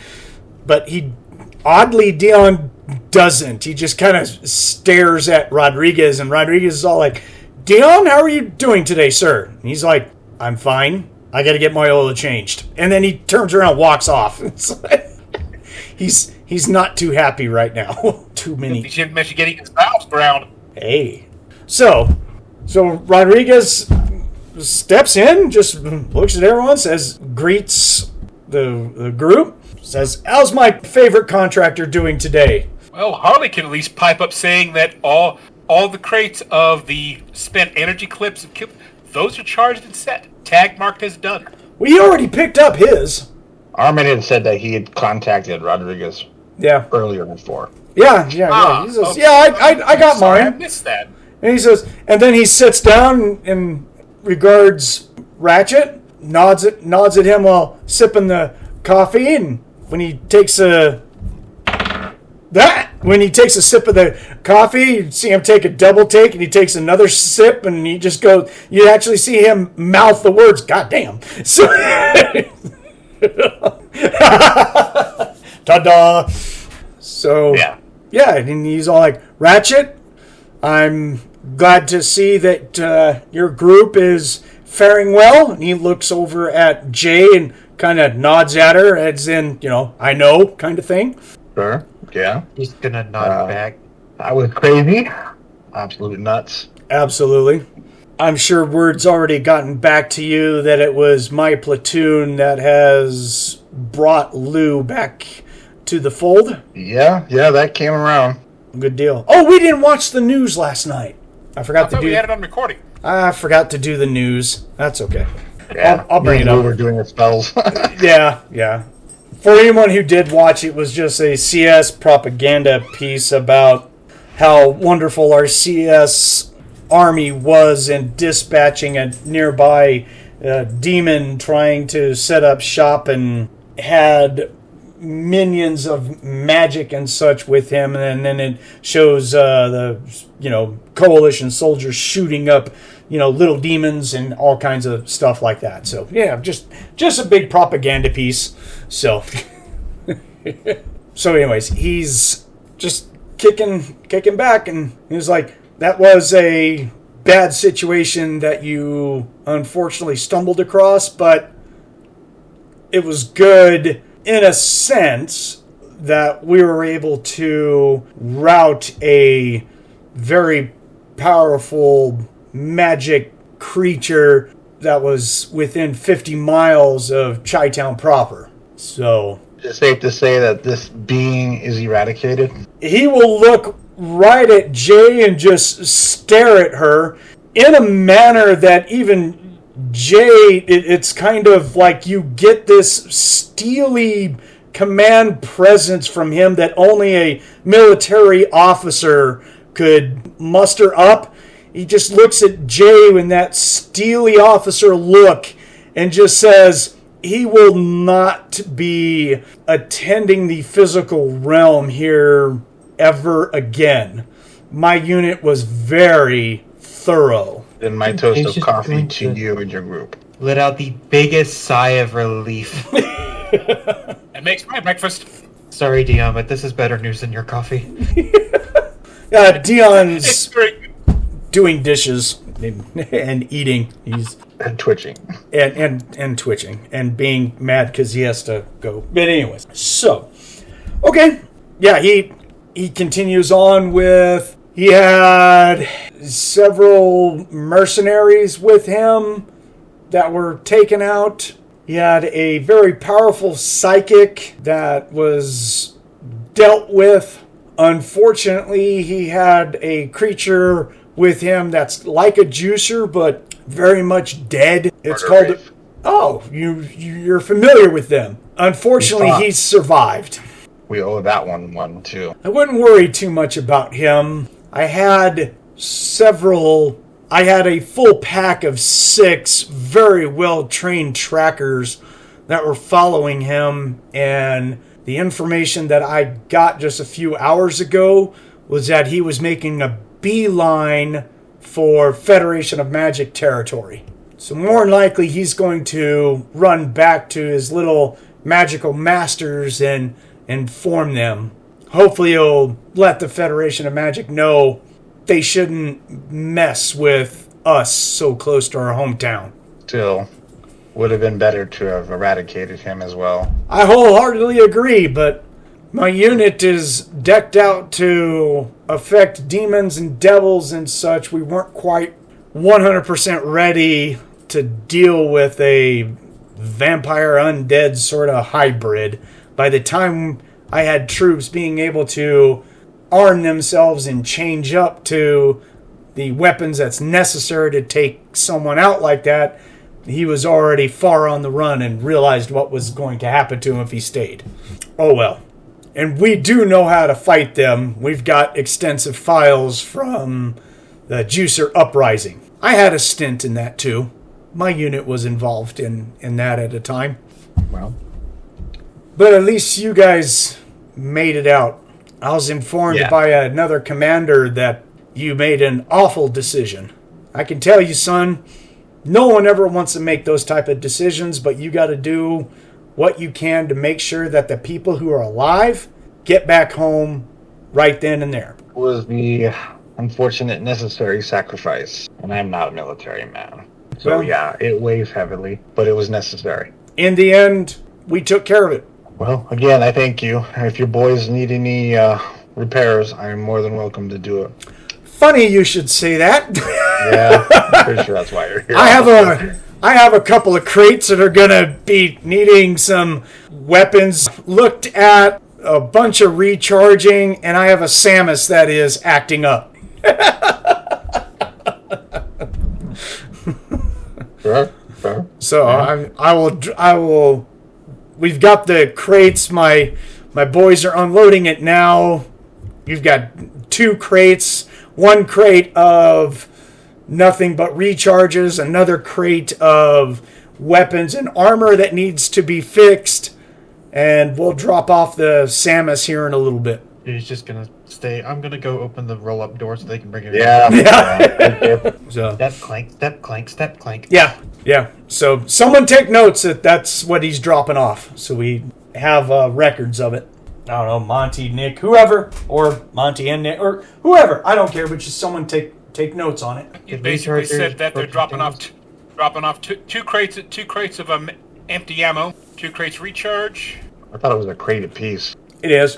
but Dion doesn't. He just kind of stares at Rodriguez, and Rodriguez is all like, "Dion, how are you doing today, sir?" And he's like, "I'm fine. I got to get my oil changed." And then he turns around and walks off. He's not too happy right now. Too many. He should mention getting his valves ground. Hey. So Rodriguez steps in, just looks at everyone, greets the group, says, "How's my favorite contractor doing today?" Well, Harley can at least pipe up saying that all the crates of the spent energy clips and those are charged and set. Tag marked as done. Well, he already picked up his. Armin said that he had contacted Rodriguez earlier before. Yeah. He says, okay. I got Sorry, mine. I missed that. And he says, and then he sits down and regards Ratchet, nods at him while sipping the coffee, and when he takes a sip of the coffee, you see him take a double take, and he takes another sip, and he just goes, you actually see him mouth the words, "God damn." So ta-da. So yeah, and he's all like, "Ratchet, I'm glad to see that your group is faring well." And he looks over at Jay and kind of nods at her, as in, I know, kind of thing. Sure. Yeah. He's gonna nod back. I was crazy. Absolute nuts. Absolutely. I'm sure word's already gotten back to you that it was my platoon that has brought Lou back to the fold. Yeah, that came around. Good deal. Oh, we didn't watch the news last night. I thought we had it on recording. I forgot to do the news. That's okay. Yeah, I'll bring it up. We were doing the spells. Yeah. For anyone who did watch, it was just a CS propaganda piece about how wonderful our CS army was in dispatching a nearby demon trying to set up shop and had minions of magic and such with him, and then it shows the coalition soldiers shooting up little demons and all kinds of stuff like that. So yeah, just a big propaganda piece. So anyways, he's just kicking back, and he was like, that was a bad situation that you unfortunately stumbled across, but it was good in a sense that we were able to rout a very powerful magic creature that was within 50 miles of Chi-Town proper. So It's safe to say that this being is eradicated. he will look right at Jay and just stare at her in a manner that even Jay, it's kind of like you get this steely command presence from him that only a military officer could muster up. He just looks at Jay with that steely officer look and just says he will not be attending the physical realm here ever again. My unit was very thorough. Then my toast He's of just coffee going to to- you and your group. Let out the biggest sigh of relief. It makes my breakfast. Sorry, Dion, but this is better news than your coffee. It's Dion's very good. doing dishes and eating. He's And twitching. and twitching and being mad because he has to go. But anyways, so okay, yeah, he continues on with. He had several mercenaries with him that were taken out. He had a very powerful psychic that was dealt with. Unfortunately, he had a creature with him that's like a juicer, but very much dead. It's Murder called... Wraith. Oh, you're familiar with them. Unfortunately, He's he's survived. We owe that one too. I wouldn't worry too much about him. I had a full pack of 6 very well-trained trackers that were following him, and the information that I got just a few hours ago was that he was making a beeline for Federation of Magic territory. So more than likely he's going to run back to his little magical masters and inform them. Hopefully he'll let the Federation of Magic know they shouldn't mess with us so close to our hometown. Still, would have been better to have eradicated him as well. I wholeheartedly agree, but my unit is decked out to affect demons and devils and such. We weren't quite 100% ready to deal with a vampire undead sort of hybrid. By the time I had troops being able to arm themselves and change up to the weapons that's necessary to take someone out like that, he was already far on the run and realized what was going to happen to him if he stayed. Oh well. And we do know how to fight them. We've got extensive files from the Juicer Uprising. I had a stint in that too. My unit was involved in that at a time. Well, But at least you guys made it out. I was informed Yeah. by another commander that you made an awful decision. I can tell you, son, no one ever wants to make those type of decisions, but you got to do what you can to make sure that the people who are alive get back home right then and there. was the unfortunate necessary sacrifice, and I'm not a military man. So Well- yeah, it weighs heavily, but it was necessary. In the end, we took care of it. Well, again, I thank you. If your boys need any repairs, I'm more than welcome to do it. Funny you should say that. Yeah, I'm pretty sure that's why you're here. I have a couple of crates that are gonna be needing some weapons. Looked at a bunch of recharging, and I have a Samus that is acting up. Sure, sure. So I will. We've got the crates. My boys are unloading it now. You've got 2 crates. 1 crate of nothing but recharges. Another crate of weapons and armor that needs to be fixed. And we'll drop off the Samus here in a little bit. He's just gonna stay. I'm gonna go open the roll-up door so they can bring it Yeah. in. So Step clank, step clank, step clank. yeah. So someone take notes that that's what he's dropping off, so we have records of it. I don't know, Monte, Nick, whoever, or Monte and Nick, or whoever. I don't care, but just someone take notes on it. You basically said that they're dropping off two crates of empty ammo, 2 crates recharge. I thought it was a crate apiece. It is.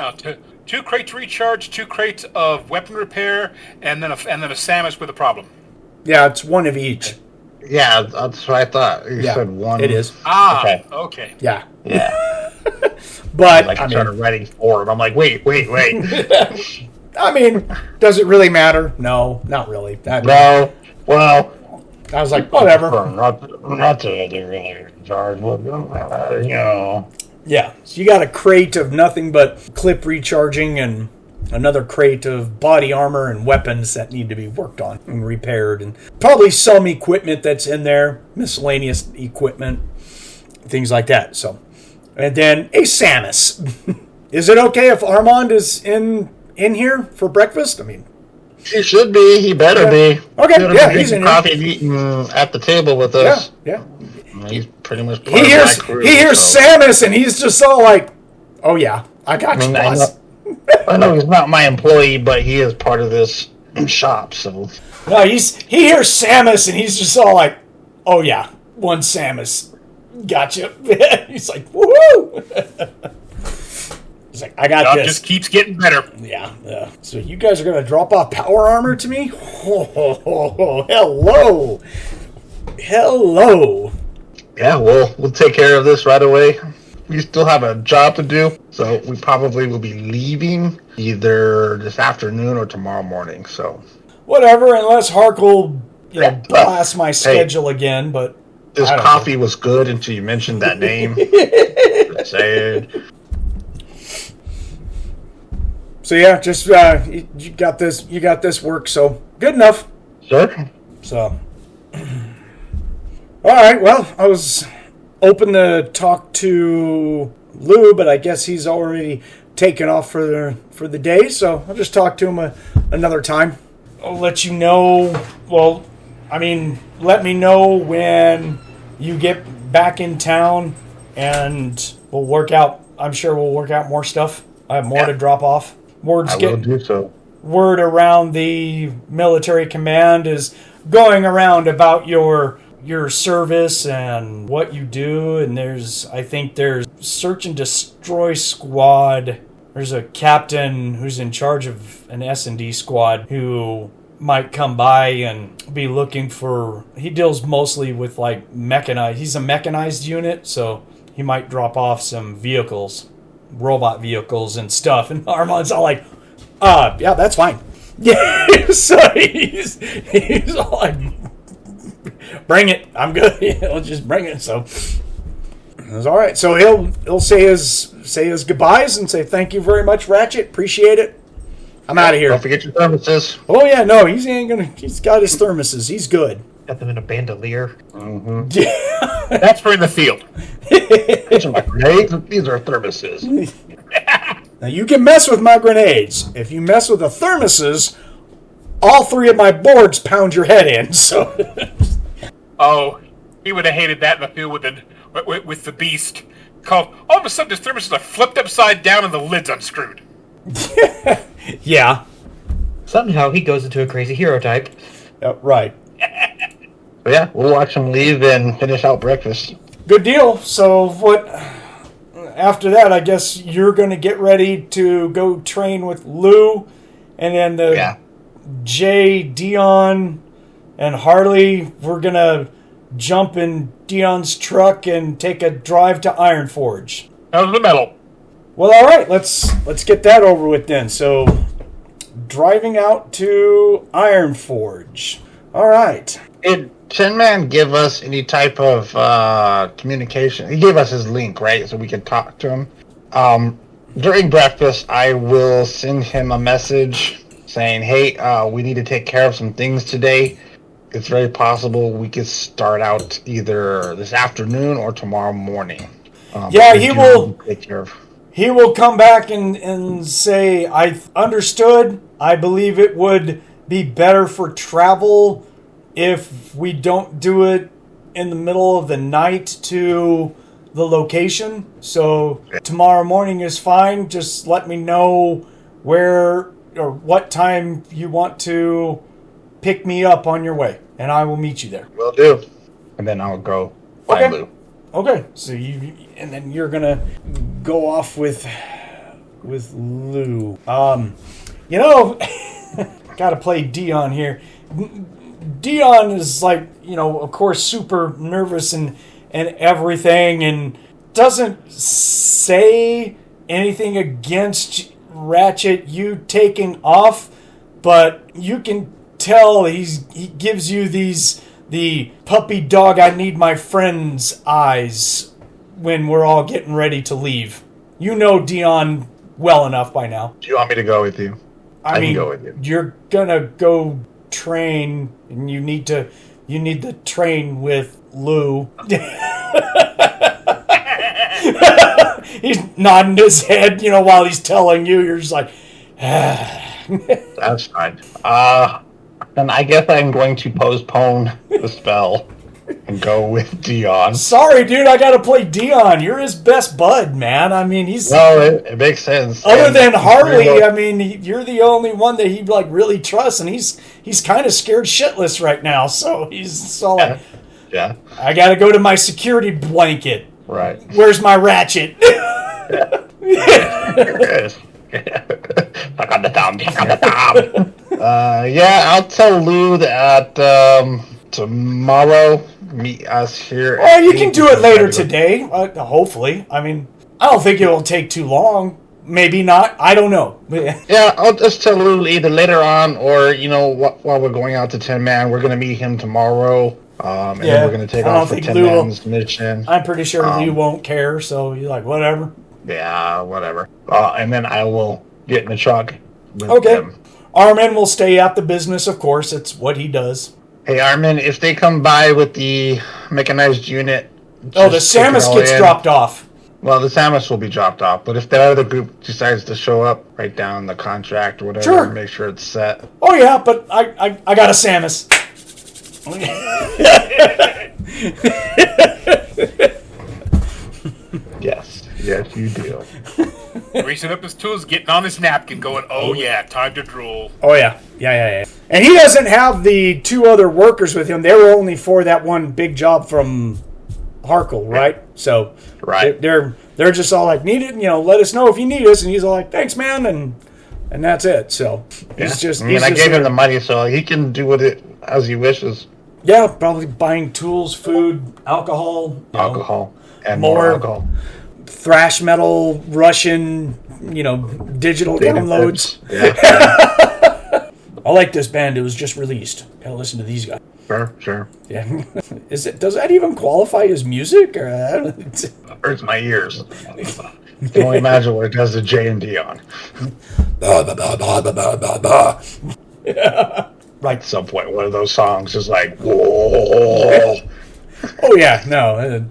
Two crates recharge, 2 crates of weapon repair, and then a Samus with a problem. Yeah, it's 1 of each. Yeah, that's what I thought. You said 1. It is. Okay. Yeah. Yeah. But Like I started writing 4, and I'm like, wait. I mean, does it really matter? No, not really. No. Well, I was like, whatever. Not to really in charge. Yeah, so you got a crate of nothing but clip recharging and another crate of body armor and weapons that need to be worked on and repaired, and probably some equipment that's in there, miscellaneous equipment, things like that. So, and then a Samus. Is it okay if Armand is in here for breakfast? I mean, he should be. He better be. Okay, yeah, he's in here. Coffee and eating at the table with us. Yeah. He's pretty much. He hears Samus, and he's just all like, "Oh yeah, I got you, boss." I know he's not my employee, but he is part of this shop. So no, he hears Samus, and he's just all like, "Oh yeah, 1 Samus, gotcha." He's like, "Woohoo!" He's like, "I got Job this." just keeps getting better. Yeah. So you guys are gonna drop off power armor to me? Oh, hello. yeah, we'll take care of this right away. We still have a job to do, so we probably will be leaving either this afternoon or tomorrow morning. So Whatever, unless Hark will blast my schedule again, but this coffee was good until you mentioned that name. Just saying. So yeah, just you got this work, so good enough. Sure. So all right, well, I was open to talk to Lou, but I guess he's already taken off for the day, so I'll just talk to him another time. I'll let you know. Well, I mean, let me know when you get back in town, and we'll work out. I'm sure we'll work out more stuff. I have more to drop off. I will do so. Word around the military command is going around about your service and what you do, and there's search and destroy squad. There's a captain who's in charge of an S&D squad who might come by and be looking for. He deals mostly with like mechanized. He's a mechanized unit, so he might drop off some vehicles, robot vehicles and stuff. And Armand's all like, yeah, that's fine. Yeah, so he's all like, bring it. I'm good. He'll just bring it. So it's all right. So he'll say his goodbyes and say thank you very much, Ratchet. Appreciate it. I'm out of here. Don't forget your thermoses. Oh yeah, no, he's got his thermoses. He's good. Got them in a bandolier. Mm-hmm. Yeah. That's for in the field. These are my grenades. These are thermoses. Now you can mess with my grenades. If you mess with the thermoses, all 3 of my boards pound your head in. So. Oh, he would have hated that in the field with the beast. All of a sudden, his thermoses are flipped upside down and the lid's unscrewed. Yeah. Somehow he goes into a crazy hero type. Right. But yeah, we'll watch him leave and finish out breakfast. Good deal. So what? After that, I guess you're going to get ready to go train with Lou, and then Jay, Dion, and Harley. We're gonna jump in Dion's truck and take a drive to Ironforge. How's the metal? Well, all right. Let's get that over with then. So, driving out to Ironforge. All right. Did Tin Man give us any type of communication? He gave us his link, right? So we could talk to him. During breakfast, I will send him a message saying, hey, we need to take care of some things today. It's very possible we could start out either this afternoon or tomorrow morning. Yeah, he will take care of. He will come back and say, I understood. I believe it would be better for travel if we don't do it in the middle of the night to the location. So tomorrow morning is fine. Just let me know where or what time you want to pick me up on your way, and I will meet you there. Will do. And then I'll go find Lou. Okay, so and then you're gonna go off with Lou. Gotta play Dion here. Dion is like, of course, super nervous and everything, and doesn't say anything against Ratchet you taking off, but you can tell he gives you the puppy dog I need my friend's eyes when we're all getting ready to leave. You know Dion well enough by now. Do you want me to go with you? I can go with you. You're gonna go train, and you need to train with Lou. He's nodding his head, while he's telling you. You're just like, That's fine. Then I guess I'm going to postpone the spell and go with Dion. Sorry, dude, I gotta play Dion. You're his best bud, man. I mean, he's... No, it makes sense. Other than Harley, I mean, you're the only one that he, really trusts, and he's kind of scared shitless right now, so he's all like... Yeah. I gotta go to my security blanket. Right. Where's my Ratchet? There it is. Back on the thumb, back on the thumb. I'll tell Lou that tomorrow, meet us here. Well, you can do it later today, hopefully. I mean, I don't think it will take too long. Maybe not. I don't know. Yeah, I'll just tell Lou either later on or, while we're going out to Tin Man, we're going to meet him tomorrow. And then we're going to take off for Tin Man's mission. I'm pretty sure Lou won't care, so you're like, whatever. Yeah, whatever. And then I will get in the truck with him. Armin will stay at the business, of course. It's what he does. Hey, Armin, if they come by with the mechanized unit... the Samus gets dropped off. Well, the Samus will be dropped off, but if the other group decides to show up, write down the contract or whatever, make sure it's set. Oh, yeah, but I got a Samus. Yes, you do. Greasing up his tools, getting on his napkin, going, oh yeah, time to drool. Oh yeah. And he doesn't have the two other workers with him. They were only for that one big job from Harkle, right? So they're just all like, need it, let us know if you need us. And he's all like, thanks, man, and that's it. So he's just. I gave him the money, so he can do with it as he wishes. Yeah, probably buying tools, food, alcohol. And more alcohol. Thrash metal, Russian, digital downloads. Yeah. I like this band. It was just released. Gotta listen to these guys. Sure. Yeah. Does that even qualify as music? Or it hurts my ears. You can only imagine what it does to Jay and Dion. Yeah. Right. At some point, one of those songs is like, whoa. Oh, yeah. No.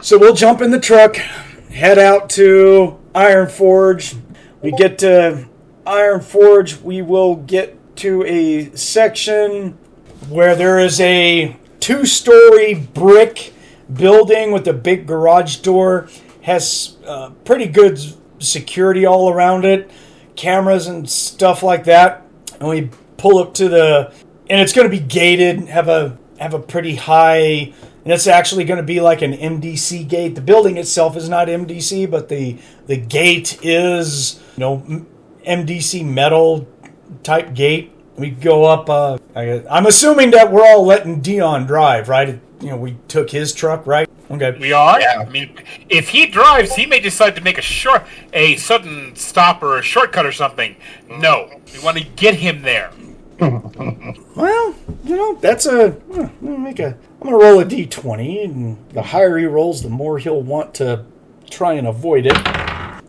So we'll jump in the truck, head out to Iron Forge. We get to Iron Forge. We will get to a section where there is a 2-story brick building with a big garage door. Has pretty good security all around it, cameras and stuff like that. And we pull up to and it's going to be gated. Have a pretty high, and it's actually going to be like an MDC gate. The building itself is not MDC, but the gate is MDC metal type gate. We go up. I'm assuming that we're all letting Dion drive, right? We took his truck, right? Okay. We are? Yeah. I mean, if he drives, he may decide to make a sudden stop or a shortcut or something. No. We want to get him there. Well, that's I'm gonna roll a d20, and the higher he rolls, the more he'll want to try and avoid it.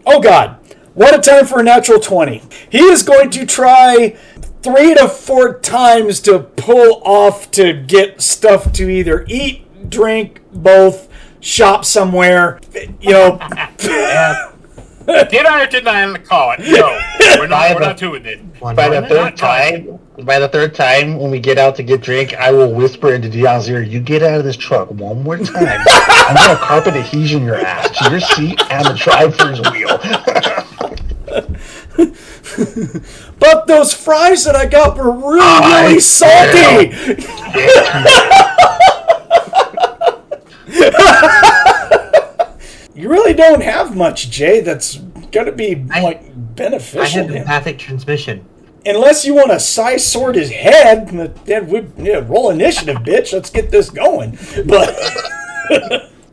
Oh God! What a time for a natural 20. He is going to try 3 to 4 times to pull off to get stuff to either eat, drink, both, shop somewhere. Did I or didn't I call it? No, we're not doing it. By the third time, when we get out to get drink, I will whisper into Dion's ear, "You get out of this truck one more time, I'm gonna carpet adhesion your ass to your seat and the driver's wheel." But those fries that I got were really salty. You really don't have much, Jay. That's got to be beneficial. I have empathic transmission. Unless you want to size sword his head, then we roll initiative, bitch. Let's get this going. But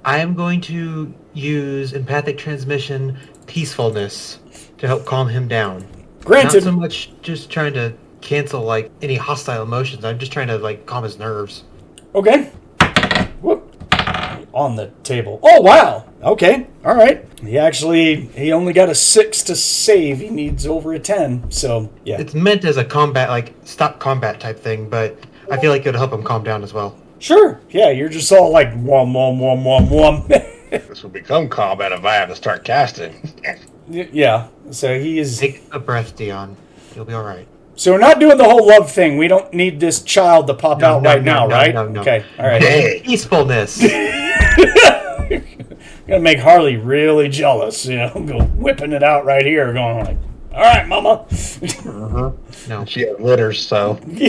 I am going to use empathic transmission peacefulness to help calm him down. Granted, not so much just trying to cancel any hostile emotions. I'm just trying to calm his nerves. Okay. Whoop. On the table. Oh wow. Okay. All right. He only got a 6 to save. He needs over a 10. So yeah. It's meant as a combat, stop combat type thing, but I feel like it'll help him calm down as well. Sure. Yeah. You're just all like wom wom wom wom wom. This will become combat if I have to start casting. Yeah. So he is. Take a breath, Dion. You'll be all right. So we're not doing the whole love thing. We don't need this child to pop out right now, right? No. Okay. All right. Hey. Peacefulness. Gonna make Harley really jealous, go whipping it out right here, going like, "All right, mama." No. She had litters, so. No,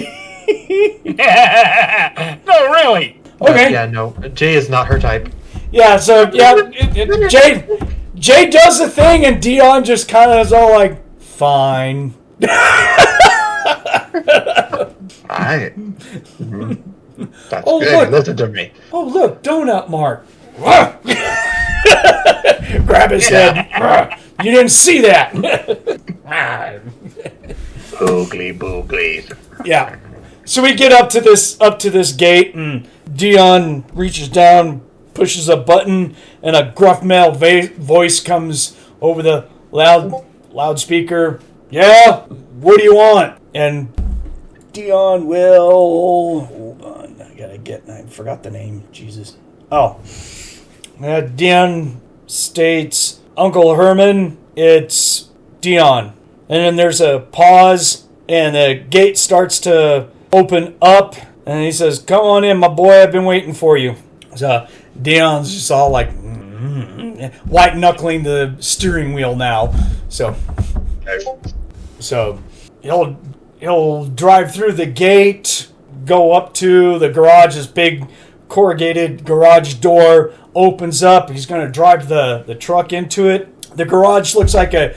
really. Okay. Yeah, no. Jay is not her type. Yeah. So Jay does the thing, and Dion just kind of is all like, "Fine." Alright. Mm-hmm. That's Oh, good. look. Listen to me. Oh look, donut Mark. Grab his head. You didn't see that. Boogly. Yeah. So we get up to this gate, and Dion reaches down, pushes a button, and a gruff male voice comes over the loudspeaker. "Yeah, what do you want?" And Dion will hold on. I forgot the name. Jesus. Oh. Dion states, "Uncle Herman, it's Dion." And then there's a pause, and the gate starts to open up, and he says, "Come on in, my boy, I've been waiting for you." So Dion's just all like, white knuckling the steering wheel now. So he'll drive through the gate, go up to the garage. This big corrugated garage door opens up. He's going to drive the truck into it. The garage looks like a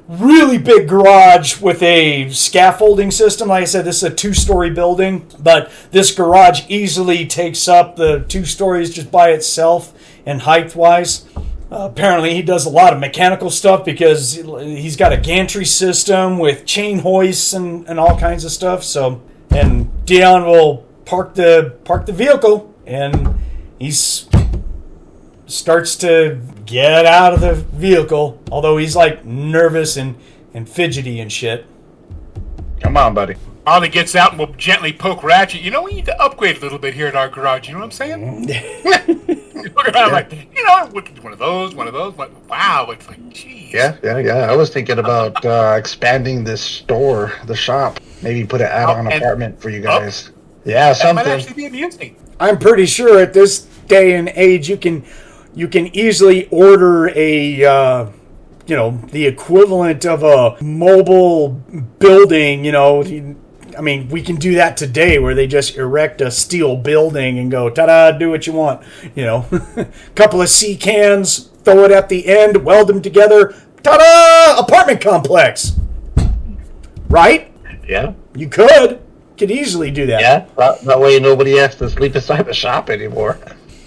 really big garage with a scaffolding system. Like I said, this is a 2-story building, but this garage easily takes up the 2 stories just by itself and height-wise. Apparently he does a lot of mechanical stuff because he's got a gantry system with chain hoists and all kinds of stuff. So, and Dion will park the vehicle, and he starts to get out of the vehicle, although he's like nervous and fidgety and shit. Come on, buddy. Harley gets out and will gently poke Ratchet. We need to upgrade a little bit here at our garage. You know what I'm saying? Look around like, one of those. Wow, it's like, jeez. Yeah. I was thinking about expanding this store, the shop. Maybe put an add-on apartment for you guys. Yeah, That something. might actually be amusing. I'm pretty sure at this day and age you can easily order a the equivalent of a mobile building. I mean, we can do that today, where they just erect a steel building and go, ta-da, do what you want. Couple of sea cans, throw it at the end, weld them together, ta-da, apartment complex. Right? Yeah. You could easily do that. Yeah. That way nobody has to sleep inside the shop anymore.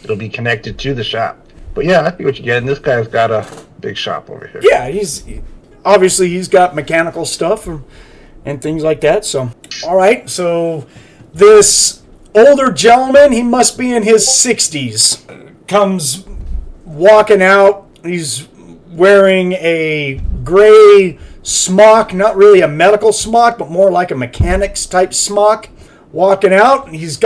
It'll be connected to the shop. But yeah, I see what you're getting. This guy's got a big shop over here. Yeah, he's got mechanical stuff and things like that. So, all right. So this older gentleman, he must be in his 60s, comes walking out. He's wearing a gray smock, not really a medical smock, but more like a mechanic's type smock, walking out. He's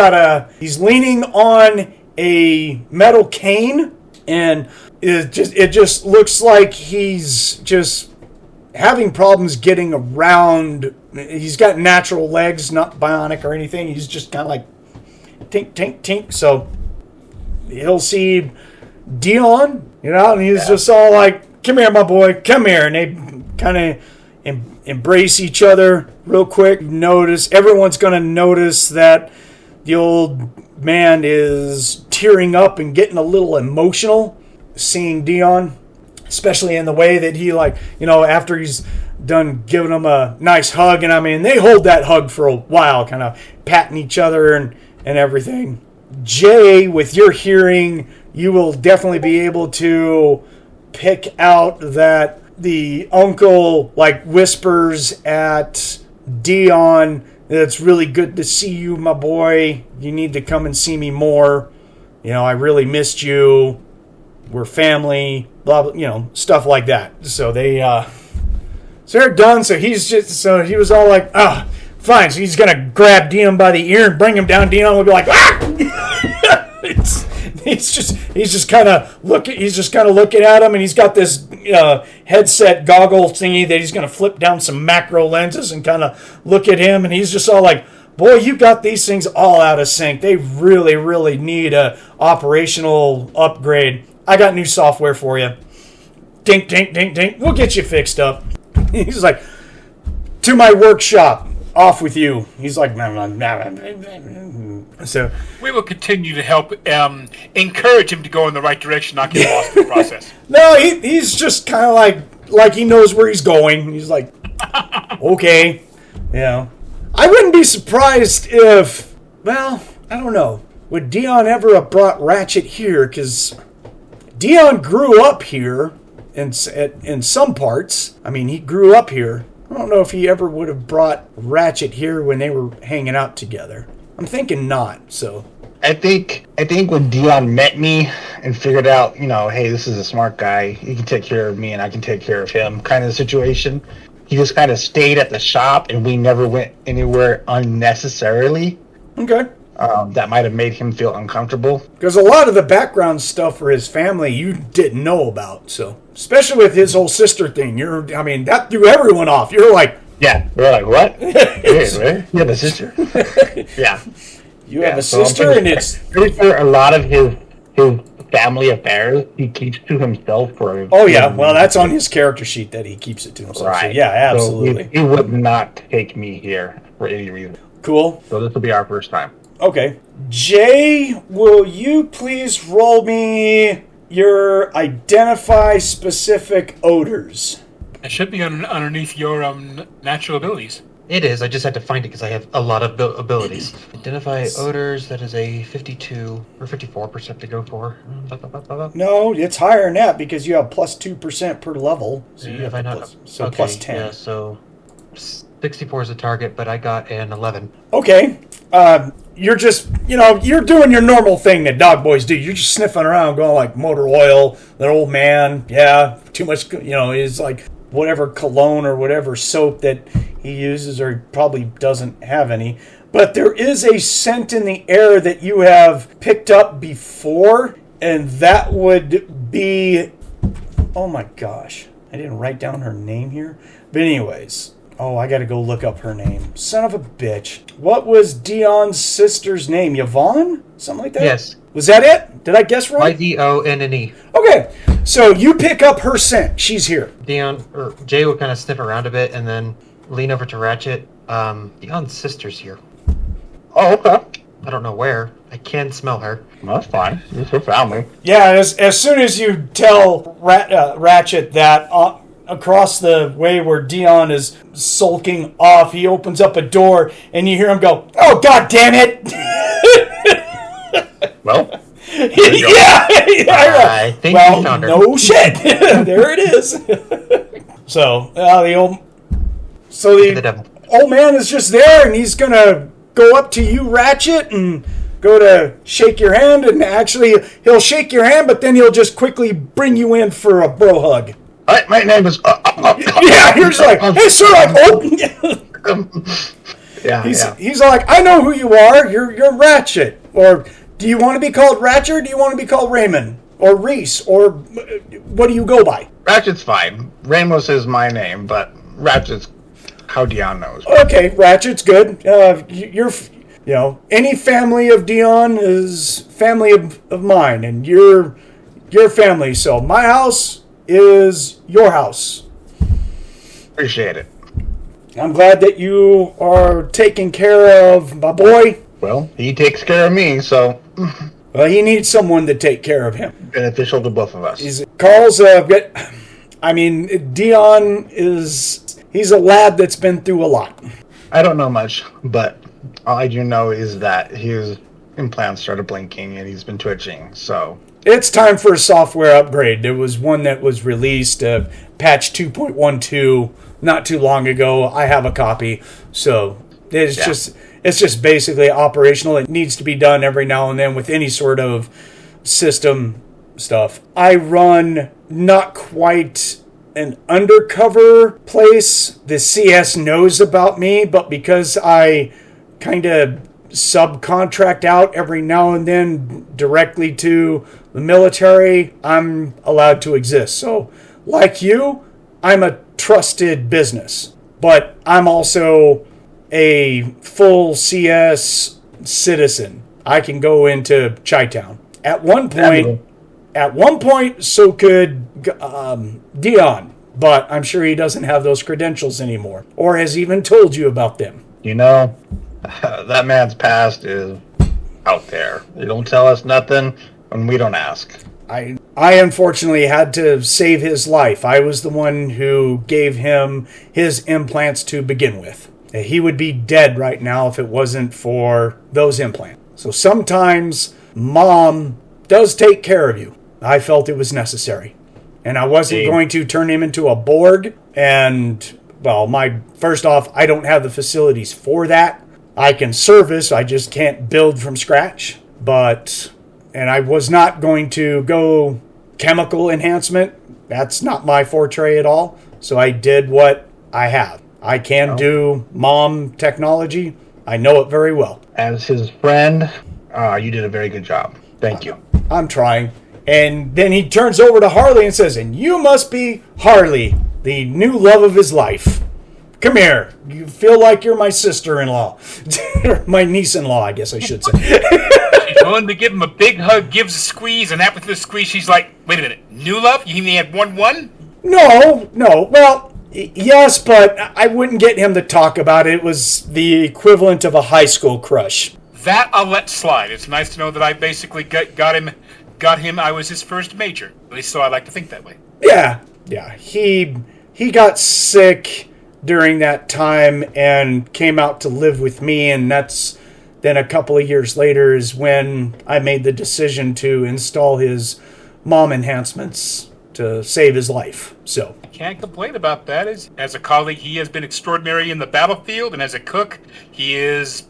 leaning on a metal cane, and it just looks like he's just having problems getting around. He's got natural legs, not bionic or anything. He's just kind of like tink, tink, tink. So he'll see Dion, and he's just all like, "Come here, my boy, come here." And they kind of embrace each other real quick. Everyone's going to notice that the old man is tearing up and getting a little emotional seeing Dion, especially in the way that he, after he's done giving him a nice hug. And I mean, they hold that hug for a while, kind of patting each other and everything. Jay, with your hearing, you will definitely be able to pick out that the uncle whispers at Dion, "It's really good to see you, my boy. You need to come and see me more. I really missed you. We're family," blah, blah, stuff like that. So they're done. So he was all like, fine. So he's going to grab Dion by the ear and bring him down. Dion will be like, he's just kind of looking at him, and he's got this headset goggle thingy that he's going to flip down some macro lenses and kind of look at him, and he's just all like, "Boy, you got these things all out of sync. They really, really need a operational upgrade. I got new software for you. Dink, dink, dink, dink. We'll get you fixed up." He's like, "To my workshop. Off with you." He's like, so We will continue to help encourage him to go in the right direction, not get lost in the process. no, he's just kind of like he knows where he's going. He's like, okay, I wouldn't be surprised if, I don't know, would Dion ever have brought Ratchet here? Because Dion grew up here in some parts. I mean, he grew up here. I don't know if he ever would have brought Ratchet here when they were hanging out together. I'm thinking not, so. I think when Dion met me and figured out, hey, this is a smart guy. He can take care of me and I can take care of him kind of situation. He just kind of stayed at the shop and we never went anywhere unnecessarily. Okay. That might have made him feel uncomfortable. Because a lot of the background stuff for his family you didn't know about, so. Especially with his whole sister thing. That threw everyone off. You're like... Yeah, we're like, what? Hey, you have a sister? Yeah. You have a sister, and it's... Pretty sure a lot of his family affairs he keeps to himself for... Oh, yeah. Well, that's on his character sheet that he keeps it to himself. Right. So, yeah, absolutely. So he would not take me here for any reason. Cool. So this will be our first time. Okay. Jay, will you please roll me your identify specific odors? It should be underneath your natural abilities. It is. I just had to find it because I have a lot of abilities. Identify odors. That is a 52 or 54% to go for. No, it's higher than that because you have plus 2% per level. So you have okay, plus 10. Yeah, so 64 is the target, but I got an 11. Okay. You're just, you're doing your normal thing that dog boys do. You're just sniffing around going like motor oil, that old man. Yeah, too much, is like whatever cologne or whatever soap that he uses, or he probably doesn't have any. But there is a scent in the air that you have picked up before, and that would be... Oh my gosh. I didn't write down her name here. But anyways... Oh, I gotta go look up her name. Son of a bitch. What was Dion's sister's name? Yvonne? Something like that? Yes. Was that it? Did I guess right? Yvonne. Okay. So you pick up her scent. She's here. Jay will kind of sniff around a bit and then lean over to Ratchet. Dion's sister's here. Oh, okay. I don't know where. I can smell her. Well, that's fine. It's her family. Yeah, as soon as you tell Ratchet that... across the way where Dion is sulking off, he opens up a door, and you hear him go, "Oh, God damn it!" Well, yeah. I think you found her. No shit. There it is. So the old man is just there, and he's gonna go up to you, Ratchet, and go to shake your hand, and actually he'll shake your hand, but then he'll just quickly bring you in for a bro hug. Hi, my name is. Yeah, you're just like, hey, sir, He's like, I know who you are. You're Ratchet. Or do you want to be called Ratchet, or do you want to be called Raymond or Reese, or what do you go by? Ratchet's fine. Ramos is my name, but Ratchet's how Dion knows. Okay, Ratchet's good. You're. Any family of Dion is family of mine, and you're your family. So my house is your house. Appreciate it. I'm glad that you are taking care of my boy. Well, he takes care of me, so Well, he needs someone to take care of him. beneficial to both of us. Dion he's a lad that's been through a lot. I don't know much, but all I do know is that his implants started blinking and he's been twitching, so... It's time for a software upgrade. There was one that was released, patch 2.12, not too long ago. I have a copy, so it's just basically operational. It needs to be done every now and then with any sort of system stuff. I run not quite an undercover place. The CS knows about me, but because I kind of subcontract out every now and then directly to the military, I'm allowed to exist. So, like you, I'm a trusted business, but I'm also a full CS citizen. I can go into Chi-Town. At one point, so could Dion, but I'm sure he doesn't have those credentials anymore, or has even told you about them. You know, that man's past is out there. They don't tell us nothing, and we don't ask. I unfortunately had to save his life. I was the one who gave him his implants to begin with. He would be dead right now if it wasn't for those implants. So sometimes Mom does take care of you. I felt it was necessary. And I wasn't going to turn him into a Borg. And, well, first off, I don't have the facilities for that. I can service, I just can't build from scratch. And I was not going to go chemical enhancement. That's not my forte at all. So I did what I have. I can do mom technology. I know it very well. As his friend, you did a very good job. Thank you. I'm trying. And then he turns over to Harley and says, and you must be Harley, the new love of his life. Come here. You feel like you're my sister-in-law. My niece-in-law, I guess I should say. She's going to give him a big hug, gives a squeeze, and after the squeeze, she's like, wait a minute, new love? You mean he had 1-1? No. Well, yes, but I wouldn't get him to talk about it. It was the equivalent of a high school crush. That I'll let slide. It's nice to know that I basically got him. I was his first major. At least so I like to think that way. Yeah. He got sick during that time and came out to live with me, and then a couple of years later is when I made the decision to install his mom enhancements to save his life. So Can't complain about that. As a colleague, he has been extraordinary in the battlefield, and as a cook, he is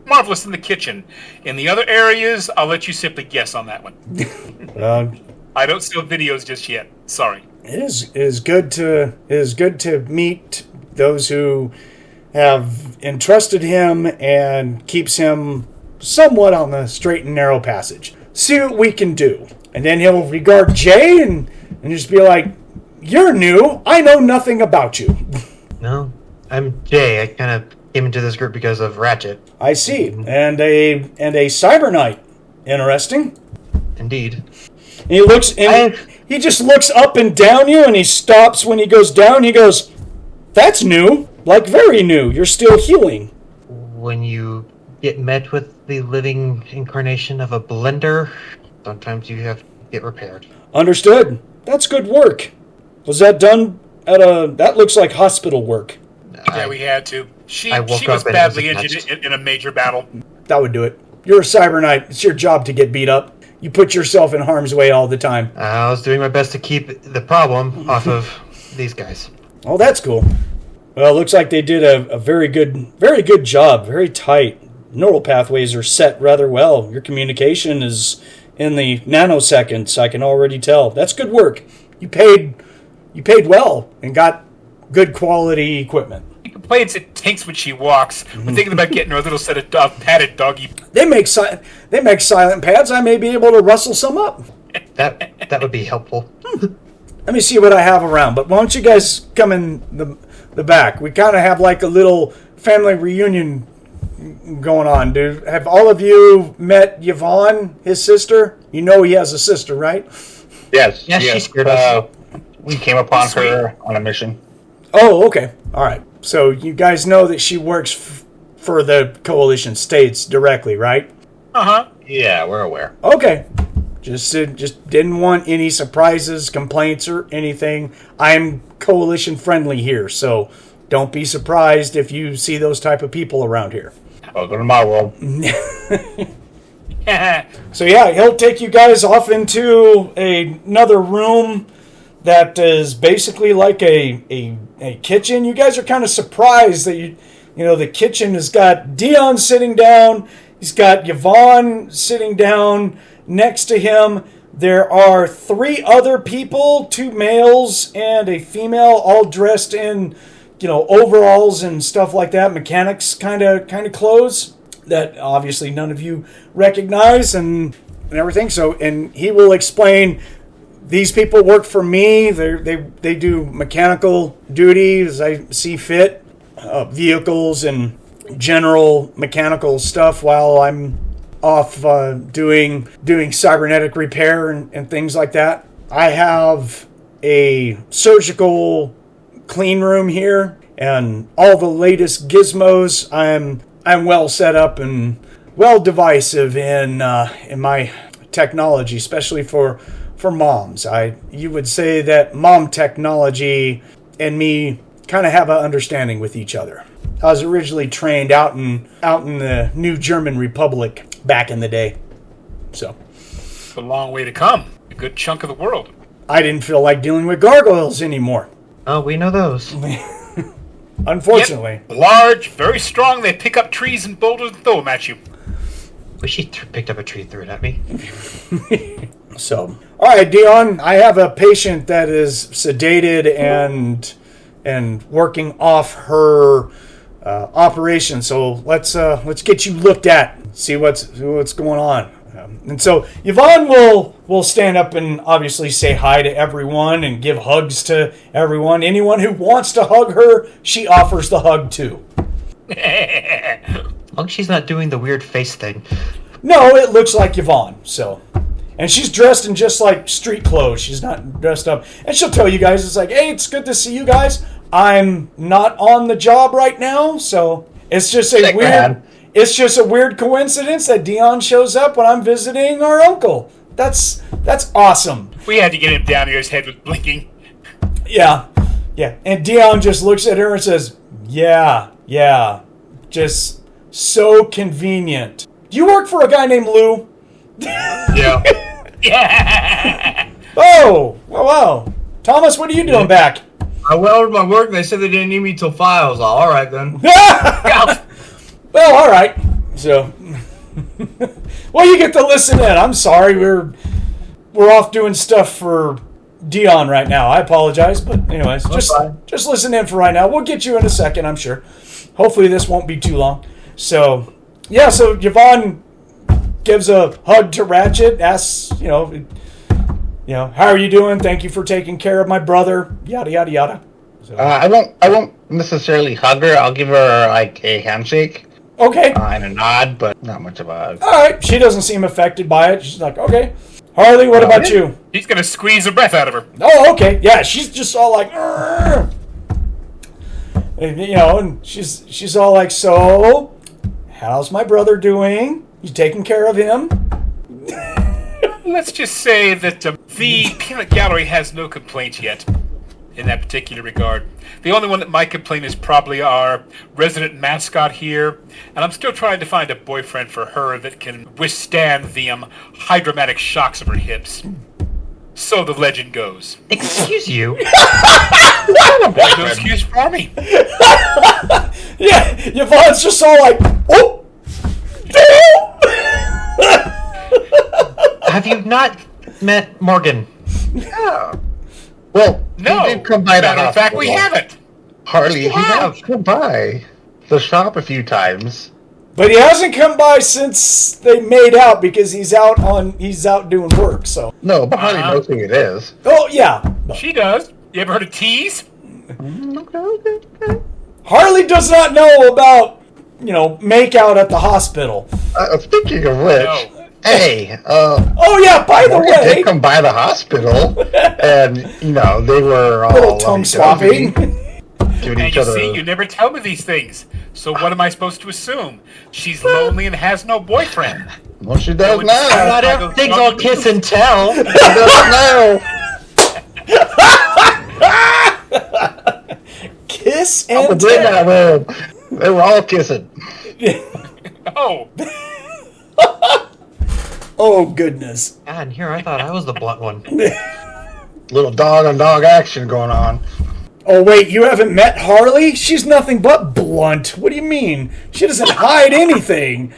marvelous in the kitchen. In the other areas, I'll let you simply guess on that one. I don't steal videos just yet. Sorry. It is good to meet those who have entrusted him and keeps him somewhat on the straight and narrow passage. See what we can do. And then he'll regard Jay and just be like, you're new. I know nothing about you. No, I'm Jay. I kind of came into this group because of Ratchet. I see. And a cyber knight. Interesting. Indeed. And he looks and he just looks up and down you, and he stops when he goes down. He goes, that's new. Like very new. You're still healing. When you get met with the living incarnation of a blender, sometimes you have to get repaired. Understood. That's good work. Was that done at that looks like hospital work. Yeah, we had to. She I woke was up and badly it was injured in a major battle. That would do it. You're a cyber knight. It's your job to get beat up. You put yourself in harm's way all the time. I was doing my best to keep the problem off of these guys. Oh, that's cool. Well, it looks like they did a very good job. Very tight. Neural pathways are set rather well. Your communication is in the nanoseconds, I can already tell. That's good work. You paid well and got good quality equipment. She complains it tinks when she walks. We're thinking about getting her a little set of padded doggy. They make silent pads. I may be able to rustle some up. That would be helpful. Let me see what I have around. But why don't you guys come in the back? We kind of have like a little family reunion going on, dude. Have all of you met Yvonne, his sister? You know he has a sister, right? Yes. Yeah, yes. she scared us. We came upon her on a mission. Oh, okay. All right. So you guys know that she works for the Coalition States directly, right? Uh-huh. Yeah, we're aware. Okay. Just didn't want any surprises, complaints, or anything. I'm Coalition friendly here, so don't be surprised if you see those type of people around here. Welcome to my world. So yeah, he'll take you guys off into another room that is basically like a kitchen. You guys are kind of surprised that you know the kitchen has got Dion sitting down. He's got Yvonne sitting down next to him. There are 3 other people, 2 males and a female, all dressed in, overalls and stuff like that, mechanics kind of clothes that obviously none of you recognize and everything. So, and he will explain, these people work for me. They do mechanical duty as I see fit, vehicles and general mechanical stuff while I'm off doing cybernetic repair and things like that. I have a surgical clean room here and all the latest gizmos. I'm well set up and well divisive in my technology, especially for moms. You would say that mom technology and me kind of have an understanding with each other. I was originally trained out in the new German Republic back in the day. So It's a long way to come. A good chunk of the world. I didn't feel like dealing with gargoyles anymore. Oh, we know those. Unfortunately. Yep. Large, very strong. They pick up trees and boulders and throw them at you. Wish she picked up a tree and threw it at me. So, all right, Dion, I have a patient that is sedated and working off her operation. So let's get you looked at, see what's going on. And so Yvonne will stand up and obviously say hi to everyone and give hugs to everyone. Anyone who wants to hug her, she offers the hug too. As long as she's not doing the weird face thing. No, it looks like Yvonne. So, and she's dressed in just like street clothes. She's not dressed up. And she'll tell you guys, it's like, hey, it's good to see you guys. I'm not on the job right now, so it's just a weird. It's just a weird coincidence that Dion shows up when I'm visiting our uncle. That's awesome. We had to get him down here. His head was blinking. Yeah. And Dion just looks at her and says, yeah. Just so convenient. Do you work for a guy named Lou? Yeah. Yeah. Oh, wow. Thomas, what are you doing back? I went over to my work and they said they didn't need me till 5. I was like, all right then. Well, all right. So, well, you get to listen in. I'm sorry, we're off doing stuff for Dion right now. I apologize, but anyways, just listen in for right now. We'll get you in a second, I'm sure. Hopefully, this won't be too long. So, yeah. So Yvonne gives a hug to Ratchet. Asks, how are you doing? Thank you for taking care of my brother. Yada yada yada. So, I won't necessarily hug her. I'll give her like a handshake. Okay. And a nod, but not much of a hug. All right. She doesn't seem affected by it. She's like, okay. Harley, what about you? He's going to squeeze the breath out of her. Oh, okay. Yeah, she's just all like, "Arr!" And she's all like, so, how's my brother doing? You taking care of him? Let's just say that the peanut gallery has no complaints yet in that particular regard. The only one that might complain is probably our resident mascot here, and I'm still trying to find a boyfriend for her that can withstand the hydromatic shocks of her hips. So the legend goes. Excuse you. There's no excuse for me. Yeah, Yvonne's just all like, oh, Have you not met Morgan? Yeah. Well, No. he did come by the Matter of fact, we hospital. haven't. Harley, he have. has come by the shop a few times. but he hasn't come by since they made out because he's out doing work. So, No, but Harley knows who it is. oh yeah, She does. You ever heard of tease? Harley does not know about make out at the hospital. Speaking of which, No. hey, Oh yeah, by the Morgan way, did come by the hospital, and they were all little tongue swapping. giving And each you other. see, you never tell me these things. So what am I supposed to assume? She's lonely and has no boyfriend. Well, she does would- now. Not everything's all kiss and tell. She does now. Kiss I and was in tell. that room. They were all kissing. Oh, Oh goodness. God, and here I thought I was the blunt one. Little dog on dog action going on. Oh wait, you haven't met Harley? She's nothing but blunt. What do you mean? She doesn't hide anything.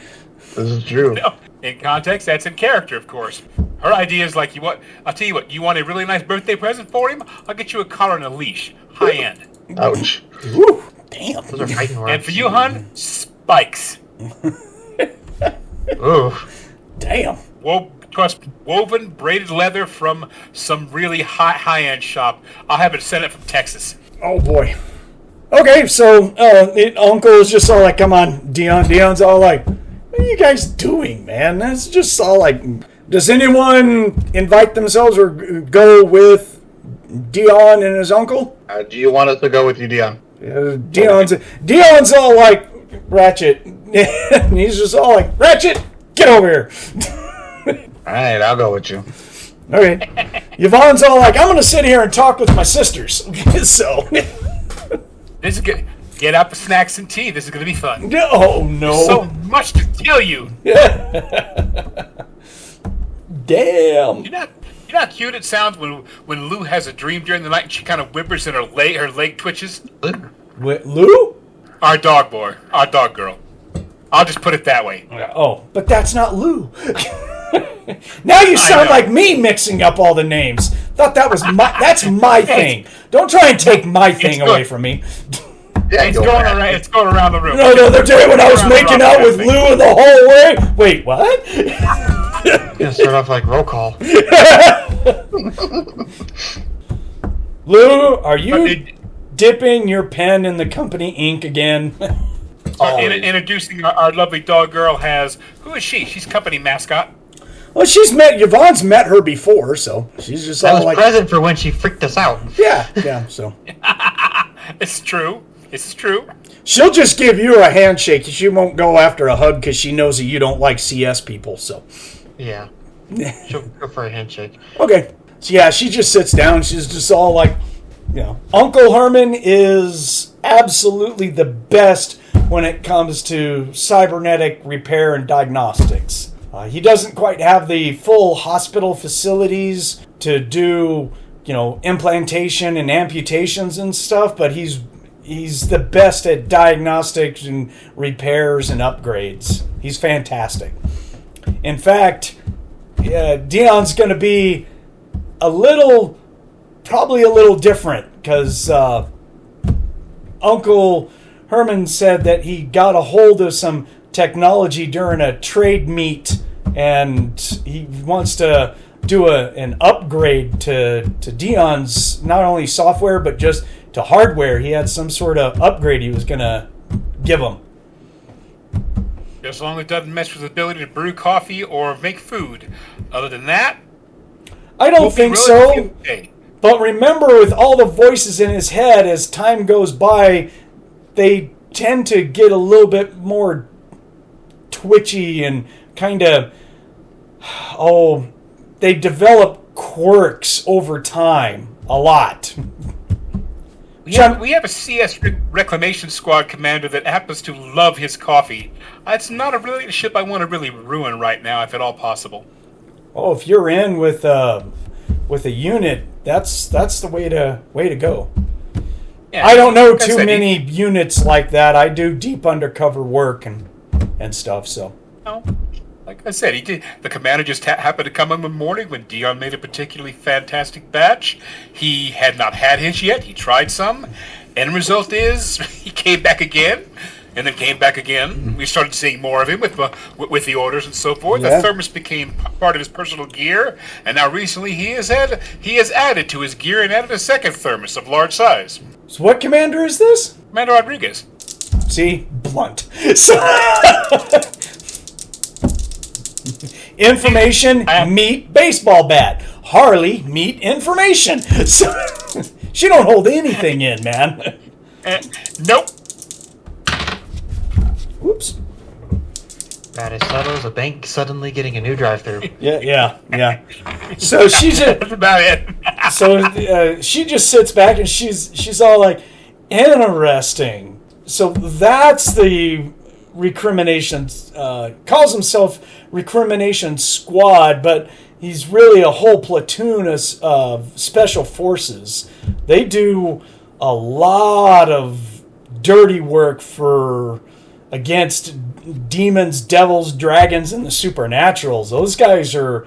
This is true. no. In context, that's in character, of course. Her idea is like, I'll tell you what, you want a really nice birthday present for him? I'll get you a collar and a leash. High end. Ouch. Whew, damn. Those are fighting words. And for you, hun, spikes. Ooh. Damn. Woven braided leather from some really high-end shop. I'll have it sent it from Texas. Oh boy. Okay, so Uncle is just all like, come on, Dion. Dion's all like, what are you guys doing, man? That's just all like, does anyone invite themselves or go with Dion and his uncle? Do you want us to go with you, Dion? Dion's all like, Ratchet. And he's just all like, Ratchet, get over here. All right, I'll go with you. Okay. Yvonne's all like, I'm going to sit here and talk with my sisters. So, This is good. Get out the snacks and tea. This is going to be fun. oh no. So much to tell you. Damn. You know how cute it sounds when Lou has a dream during the night and she kind of whimpers and her leg twitches? Wait, Lou? Our dog girl. I'll just put it that way. Oh, but that's not Lou. Now you sound know. like me mixing up all the names. Thought that's my thing. Don't try and take my thing good. away from me. Yeah, It's go going back. around. It's going around the room. No, the other day when I was Around making the out room, with I Lou in the hallway. Wait, what? Gonna start off like roll call. Lou, are you But dipping your pen in the company ink again? introducing our lovely dog girl who is she? She's company mascot. Well, Yvonne's met her before, so she's just I all was like, present for when she freaked us out. yeah, so. It's true. It's true. She'll just give you a handshake. She won't go after a hug because she knows that you don't like CS people, so. Yeah. She'll go for a handshake. Okay. So, yeah, she just sits down. She's just all like, Uncle Herman is absolutely the best when it comes to cybernetic repair and diagnostics. He doesn't quite have the full hospital facilities to do, implantation and amputations and stuff, but he's the best at diagnostics and repairs and upgrades. He's fantastic. In fact, Dion's going to be probably a little different because Uncle Herman said that he got a hold of some technology during a trade meet, and he wants to do an upgrade to Dion's not only software but just to hardware. He had some sort of upgrade he was going to give him. As long as it doesn't mess with his ability to brew coffee or make food. Other than that, I don't we'll be think relatively so. okay. But remember, with all the voices in his head, as time goes by, they tend to get a little bit more twitchy and kind of, they develop quirks over time a lot. We have a CS Reclamation Squad commander that happens to love his coffee. It's not a relationship I want to really ruin right now, if at all possible. Oh, if you're in with with a unit, that's the way to go. Yeah, I don't know like I too said, many units like that. I do deep undercover work and stuff. So Like I said, he did. The commander just happened to come in the morning when Dion made a particularly fantastic batch. He had not had his yet. He tried some. End result is he came back again, and then came back again. We started seeing more of him with the orders and so forth. Yeah. The thermos became part of his personal gear, and now recently he has added to his gear and added a second thermos of large size. So what commander is this? Commander Rodriguez. See, blunt. So information meet baseball bat. Harley meet information. So she don't hold anything in, man. Nope. Whoops. That is subtle as a bank suddenly getting a new drive-through. Yeah. So she's That's about it. So she just sits back and she's all like, interesting. So that's the recrimination. Calls himself Recrimination Squad, but he's really a whole platoon of special forces. They do a lot of dirty work against demons, devils, dragons, and the supernaturals. Those guys are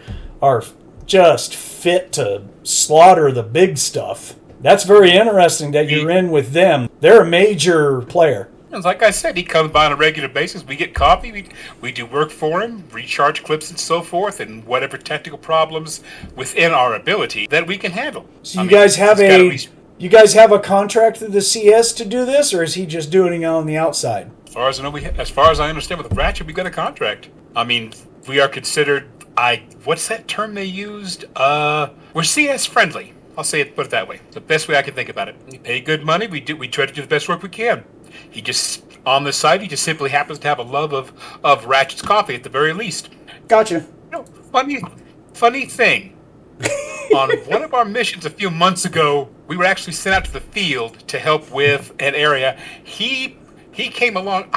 just fit to slaughter the big stuff. That's very interesting that you're in with them. They're a major player. Like I said, he comes by on a regular basis. We get coffee. We do work for him, recharge clips and so forth, and whatever technical problems within our ability that we can handle. So you guys have a contract with the CS to do this, or is he just doing it on the outside? As far as I know, as far as I understand, with Ratchet, we got a contract. I mean, we are considered. What's that term they used? We're CS friendly. I'll say it. Put it that way. The best way I can think about it. We pay good money. We try to do the best work we can. He just on the side. He just simply happens to have a love of Ratchet's coffee at the very least. Gotcha. Funny thing. On one of our missions a few months ago, we were actually sent out to the field to help with an area. He came along.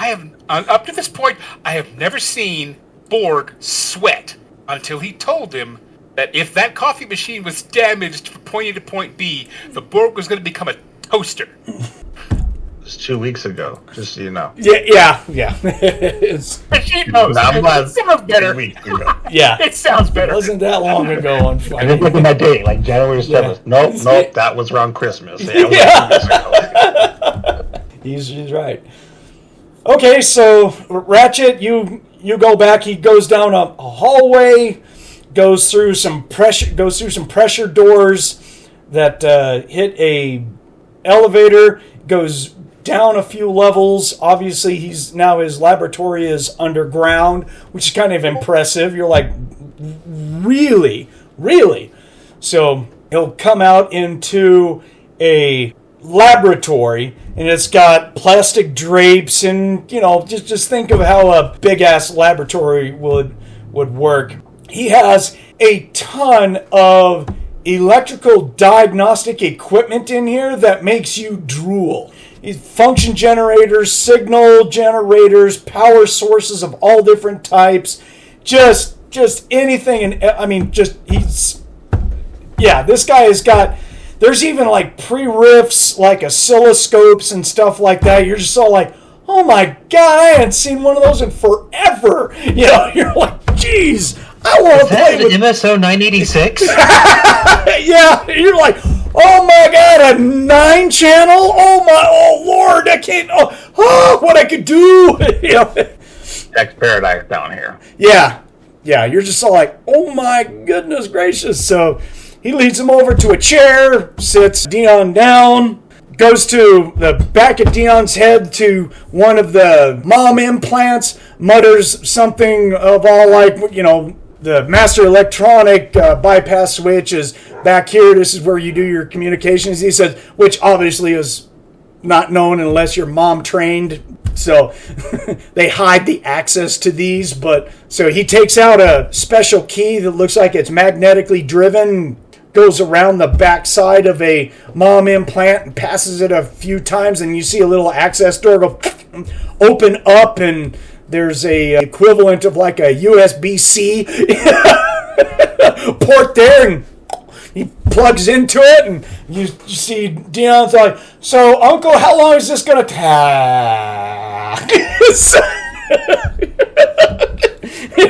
Up to this point, I have never seen Borg sweat until he told him that if that coffee machine was damaged from point A to point B, the Borg was going to become a toaster. It was 2 weeks ago, just so you know. Yeah. She knows. It sounds better. 2 weeks ago. Yeah. It sounds It better. wasn't that long ago. I didn't look at my date, like January 7th. Nope, that was around Christmas. Yeah, He's right. Okay, so Ratchet, you go back. He goes down a hallway, goes through some pressure doors that hit a elevator, goes down a few levels. Obviously, his laboratory is underground, which is kind of impressive. You're like, really? So he'll come out into a laboratory, and it's got plastic drapes, and just think of how a big ass laboratory would work. He has a ton of electrical diagnostic equipment in here that makes you drool. Function generators, signal generators, power sources of all different types, just anything. And this guy has got. There's even like pre-riffs, like oscilloscopes and stuff like that. You're just all like, oh my god, I hadn't seen one of those in forever. You're like, geez, I want to play with MSO 986. Yeah, you're like, oh my god, a 9-channel? Oh lord, I can't. What I could do. Next paradise down here. Yeah, you're just all like, oh my goodness gracious. So he leads him over to a chair, sits Dion down, goes to the back of Dion's head to one of the mom implants, mutters something of all like, the master electronic bypass switch is back here. This is where you do your communications. He says, which obviously is not known unless you're mom trained. So they hide the access to these. But so he takes out a special key that looks like it's magnetically driven, goes around the backside of a mom implant and passes it a few times, and you see a little access door go open up, and there's a equivalent of like a USB-C port there, and he plugs into it, and you see Dion's like, so, Uncle, how long is this going to take?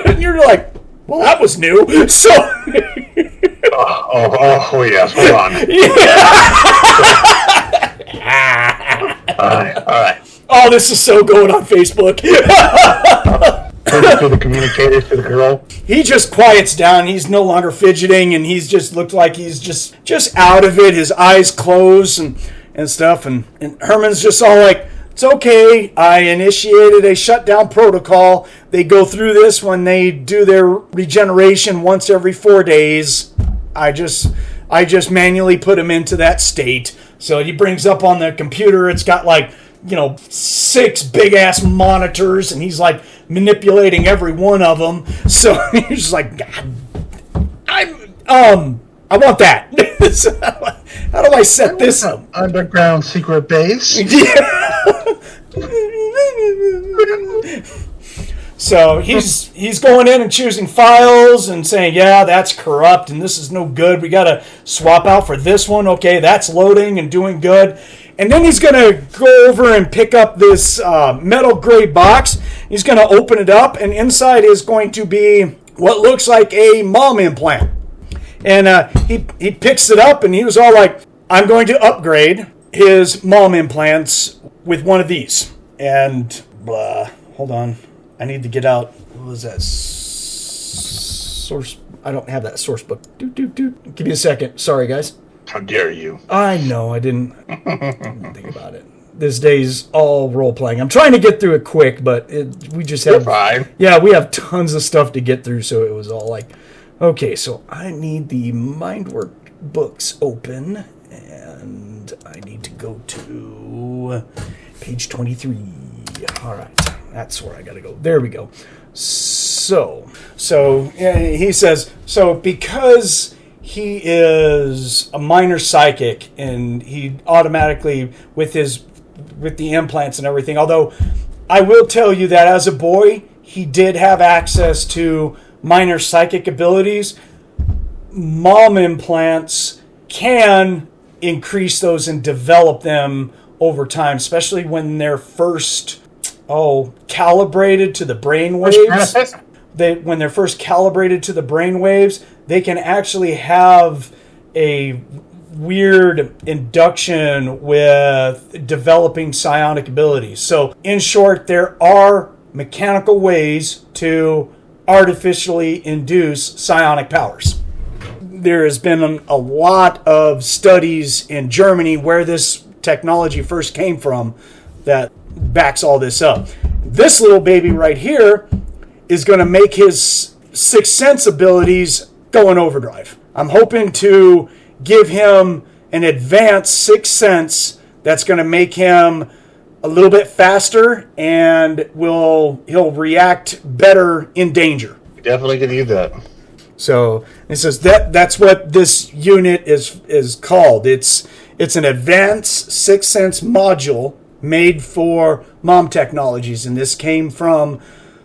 And you're like, well, that was new. So... Oh, yes. Hold on. All right. Oh, this is so going on Facebook. To the communicators to the girl. He just quiets down. He's no longer fidgeting, and he's just looked like he's just out of it. His eyes close and stuff. And Herman's just all like, it's okay. I initiated a shutdown protocol. They go through this when they do their regeneration once every 4 days. I just manually put him into that state. So he brings up on the computer. It's got like, 6 big ass monitors, and he's like manipulating every one of them. So he's just like, God, I want that. How do I set this up? Underground secret base. Yeah. So he's going in and choosing files and saying, yeah, that's corrupt and this is no good. We got to swap out for this one. Okay, that's loading and doing good. And then he's going to go over and pick up this metal gray box. He's going to open it up, and inside is going to be what looks like a mom implant. And he picks it up, and he was all like, I'm going to upgrade his mom implants with one of these. And hold on. I need to get out. What was that? Source. I don't have that source book. Give me a second. Sorry, guys. How dare you? I know. I didn't think about it. This day's all role playing. I'm trying to get through it quick, but we just have. You're fine. Yeah, we have tons of stuff to get through, so it was all like, okay, so I need the Mindwork books open, and I need to go to page 23. All right. That's where I got to go. There we go. So he says, so because he is a minor psychic and he automatically with the implants and everything, although I will tell you that as a boy, he did have access to minor psychic abilities. Mom implants can increase those and develop them over time, especially when they're first calibrated to the brain waves. When they're first calibrated to the brain waves, they can actually have a weird induction with developing psionic abilities. So, in short, there are mechanical ways to artificially induce psionic powers. There has been a lot of studies in Germany where this technology first came from that backs all this up. This little baby right here is going to make his sixth sense abilities go in overdrive. I'm hoping to give him an advanced sixth sense that's going to make him a little bit faster and he'll react better in danger. Definitely could use that. So it says that's what this unit is called. It's an advanced sixth sense module made for mom technologies, and this came from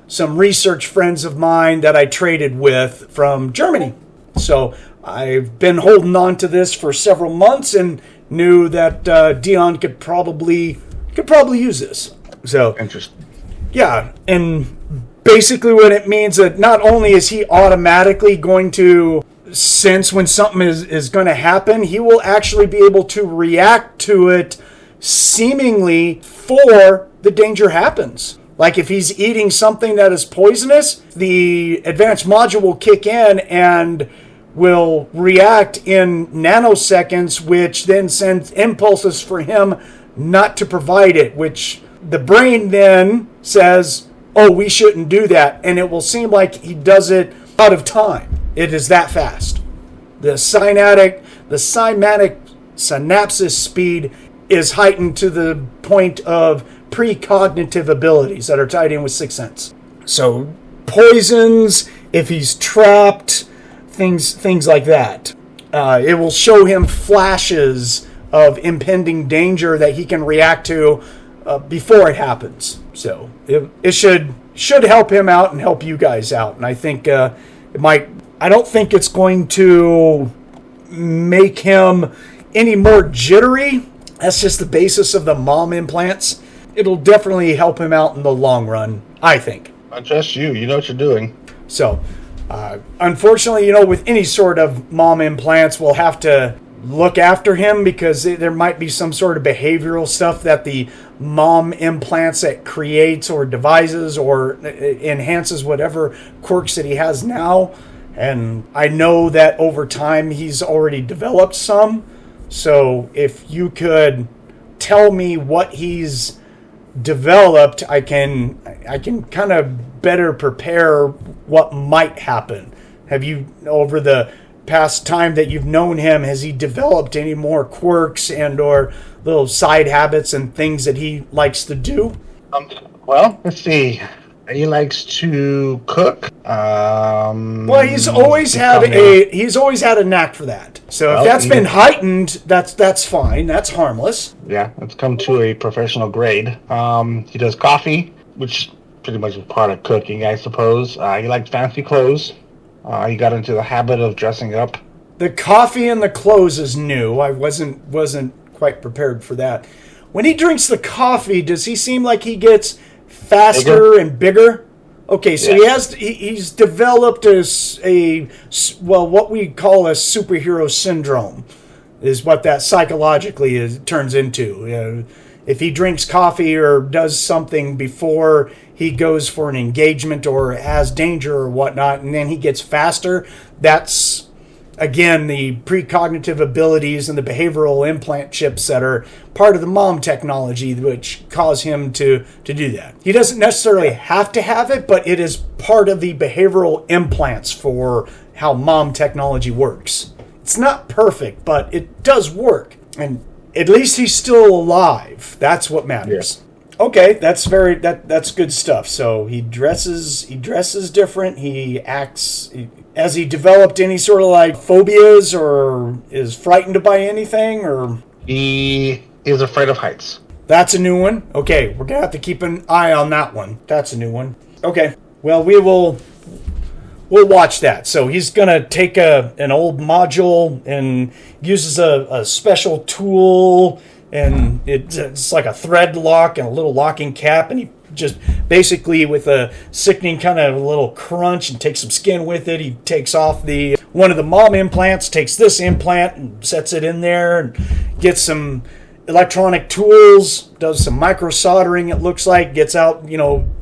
some research friends of mine that I traded with from Germany. So I've been holding on to this for several months and knew that Dion could probably use this. So interesting. Yeah, and basically what it means that not only is he automatically going to sense when something is going to happen, he will actually be able to react to it seemingly before the danger happens. Like if he's eating something that is poisonous, the advanced module will kick in and will react in nanoseconds, which then sends impulses for him not to provide it, which the brain then says, oh, we shouldn't do that. And it will seem like he does it out of time. It is that fast. The synaptic synapsis speed is heightened to the point of precognitive abilities that are tied in with sixth sense. So poisons, if he's trapped, things like that. It will show him flashes of impending danger that he can react to before it happens. So it should help him out and help you guys out. And I think it might. I don't think it's going to make him any more jittery. That's just the basis of the mom implants. It'll definitely help him out in the long run, I think. I trust you. You know what you're doing. So, unfortunately, with any sort of mom implants, we'll have to look after him because there might be some sort of behavioral stuff that the mom implants that creates or devises or enhances whatever quirks that he has now. And I know that over time he's already developed some. So if you could tell me what he's developed, I can kind of better prepare what might happen. Have you, over the past time that you've known him, has he developed any more quirks and or little side habits and things that he likes to do? Well, let's see. He likes to cook. Well, he's always had a knack for that. So if that's been heightened, that's fine. That's harmless. Yeah, it's come to a professional grade. He does coffee, which pretty much is part of cooking, I suppose. He likes fancy clothes. He got into the habit of dressing up. The coffee and the clothes is new. I wasn't quite prepared for that. When he drinks the coffee, does he seem like he gets faster and bigger? Okay, so he's developed what we call a superhero syndrome, is what that psychologically turns into. If he drinks coffee or does something before he goes for an engagement or has danger or whatnot, and then he gets faster, that's, again, the precognitive abilities and the behavioral implant chips that are part of the mom technology which cause him to do that. He doesn't necessarily have to have it, but it is part of the behavioral implants for how mom technology works. It's not perfect, but it does work. And at least he's still alive. That's what matters. Yeah. Okay, that's good stuff. So he dresses different. He acts. Has he developed any sort of like phobias or is frightened by anything? Or he is afraid of heights. That's a new one. Okay, we're gonna have to keep an eye on that one. That's a new one. Okay, well we'll watch that. So he's gonna take an old module and uses a special tool. And it's like a thread lock and a little locking cap, and he just basically with a sickening kind of a little crunch and takes some skin with it. He takes off one of the mom implants, takes this implant and sets it in there, and gets some electronic tools, does some micro soldering. It looks like gets out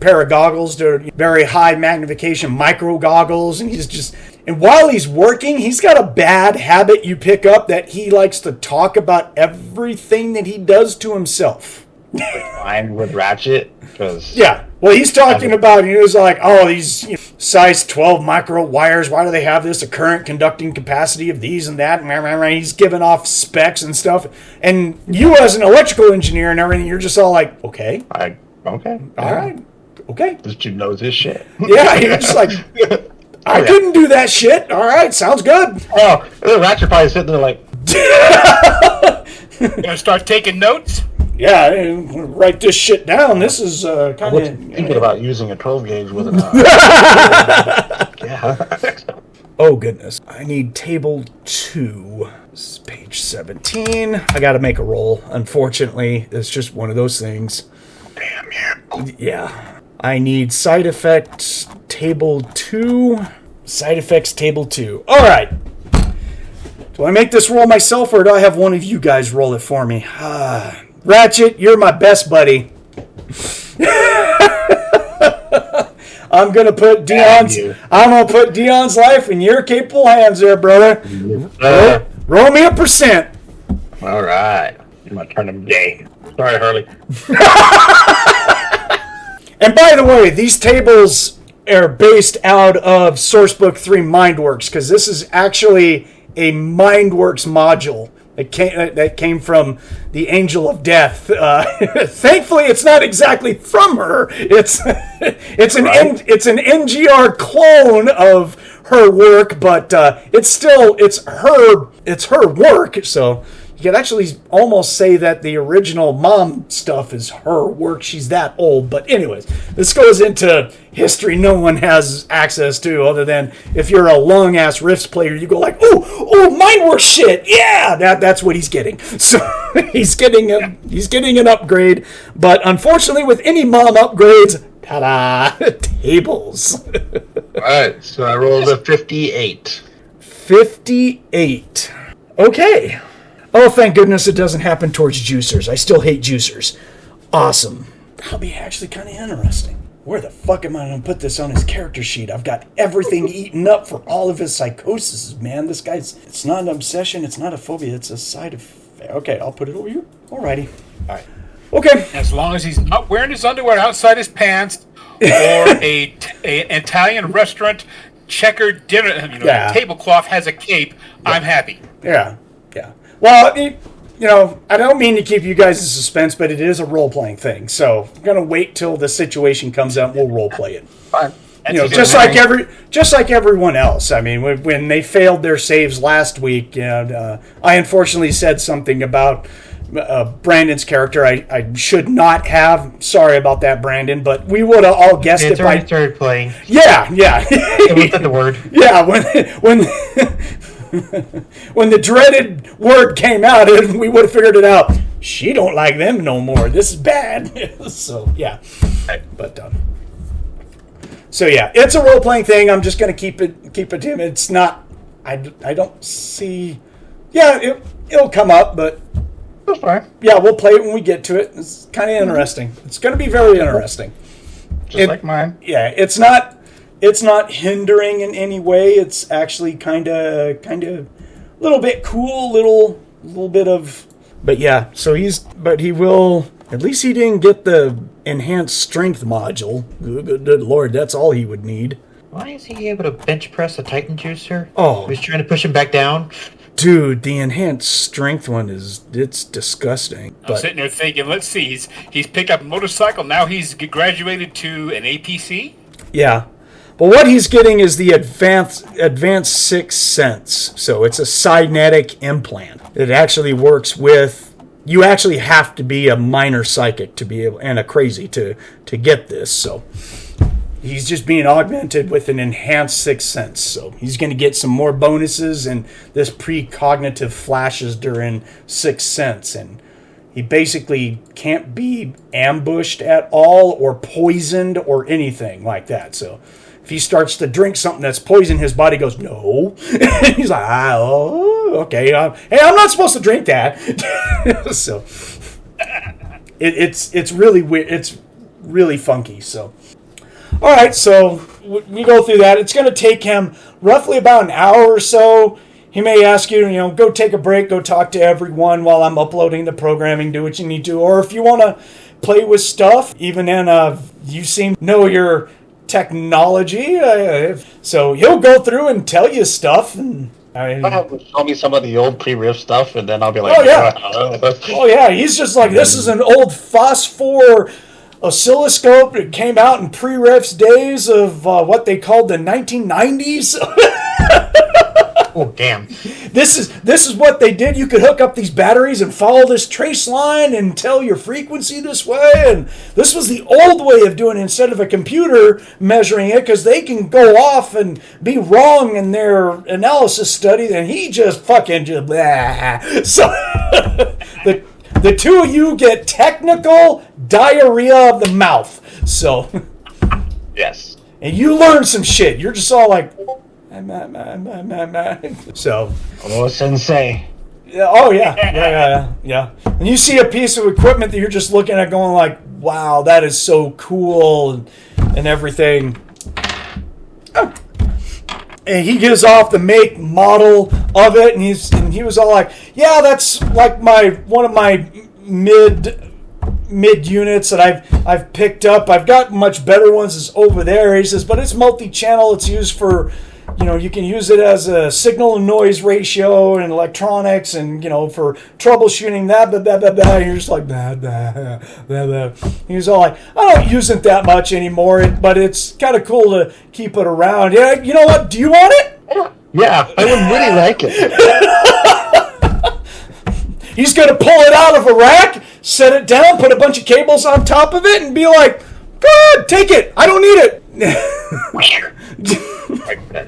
pair of goggles, they're very high magnification micro goggles, and and while he's working, he's got a bad habit you pick up that he likes to talk about everything that he does to himself. Mine with Ratchet, well, he's talking about, he was like, these size 12 micro wires, why do they have this? A current conducting capacity of these and that. And he's giving off specs and stuff. And you as an electrical engineer and everything, you're just all like, okay. Okay. All right. Okay. This dude knows his shit. Yeah, you're just like, I couldn't do that shit. All right, sounds good. Oh, the Ratchet probably sitting there like, Gonna start taking notes? Yeah, write this shit down. This is kind of thinking about using a 12 gauge with an yeah. Oh goodness, I need table 2. This is page 17. I got to make a roll. Unfortunately, it's just one of those things. Damn you. Yeah, I need side effects table 2. Side effects table 2. All right. Do I make this roll myself, or do I have one of you guys roll it for me? Ratchet, you're my best buddy. I'm gonna put Dion's life in your capable hands, there, brother. Roll me a %. All right, I'm gonna turn him gay. Sorry, Harley. And by the way, these tables are based out of Sourcebook 3 Mindworks, because this is actually a Mindworks module that came from the Angel of Death. Thankfully, it's not exactly from her. It's an NGR clone of her work, but it's her work. So You could actually almost say that the original mom stuff is her work. She's that old. But anyways, this goes into history no one has access to other than if you're a long-ass Rifts player, you go like, oh, mine were shit. Yeah, that's what he's getting. So he's getting an upgrade. But unfortunately, with any mom upgrades, ta-da, tables. All right, so I rolled a 58. 58. Okay. Oh, thank goodness it doesn't happen towards juicers. I still hate juicers. Awesome. That'll be actually kind of interesting. Where the fuck am I going to put this on his character sheet? I've got everything eaten up for all of his psychoses, man. This guy's... It's not an obsession. It's not a phobia. It's a side effect. Okay, I'll put it over here. Alrighty. All right. Okay. As long as he's not wearing his underwear outside his pants or an Italian restaurant checkered dinner, tablecloth has a cape, I'm happy. Yeah. Well, I don't mean to keep you guys in suspense, but it is a role-playing thing. So I'm going to wait till the situation comes out and we'll role-play it. Fine. Just like everyone else. I mean, when they failed their saves last week, I unfortunately said something about Brandon's character I should not have. Sorry about that, Brandon, but we would have all guessed it. It's already started playing. Yeah. It looked at the word. Yeah, when when the dreaded word came out, we would have figured it out. She don't like them no more. This is bad. So yeah, but so yeah, it's a role playing thing. I'm just gonna keep it to him. It's not. I don't see. Yeah, it'll come up, but That's fine. yeah, we'll play it when we get to it. It's kind of interesting. It's gonna be very interesting. Just like mine. Yeah, it's not hindering in any way. It's actually kind of a little bit cool, little bit of. But yeah, so he will. At least he didn't get the enhanced strength module. Good lord, that's all he would need. Why is he able to bench press a Titan juicer? Oh, He's trying to push him back down. dude, the enhanced strength one it's disgusting. I'm sitting there thinking, let's see, he's picked up a motorcycle, now he's graduated to an APC? Yeah. But what he's getting is the advanced sixth sense. So it's a cybernetic implant. It actually works with. You actually have to be a minor psychic to be able, and a crazy to get this. So he's just being augmented with an enhanced sixth sense. So he's going to get some more bonuses and this precognitive flashes during sixth sense. And he basically can't be ambushed at all or poisoned or anything like that. So if he starts to drink something that's poison, his body goes, no. He's like, okay. Hey, I'm not supposed to drink that. So it's really weird. It's really funky. So, all right. So we go through that. It's going to take him roughly about an hour or so. He may ask you, go take a break, go talk to everyone while I'm uploading the programming, do what you need to. Or if you want to play with stuff, even then, you seem to know your technology, so he'll go through and tell you stuff. And Show me some of the old pre-riff stuff, and then I'll be like, oh yeah, he's just like, this is an old phosphor oscilloscope. It came out in pre-riffs days of what they called the 1990s. Oh, damn. This is what they did. You could hook up these batteries and follow this trace line and tell your frequency this way. And this was the old way of doing it instead of a computer measuring it, because they can go off and be wrong in their analysis study. And he just fucking just blah. So the two of you get technical diarrhea of the mouth. So yes. And you learn some shit. You're just all like... So, oh, sensei. Oh yeah. And you see a piece of equipment that you're just looking at, going like, "Wow, that is so cool," and everything. Oh. And he gives off the make model of it, and he was all like, "Yeah, that's like one of my mid units that I've picked up. I've got much better ones. It's over there." He says, "But it's multi-channel. It's used for." You can use it as a signal and noise ratio and electronics and, for troubleshooting that, blah, blah, blah, blah. You're just like, blah, blah, blah, blah. He was all like, I don't use it that much anymore, but it's kind of cool to keep it around. Yeah, you know what? Do you want it? Yeah, I would really like it. He's going to pull it out of a rack, set it down, put a bunch of cables on top of it, and be like, "Good, take it. I don't need it."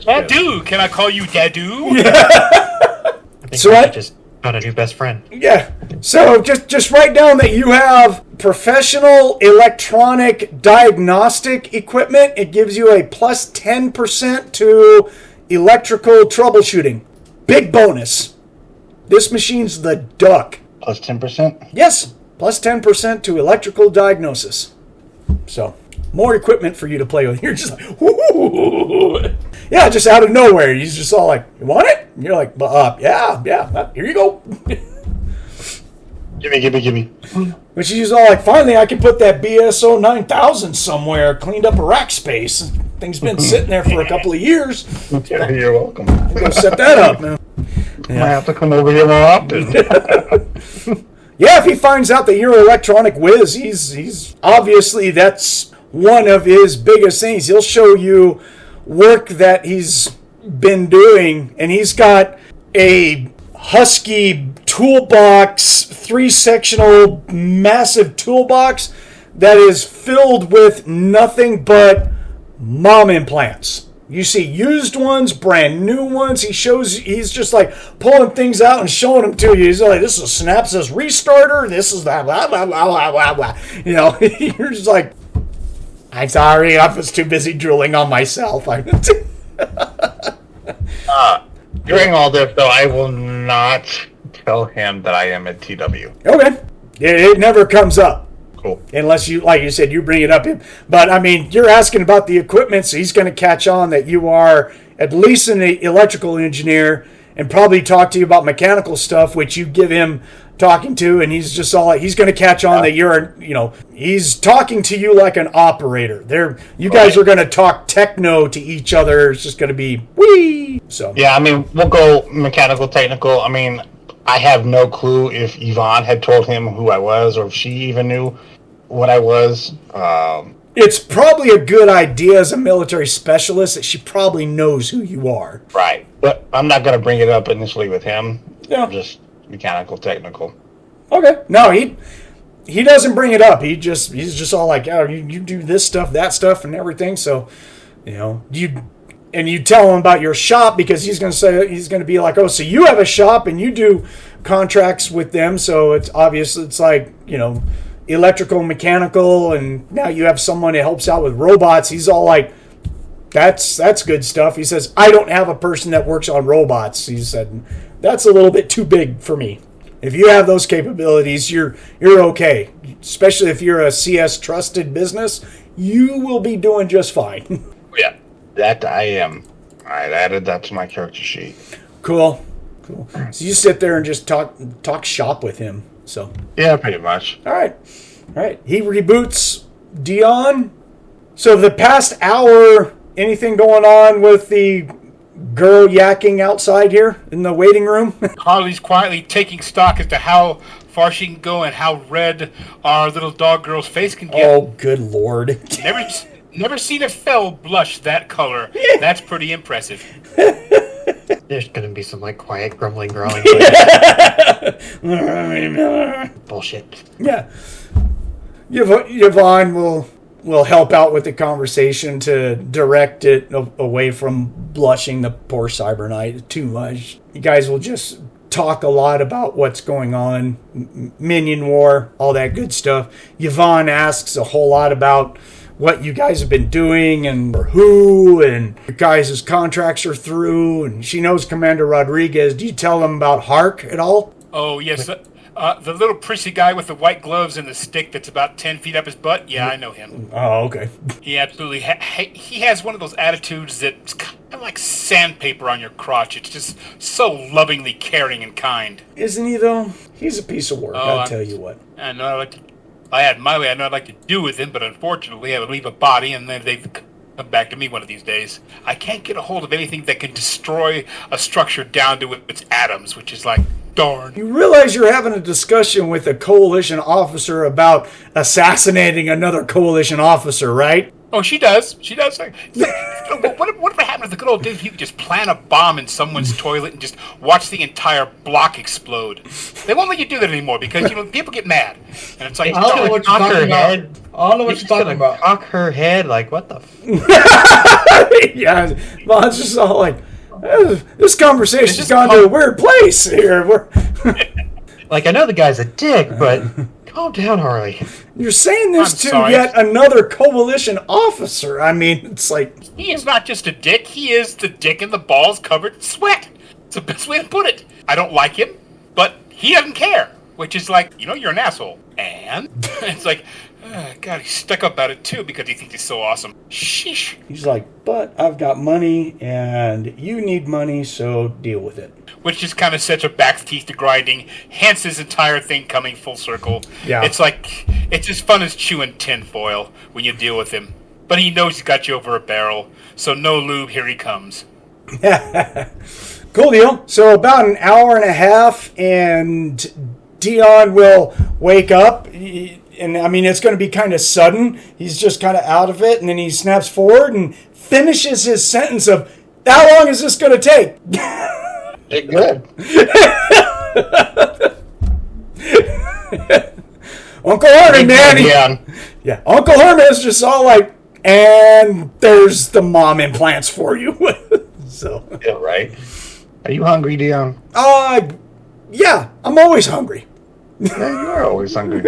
Dadu, can I call you Dadu? I think So I I- just found a new best friend. Yeah. So just write down that you have professional electronic diagnostic equipment. It gives you a plus 10% to electrical troubleshooting. Big bonus. This machine's the duck. Plus 10%. Yes, plus 10% to electrical diagnosis. So, more equipment for you to play with. You're just like, "Ooh." Yeah, just out of nowhere. He's just all like, "You want it?" And you're like, yeah, here you go." Gimme. Which he's all like, "Finally, I can put that BSO 9000 somewhere, cleaned up a rack space. Thing's been sitting there for a couple of years. Yeah, you're welcome. Go set that up now." I have to come over here more often. Yeah, if he finds out that you're an electronic whiz, he's obviously that's one of his biggest things. He'll show you work that he's been doing, and he's got a Husky toolbox, 3-sectional, massive toolbox that is filled with nothing but mom implants. You see used ones, brand new ones. He's just like pulling things out and showing them to you. He's like, "This is a Synapsys restarter. This is that, blah, blah, blah, blah, blah, blah." You know, you're just like, "I'm sorry, I was too busy drooling on myself." During all this, though, I will not tell him that I am a TW. Okay. It never comes up. Cool. Unless you, like you said, you bring it up. But, I mean, you're asking about the equipment, so he's going to catch on that you are at least an electrical engineer and probably talk to you about mechanical stuff, which you give him talking to, and he's just all like, he's going to catch on that you're, he's talking to you like an operator. You guys are going to talk techno to each other. It's just going to be wee. So Yeah, I mean, we'll go mechanical, technical. I mean, I have no clue if Yvonne had told him who I was or if she even knew what I was. it's probably a good idea as a military specialist that she probably knows who you are. Right. But I'm not going to bring it up initially with him. Yeah. Just mechanical, technical. Okay. No, he doesn't bring it up. He's just all like, "Oh, you do this stuff, that stuff, and everything." So, you tell him about your shop because he's going to be like, "Oh, so you have a shop and you do contracts with them." So it's obvious. It's like, electrical, mechanical, and now you have someone that helps out with robots. He's all like, that's good stuff. He says, "I don't have a person that works on robots." He said, "That's a little bit too big for me. If you have those capabilities, you're okay. Especially if you're a CS trusted business, you will be doing just fine." Yeah. That I am. I added that to my character sheet. Cool. So you sit there and just talk shop with him. So Yeah, pretty much. all right. He reboots Dion. So the past hour, anything going on with the girl yakking outside here in the waiting room? Harley's quietly taking stock as to how far she can go and how red our little dog girl's face can get. Oh, good Lord. Never seen a fell blush that color. That's pretty impressive. There's gonna be some quiet grumbling, growling. Bullshit. Yeah. Yvonne will help out with the conversation to direct it away from blushing the poor Cyber Knight too much. You guys will just talk a lot about what's going on, Minion War, all that good stuff. Yvonne asks a whole lot about what you guys have been doing and who, and your guys' contracts are through, and she knows Commander Rodriguez. Do you tell them about Hark at all? Oh, yes. The little prissy guy with the white gloves and the stick that's about 10 feet up his butt? Yeah, I know him. Oh, okay. He absolutely... he has one of those attitudes that's kind of like sandpaper on your crotch. It's just so lovingly caring and kind. Isn't he, though? He's a piece of work, I'll tell you what. I know if I had my way, I know I'd like to do with him, but unfortunately I would leave a body and then they'd come back to me one of these days. I can't get a hold of anything that can destroy a structure down to its atoms, which is like, darn. You realize you're having a discussion with a coalition officer about assassinating another coalition officer, right? Oh, she does. She does. Whatever happened to the good old days? You could just plant a bomb in someone's toilet and just watch the entire block explode. They won't let you do that anymore because people get mad, and it's like I don't know what you're talking about. I don't know what you're talking about. Cock her head, like what the? Yeah, well, it's just all like, this conversation's gone to a weird place here. Like I know the guy's a dick, but calm down, Harley. You're saying this I'm to sorry. yet another coalition officer. I mean, it's like, he is not just a dick. He is the dick in the balls covered in sweat. It's the best way to put it. I don't like him, but he doesn't care. Which is like, you're an asshole. And it's like, God, he's stuck up about it too because he thinks he's so awesome. Sheesh. he's like, but I've got money and you need money, so deal with it. Which just kind of sets her back's teeth to grinding, hence his entire thing coming full circle. Yeah. It's like, it's as fun as chewing tinfoil when you deal with him. But he knows he's got you over a barrel, so no lube, here he comes. Cool deal. So about an hour and a half, and Dion will wake up. And I mean, it's going to be kind of sudden. He's just kind of out of it, and then he snaps forward and finishes his sentence of, how long is this going to take? Get good. Uncle Herman, man. Yeah. Yeah, Uncle Herman is just all like, and there's the mom implants for you. So, Yeah, right. Are you hungry, Dion? yeah, I'm always hungry. Yeah, you are always hungry.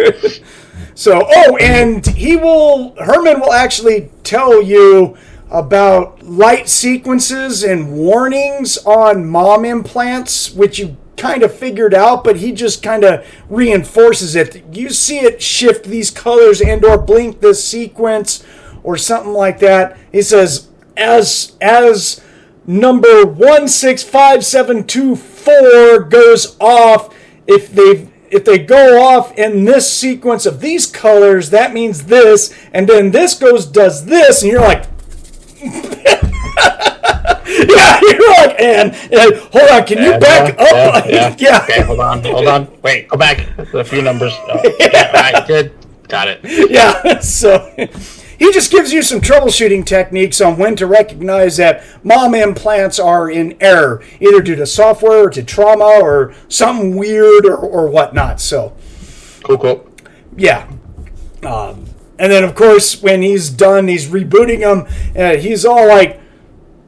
So, and Herman will actually tell you about light sequences and warnings on mom implants, which you kind of figured out, but he just kind of reinforces it. You see it shift these colors and or blink this sequence or something like that. He says, as number 165724 goes off, if they go off in this sequence of these colors, that means this, and then this does this, and you're like, yeah, you're like, and hold on, can you back up? Yeah. Okay, hold on. Wait, go back. A few numbers. Oh, yeah, right, good. Got it. Yeah, so he just gives you some troubleshooting techniques on when to recognize that mom implants are in error, either due to software or to trauma or something weird or whatnot. So, Cool. yeah. And then, of course, when he's done, he's rebooting them. He's all like,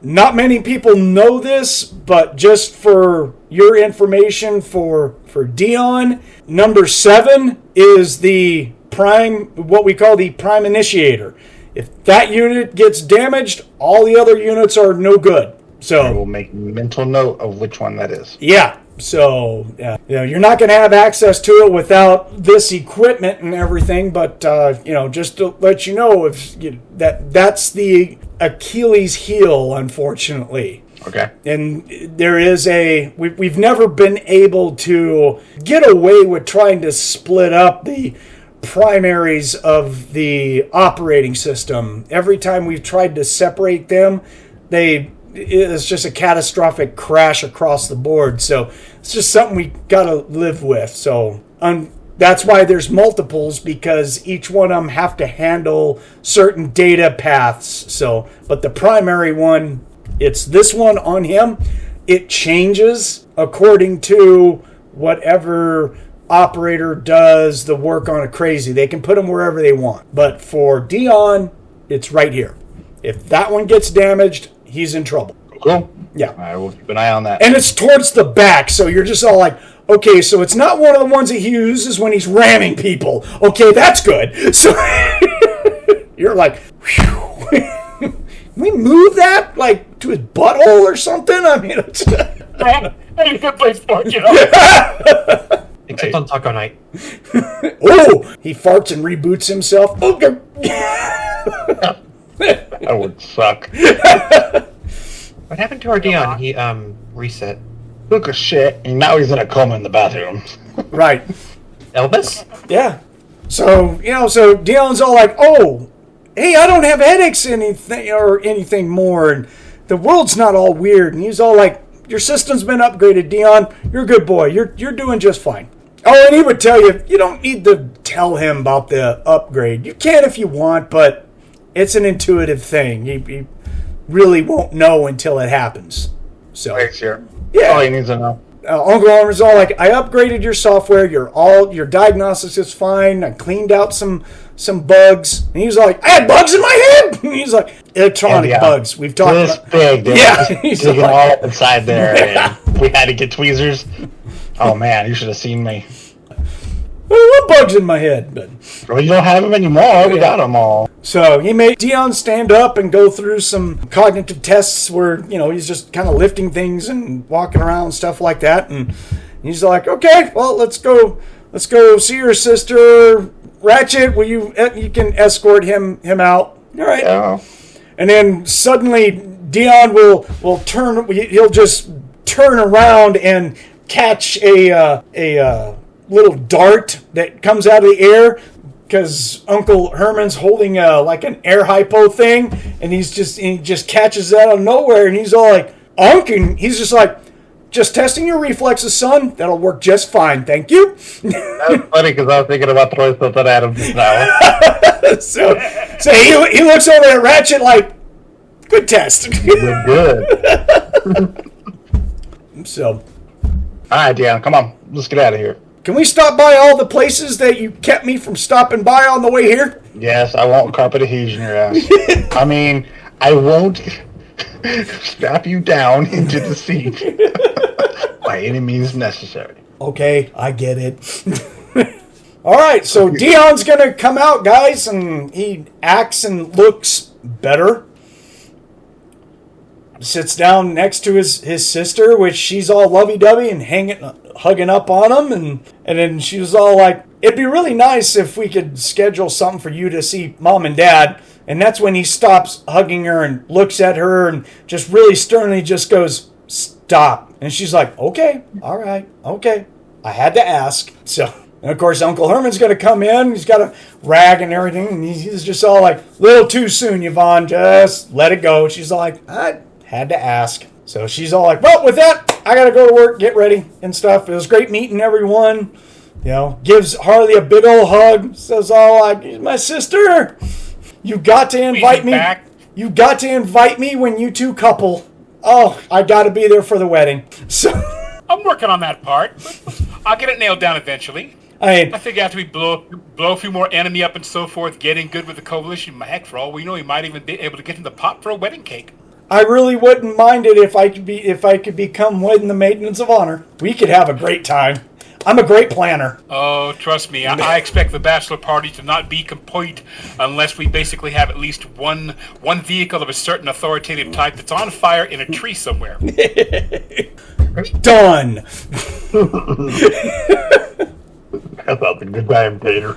not many people know this, but just for your information for Dion, number 7 is the prime, what we call the prime initiator. If that unit gets damaged, all the other units are no good. So I will make mental note of which one that is. yeah. So you're not going to have access to it without this equipment and everything. But just to let you know, that's the Achilles heel, unfortunately. Okay. And there is we've never been able to get away with trying to split up the primaries of the operating system. Every time we've tried to separate them, it's just a catastrophic crash across the board. So it's just something we got to live with. So that's why there's multiples, because each one of them have to handle certain data paths. So, but the primary one, it's this one on him. It changes according to whatever operator does the work on a crazy. They can put them wherever they want. But for Dion, it's right here. If that one gets damaged, he's in trouble. Cool. Yeah. I will keep an eye on that. And it's towards the back, so you're just all like, okay, so it's not one of the ones that he uses when he's ramming people. Okay, that's good. So you're like, whew. Can we move that, like, to his butthole or something? I mean, it's... That ain't a good place for it, Except on Taco Night. Oh! He farts and reboots himself. Okay. That would suck. What happened to our Dion? He reset. Look at shit, and now he's in a coma in the bathroom. Right. Elvis? Yeah. So, so Dion's all like, oh, hey, I don't have headaches anything more, and the world's not all weird. And he's all like, your system's been upgraded, Dion. You're a good boy. You're doing just fine. Oh, and he would tell you, you don't need to tell him about the upgrade. You can if you want, but it's an intuitive thing. really won't know until it happens. So, Wait, sure. yeah. All he needs to know. Uncle Homer's all like, I upgraded your software. Your diagnostics is fine. I cleaned out some bugs. And he's like, I had bugs in my head. And he's like, electronic bugs. We've talked this about big, dude. Yeah. He's digging all up inside there. And we had to get tweezers. Oh man, you should have seen me. what bugs in my head? But Well, you don't have them anymore. We got them all. so he made Dion stand up and go through some cognitive tests where, he's just kind of lifting things and walking around and stuff like that. And he's like, okay, well, let's go see your sister, Ratchet. Will you can escort him out. All right. Yeah. And then suddenly Dion will turn, he'll just turn around and catch a little dart that comes out of the air, because Uncle Herman's holding like an air hypo thing, and he just catches that out of nowhere, and he's all like, Unc, and he's just like, just testing your reflexes, son. That'll work just fine, thank you. That's funny because I was thinking about throwing something at him just now. so he looks over at Ratchet like, good test. Good. So, All right, Dion, come on. Let's get out of here. can we stop by all the places that you kept me from stopping by on the way here? Yes, I won't carpet adhesion your ass. I mean, I won't strap you down into the seat by any means necessary. Okay, I get it. All right, so Dion's going to come out, guys, and he acts and looks better. Sits down next to his sister, which she's all lovey-dovey and hugging up on him. And then she was all like, it'd be really nice if we could schedule something for you to see Mom and Dad. And that's when he stops hugging her and looks at her and just really sternly just goes, stop. And she's like, okay, all right, okay. I had to ask. So, and of course, Uncle Herman's going to come in. He's got a rag and everything. And he's just all like, little too soon, Yvonne. Just let it go. She's all like, I had to ask. So she's all like, well, with that, I got to go to work, get ready and stuff. It was great meeting everyone. Gives Harley a big old hug. Says all like, my sister, you got to invite me. You got to invite me when you two couple. Oh, I got to be there for the wedding. So I'm working on that part. I'll get it nailed down eventually. I think after we blow a few more enemy up and so forth, getting good with the coalition, heck, for all we know, we might even be able to get in the pot for a wedding cake. I really wouldn't mind it if I could become in the Maintenance of Honor. We could have a great time. I'm a great planner. Oh, trust me, I expect the bachelor party to not be complete unless we basically have at least one vehicle of a certain authoritative type that's on fire in a tree somewhere. Done. That's a good time, Peter.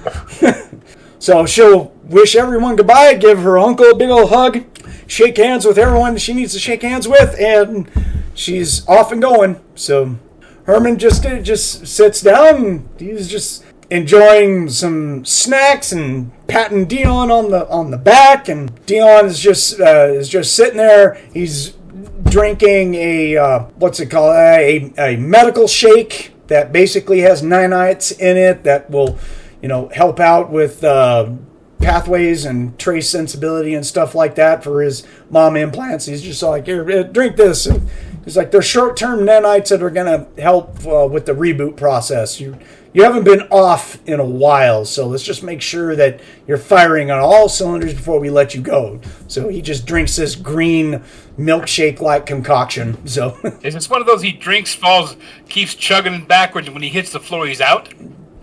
So she'll wish everyone goodbye, give her uncle a big old hug, shake hands with everyone she needs to shake hands with, and she's off and going. So Herman just sits down, and he's just enjoying some snacks and patting Dion on the back, and Dion is just sitting there. He's drinking a medical shake that basically has nanites in it that will help out with pathways and trace sensibility and stuff like that for his mom implants. He's just like, here, drink this. And he's like, they're short-term nanites that are going to help with the reboot process. You haven't been off in a while, so let's just make sure that you're firing on all cylinders before we let you go. So he just drinks this green milkshake-like concoction. So is this one of those he drinks, falls, keeps chugging backwards, and when he hits the floor, he's out?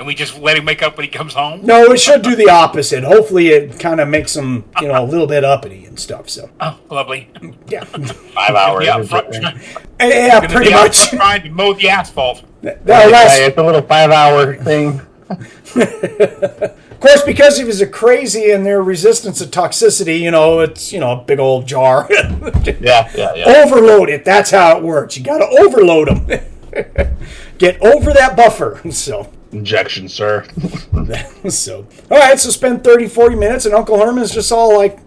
And we just let him wake up when he comes home? No, it should do the opposite. Hopefully it kind of makes him, a little bit uppity and stuff. So. Oh, lovely. Yeah. 5 hours. Yeah, pretty much. Trying to mow the asphalt. It's a little 5 hour thing. Of course, because he was a crazy and their resistance to toxicity, it's, a big old jar. Yeah. Overload it. That's how it works. You got to overload them. Get over that buffer. So. Injection, sir. So, all right, so spend 30, 40 minutes, and Uncle Herman's just all like,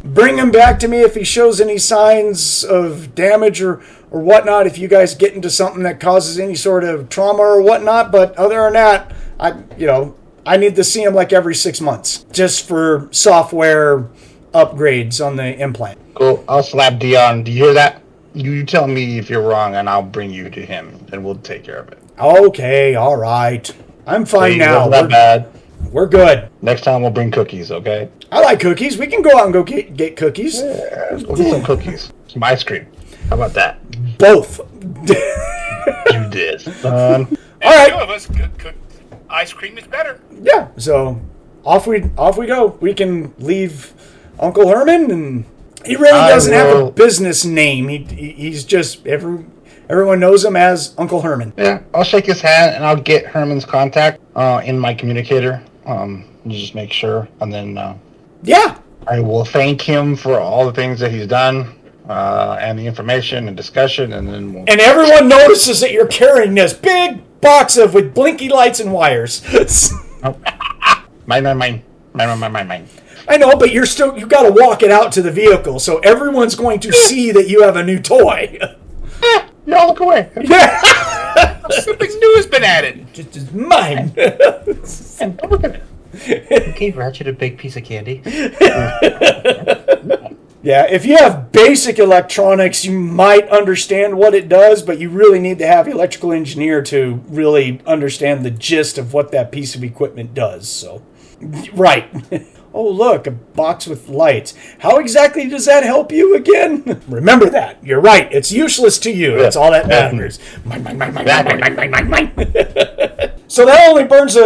bring him back to me if he shows any signs of damage or whatnot, if you guys get into something that causes any sort of trauma or whatnot. But other than that, I need to see him like every 6 months, just for software upgrades on the implant. Cool. I'll slap Dion. Do you hear that? You tell me if you're wrong, and I'll bring you to him, and we'll take care of it. Okay, all right. I'm fine now. Not bad. We're good. Next time we'll bring cookies, okay? I like cookies. We can go out and go get cookies. Yeah, let's go get some cookies. Some ice cream. How about that? Both. You did. All Two right. of us cook ice cream is better. Yeah. So off we go. We can leave Uncle Herman, and he really doesn't have a business name. He's just everyone knows him as Uncle Herman. Yeah, I'll shake his hand and I'll get Herman's contact in my communicator. Just make sure, and then Yeah. I will thank him for all the things that he's done, and the information and discussion, and then we'll... And everyone notices that you're carrying this big box with blinky lights and wires. Mine. I know, but you got to walk it out to the vehicle, so everyone's going to see that you have a new toy. Y'all look away. Yeah. Something new has been added. Just mine. And don't look at it. Gave Ratchet a big piece of candy. Yeah, if you have basic electronics, you might understand what it does, but you really need to have an electrical engineer to really understand the gist of what that piece of equipment does. So, right. Oh, look, a box with lights. How exactly does that help you again? Remember that. You're right. It's useless to you. That's all that matters. Mine. So that only burns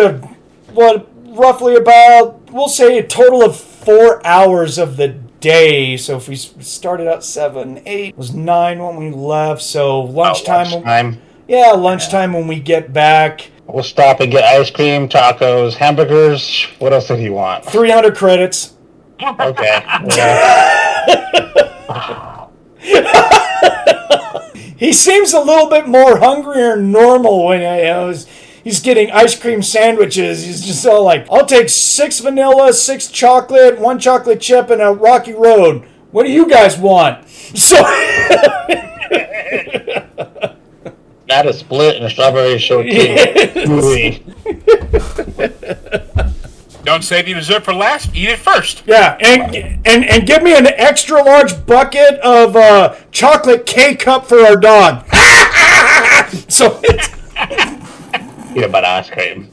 roughly about, we'll say, a total of 4 hours of the day. So if we started out 7, 8, it was 9 when we left. So lunchtime. Lunchtime when we get back. We'll stop and get ice cream, tacos, hamburgers. What else did he want? 300 credits. Okay. He seems a little bit more hungry than normal when he's getting ice cream sandwiches. He's just all like, I'll take 6 vanilla, 6 chocolate, 1 chocolate chip, and a Rocky Road. What do you guys want? So... Not a split and a strawberry shortcake. Don't save your dessert for last. Eat it first. Yeah, and give me an extra large bucket of chocolate K-cup for our dog. So Peanut butter ice cream.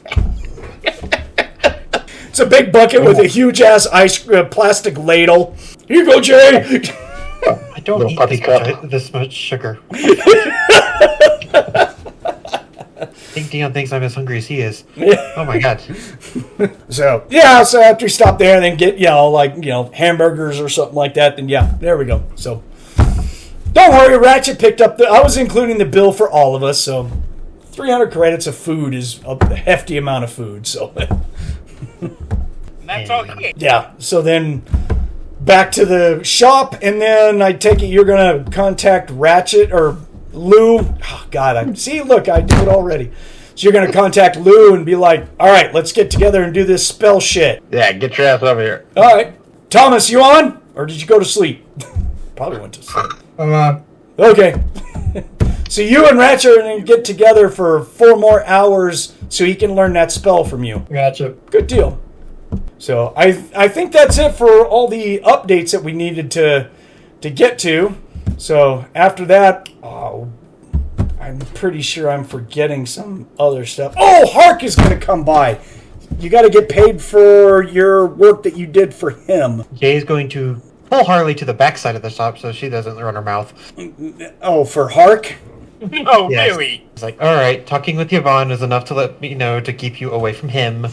it's a big bucket with a huge ass plastic ladle. Here you go, Jerry. I don't Little eat puppy this much sugar. I think Dion thinks I'm as hungry as he is. Oh my god. So after we stop there and then get hamburgers or something like that, then there we go. So don't worry, Ratchet picked up I was including the bill for all of us, so 300 credits of food is a hefty amount of food. So And that's all he ate. yeah, so then back to the shop, and then I take it you're gonna contact Ratchet or Lou. Oh God, I do it already. So you're gonna contact Lou and be like, all right, let's get together and do this spell shit. Yeah, get your ass over here. All right, Thomas, you on? Or did you go to sleep? Probably went to sleep. I'm on. Okay. So you and Ratchet are gonna get together for 4 more hours so he can learn that spell from you. Gotcha. Good deal. So I think that's it for all the updates that we needed to get to. So after that, I'm pretty sure I'm forgetting some other stuff. Oh, Hark is going to come by. You got to get paid for your work that you did for him. Jay's going to pull Harley to the backside of the shop so she doesn't run her mouth. Oh, for Hark? Oh, Yes. really? It's like, all right, talking with Yvonne is enough to let me know to keep you away from him.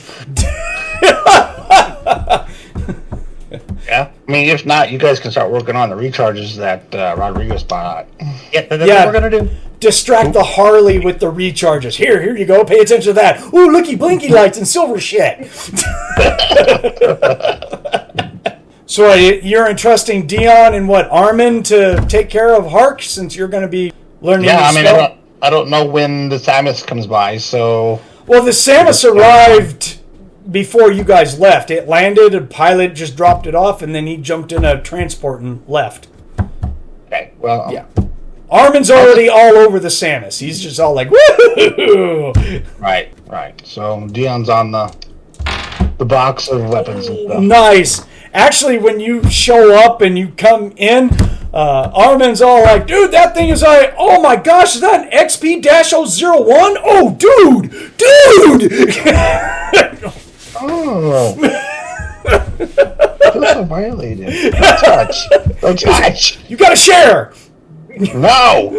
Yeah. I mean, if not, you guys can start working on the recharges that Rodriguez bought. Yeah, that's Yeah. what we're gonna do. Distract the Harley with the recharges. Here you go. Pay attention to that. Ooh, looky blinky lights and silver shit. So you're entrusting Dion and Armin to take care of Hark since you're going to be learning Yeah, the I mean, spell? I don't know when the Samus comes by, so... Well, the Samus arrived before you guys left. It landed, a pilot just dropped it off, and then he jumped in a transport and left. Okay, well... Yeah. Armin's already all over the Samus. He's just all like, woo! Right. So Dion's on the box of weapons and stuff. Nice. Actually, when you show up and you come in, Armin's all like, dude, that thing is like, oh my gosh, is that an XP-001? Oh, dude! Oh. Those are violated. Don't touch. Don't touch. You gotta share! No.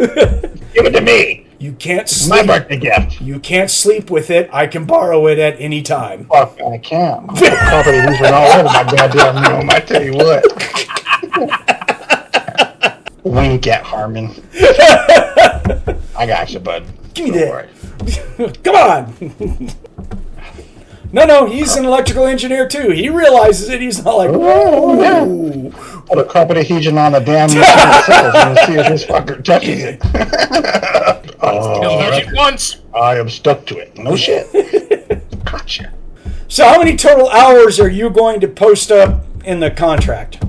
Give it to me. You can't It's my sleep. birthday gift. You can't sleep with it. I can borrow it at any time. Fuck, I can't. I'm property using all over my goddamn room. I tell you what. Wink at Harmon. I got you, bud. Give me Don't that. worry. Come on! No, he's an electrical engineer too. He realizes it. He's not like, Oh, yeah. whoa. Put a carpet adhesion on the damn cells and see if this fucker touches it. He'll touch it once. I am stuck to it. No shit. Gotcha. So how many total hours are you going to post up in the contract?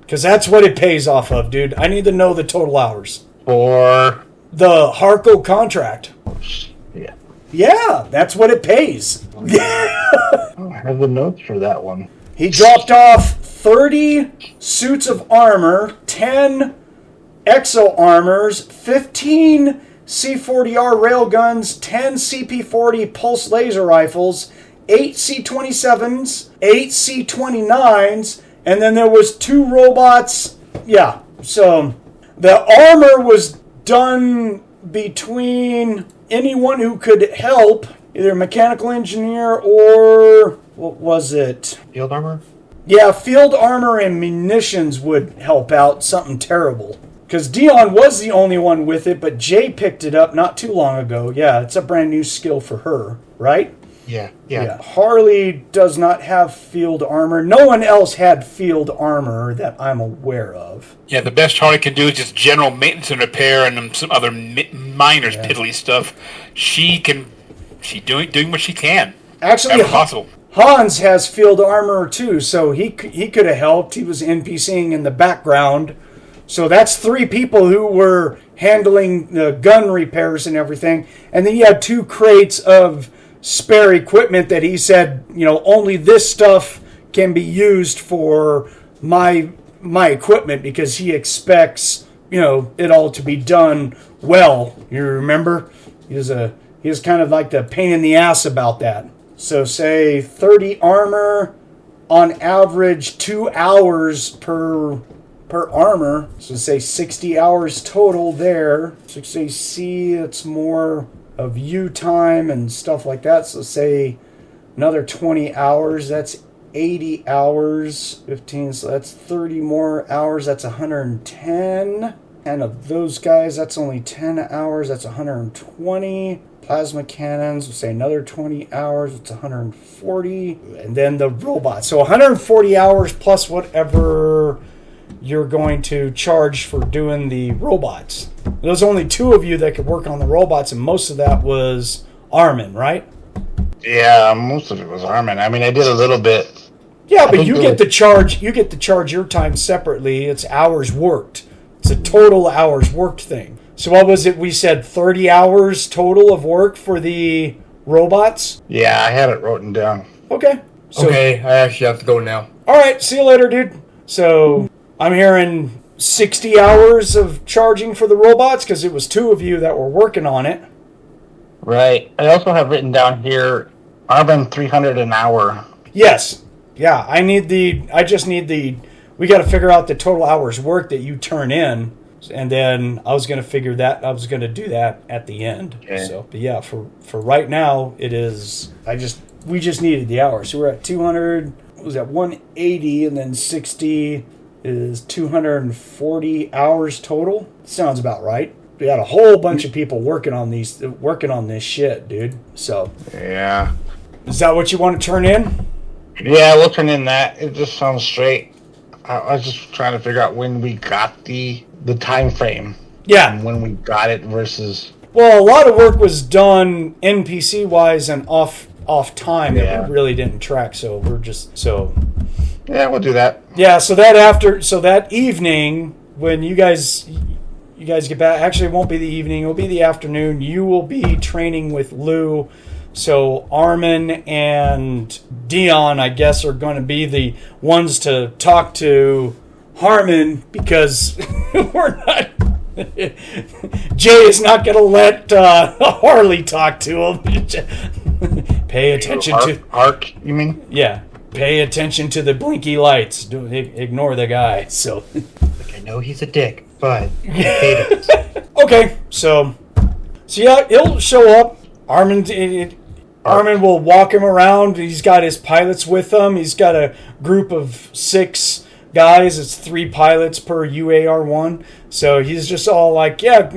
Because that's what it pays off of, dude. I need to know the total hours. For The Harco contract. yeah. Yeah, that's what it pays. Oh, I have the notes for that one. He dropped off 30 suits of armor, 10 exo armors, 15 C-40R railguns, 10 CP-40 pulse laser rifles, 8 C-27s, 8 C-29s, and then there was 2 robots. Yeah, so the armor was done between anyone who could help, either a mechanical engineer or, what was it? Field armor? Yeah, field armor and munitions would help out something terrible. Because Dion was the only one with it, but Jay picked it up not too long ago. Yeah, it's a brand new skill for her, right? Yeah. Harley does not have field armor. No one else had field armor that I'm aware of. Yeah, the best Harley can do is just general maintenance and repair and some other minor piddly stuff. She's doing what she can. Actually, Ever possible. Hanz has field armor too, so he could have helped. He was NPCing in the background. So that's 3 people who were handling the gun repairs and everything. And then you had 2 crates of spare equipment that he said, only this stuff can be used for my equipment because he expects, it all to be done well. You remember? He was kind of like the pain in the ass about that. So say 30 armor, on average 2 hours per armor. So say 60 hours total there. So say C, it's more of U time and stuff like that. So say another 20 hours, that's 80 hours. 15, so that's 30 more hours, that's 110. And of those guys, that's only 10 hours, that's 120. Plasma cannons, we'll say another 20 hours, it's 140. And then the robots. So 140 hours plus whatever you're going to charge for doing the robots. There's only 2 of you that could work on the robots, and most of that was Armin, right? Yeah, most of it was Armin. I mean, I did a little bit. Yeah, but you get to charge your time separately. It's hours worked. It's a total hours worked thing. So what was it? We said 30 hours total of work for the robots? Yeah, I had it written down. Okay. So, Okay, I actually have to go now. all right, see you later, dude. So I'm hearing 60 hours of charging for the robots because it was 2 of you that were working on it. Right. I also have written down here, Armin 300 an hour. Yes. Yeah, we got to figure out the total hours work that you turn in, and then I was going to do that at the end. Okay. So, but yeah, for right now, it is, we just needed the hours. So we're at 200, what was that, 180, and then 60 is 240 hours total. Sounds about right. We had a whole bunch of people working on this shit, dude. So, Yeah. is that what you want to turn in? Yeah, we'll turn in that. It just sounds straight. I was just trying to figure out when we got the time frame. Yeah. And when we got it versus... Well, a lot of work was done NPC wise and off time that we really didn't track. So we're just Yeah, we'll do that. yeah. So that evening when you guys get back, actually it won't be the evening. It'll be the afternoon. You will be training with Lou So Armin and Dion, I guess, are going to be the ones to talk to Harmon because we're not. Jay is not going to let Harley talk to him. Pay attention to Arc, you mean? Yeah, pay attention to the blinky lights. Ignore the guy. So Like, I know he's a dick, but I hate it. okay, so yeah, he'll show up. Armin will walk him around. He's got his pilots with him. He's got a group of 6 guys. It's 3 pilots per UAR1. So he's just all like, yeah,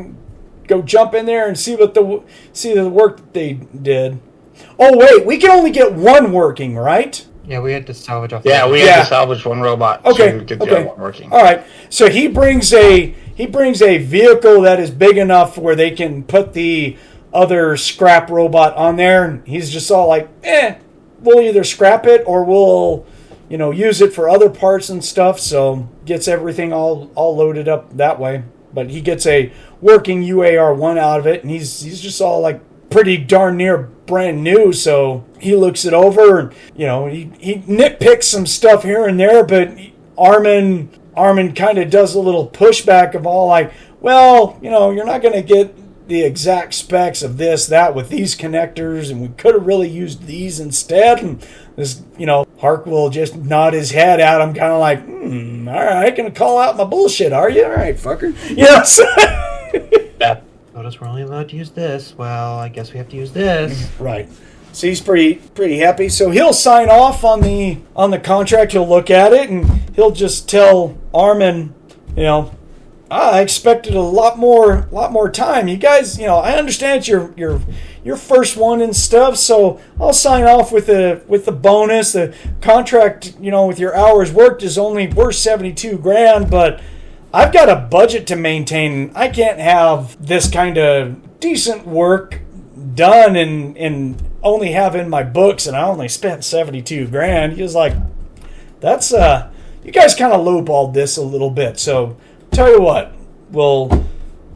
go jump in there and see the work that they did. Oh wait, we can only get one working, right? Yeah, we had to salvage off. Yeah, we had to salvage one robot. Okay, to get the other one working. All right. So he brings a vehicle that is big enough where they can put the other scrap robot on there, and he's just all like, we'll either scrap it or we'll, use it for other parts and stuff. So gets everything all loaded up that way. But he gets a working UAR1 out of it, and he's just all like pretty darn near brand new. So he looks it over, and he nitpicks some stuff here and there, but Armin kind of does a little pushback of all like, well, you're not going to get the exact specs of that with these connectors, and we could have really used these instead. And this, Hark will just nod his head at him, kind of like, all right, gonna call out my bullshit, are you? All right, fucker. Yes. Told us we're only allowed to use this. Well, I guess we have to use this. Right. So he's pretty happy. So he'll sign off on the contract. He'll look at it, and he'll just tell Armin, I expected a lot more time. You guys, I understand your first one and stuff, so I'll sign off with the bonus. The contract, with your hours worked is only worth $72,000, but I've got a budget to maintain. I can't have this kind of decent work done and only have in my books, and I only spent $72,000. He was like, that's you guys kind of lowballed this a little bit, so tell you what, we'll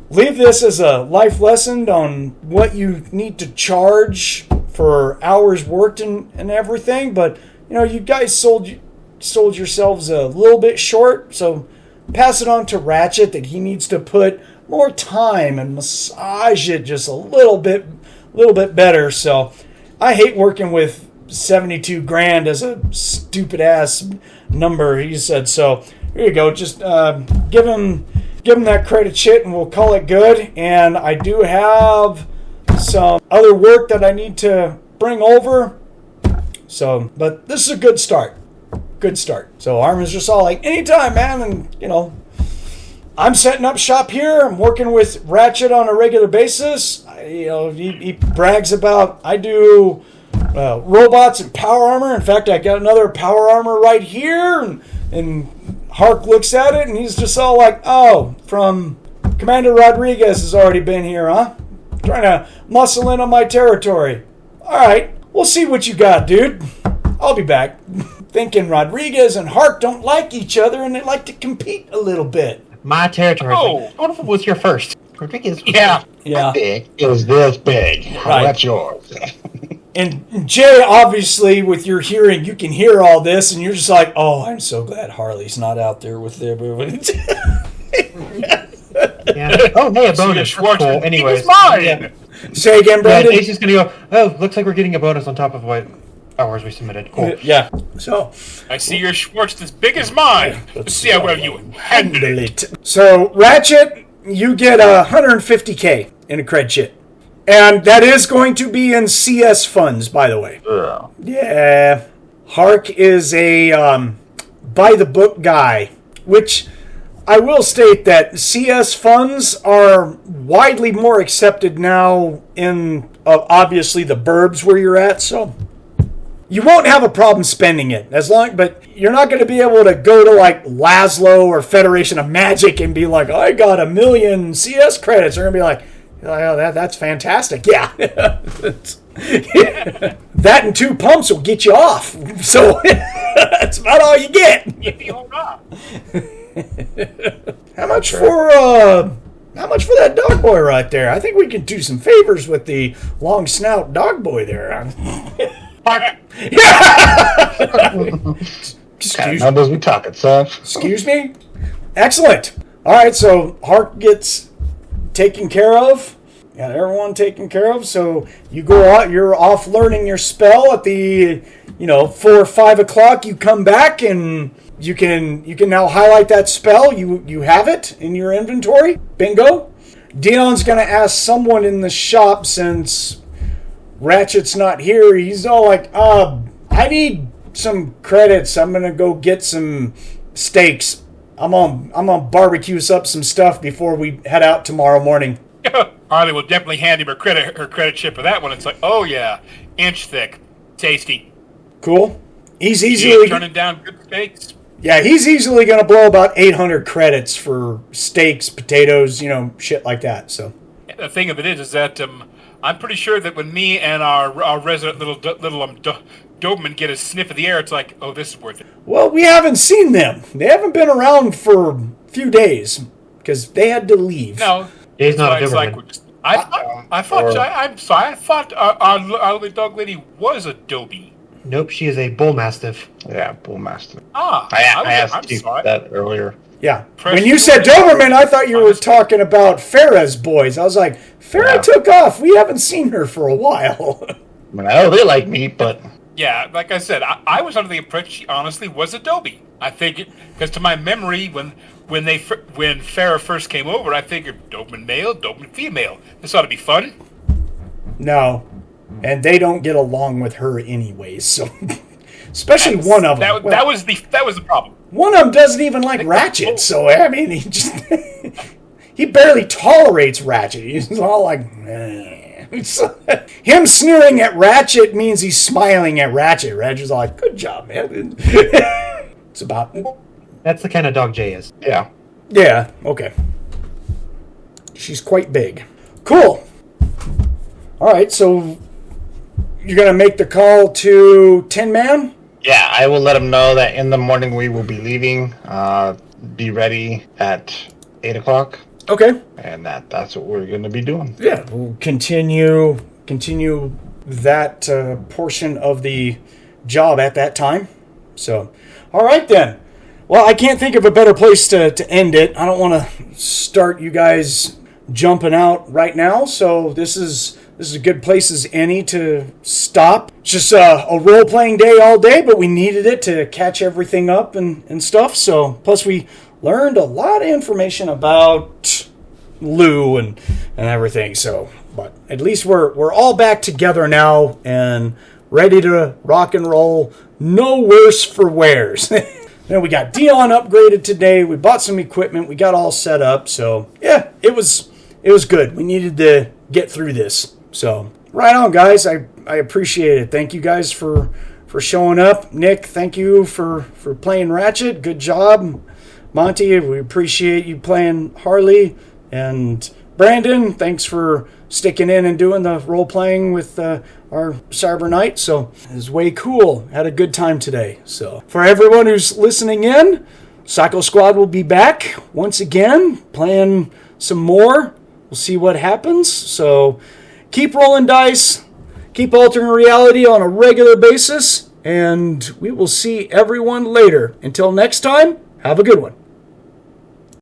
leave this as a life lesson on what you need to charge for hours worked and everything. But you guys sold yourselves a little bit short, so pass it on to Ratchet that he needs to put more time and massage it just a little bit better. So I hate working with $72,000 as a stupid ass number, he said. So here you go. Just give him that credit shit, and we'll call it good. And I do have some other work that I need to bring over. So, but this is a good start. Good start. So Armin's just all like, anytime, man. And I'm setting up shop here. I'm working with Ratchet on a regular basis. He brags about I do robots and power armor. In fact, I got another power armor right here. And Hark looks at it, and he's just all like, oh, from Commander Rodriguez has already been here, huh? Trying to muscle in on my territory. All right, we'll see what you got, dude. I'll be back. Thinking Rodriguez and Hark don't like each other, and they like to compete a little bit. My territory. Oh. What if it was here first? Rodriguez. Yeah. Big. It was this big. Right. That's yours. And Jay, obviously, with your hearing, you can hear all this, and you're just like, oh, I'm so glad Harley's not out there with them. Yeah. Oh, hey, a bonus. Schwartz, That's cool. Anyways. it's mine. Yeah. Say again, Yeah, Brandon. Daisy gonna go, oh, looks like we're getting a bonus on top of what hours we submitted. Cool. Yeah. So, I see your Schwartz as big as mine. Let's see how well you handle it. So, Ratchet, you get 150K in a cred shit. And that is going to be in CS funds, by the way. Yeah. Hark is a by-the-book guy, which I will state that CS funds are widely more accepted now in, obviously, the burbs where you're at, so you won't have a problem spending it, but you're not going to be able to go to, like, Laszlo or Federation of Magic and be like, I got 1 million CS credits. They're going to be like, oh, that's fantastic. Yeah. That and 2 pumps will get you off. So that's about all you get. Yippee hurrah. How much for Not much for that dog boy right there. I think we can do some favors with the long snout dog boy there. Kind of numbers we talking, son. Excuse me? Excellent. All right, so Hark gets taken care of. Got everyone taken care of. So you go out, you're off learning your spell at the, 4 or 5 o'clock. You come back and you can now highlight that spell. You have it in your inventory. Bingo. Dion's going to ask someone in the shop, since Ratchet's not here. He's all like, I need some credits. I'm going to go get some steaks. I'm gonna barbecue up some stuff before we head out tomorrow morning. Harley will definitely hand him her credit chip for that one. It's like, oh yeah, inch thick, tasty. Cool. He's easily turning down good steaks. Yeah, he's easily gonna blow about 800 credits for steaks, potatoes, shit like that. So the thing of it is that I'm pretty sure that when me and our resident little Doberman get a sniff of the air, it's like, oh, this is worth it. Well, we haven't seen them. They haven't been around for a few days because they had to leave. No, he's not a like, Doberman. I thought our little dog lady was a Dobie. Nope, she is a bull mastiff. Yeah, bull mastiff. I asked you that earlier. Yeah. When you said Doberman, I thought you were talking about Farah's boys. I was like, Farah took off. We haven't seen her for a while. I mean, I know they like meat, but... Yeah, like I said, I was under the impression she honestly was a Dobie. I think because to my memory, when Farah first came over, I figured Doberman male, Doberman female. This ought to be fun. No, and they don't get along with her anyways. So, especially one of them. That was the problem. One of them doesn't even like Ratchet. So I mean, he just he barely tolerates Ratchet. He's all like. Him sneering at Ratchet means he's smiling at Ratchet. Ratchet's like, good job, man. It's about... That's the kind of dog Jay is. Yeah. Yeah, okay. She's quite big. Cool. Alright, so you're going to make the call to Tin Man? Yeah, I will let him know that in the morning we will be leaving. Be ready at 8 o'clock. Okay. And that's what we're going to be doing. Yeah, we'll continue that portion of the job at that time. So, all right then. Well, I can't think of a better place to end it. I don't want to start you guys jumping out right now. So this is a good place as any to stop. It's just a role-playing day all day, but we needed it to catch everything up and stuff. So, plus we learned a lot of information about Lou and everything. So, but at least we're all back together now and ready to rock and roll. No worse for wears. Then we got Dion upgraded today. We bought some equipment. We got all set up. So yeah, it was good. We needed to get through this. So right on, guys. I appreciate it. Thank you guys for showing up. Nick, thank you for playing Ratchet. Good job. Monte, we appreciate you playing Harley. And Brandon, thanks for sticking in and doing the role-playing with our Cyber Knight. So it was way cool. Had a good time today. So for everyone who's listening in, Psycho Squad will be back once again, playing some more. We'll see what happens. So keep rolling dice. Keep altering reality on a regular basis. And we will see everyone later. Until next time, have a good one.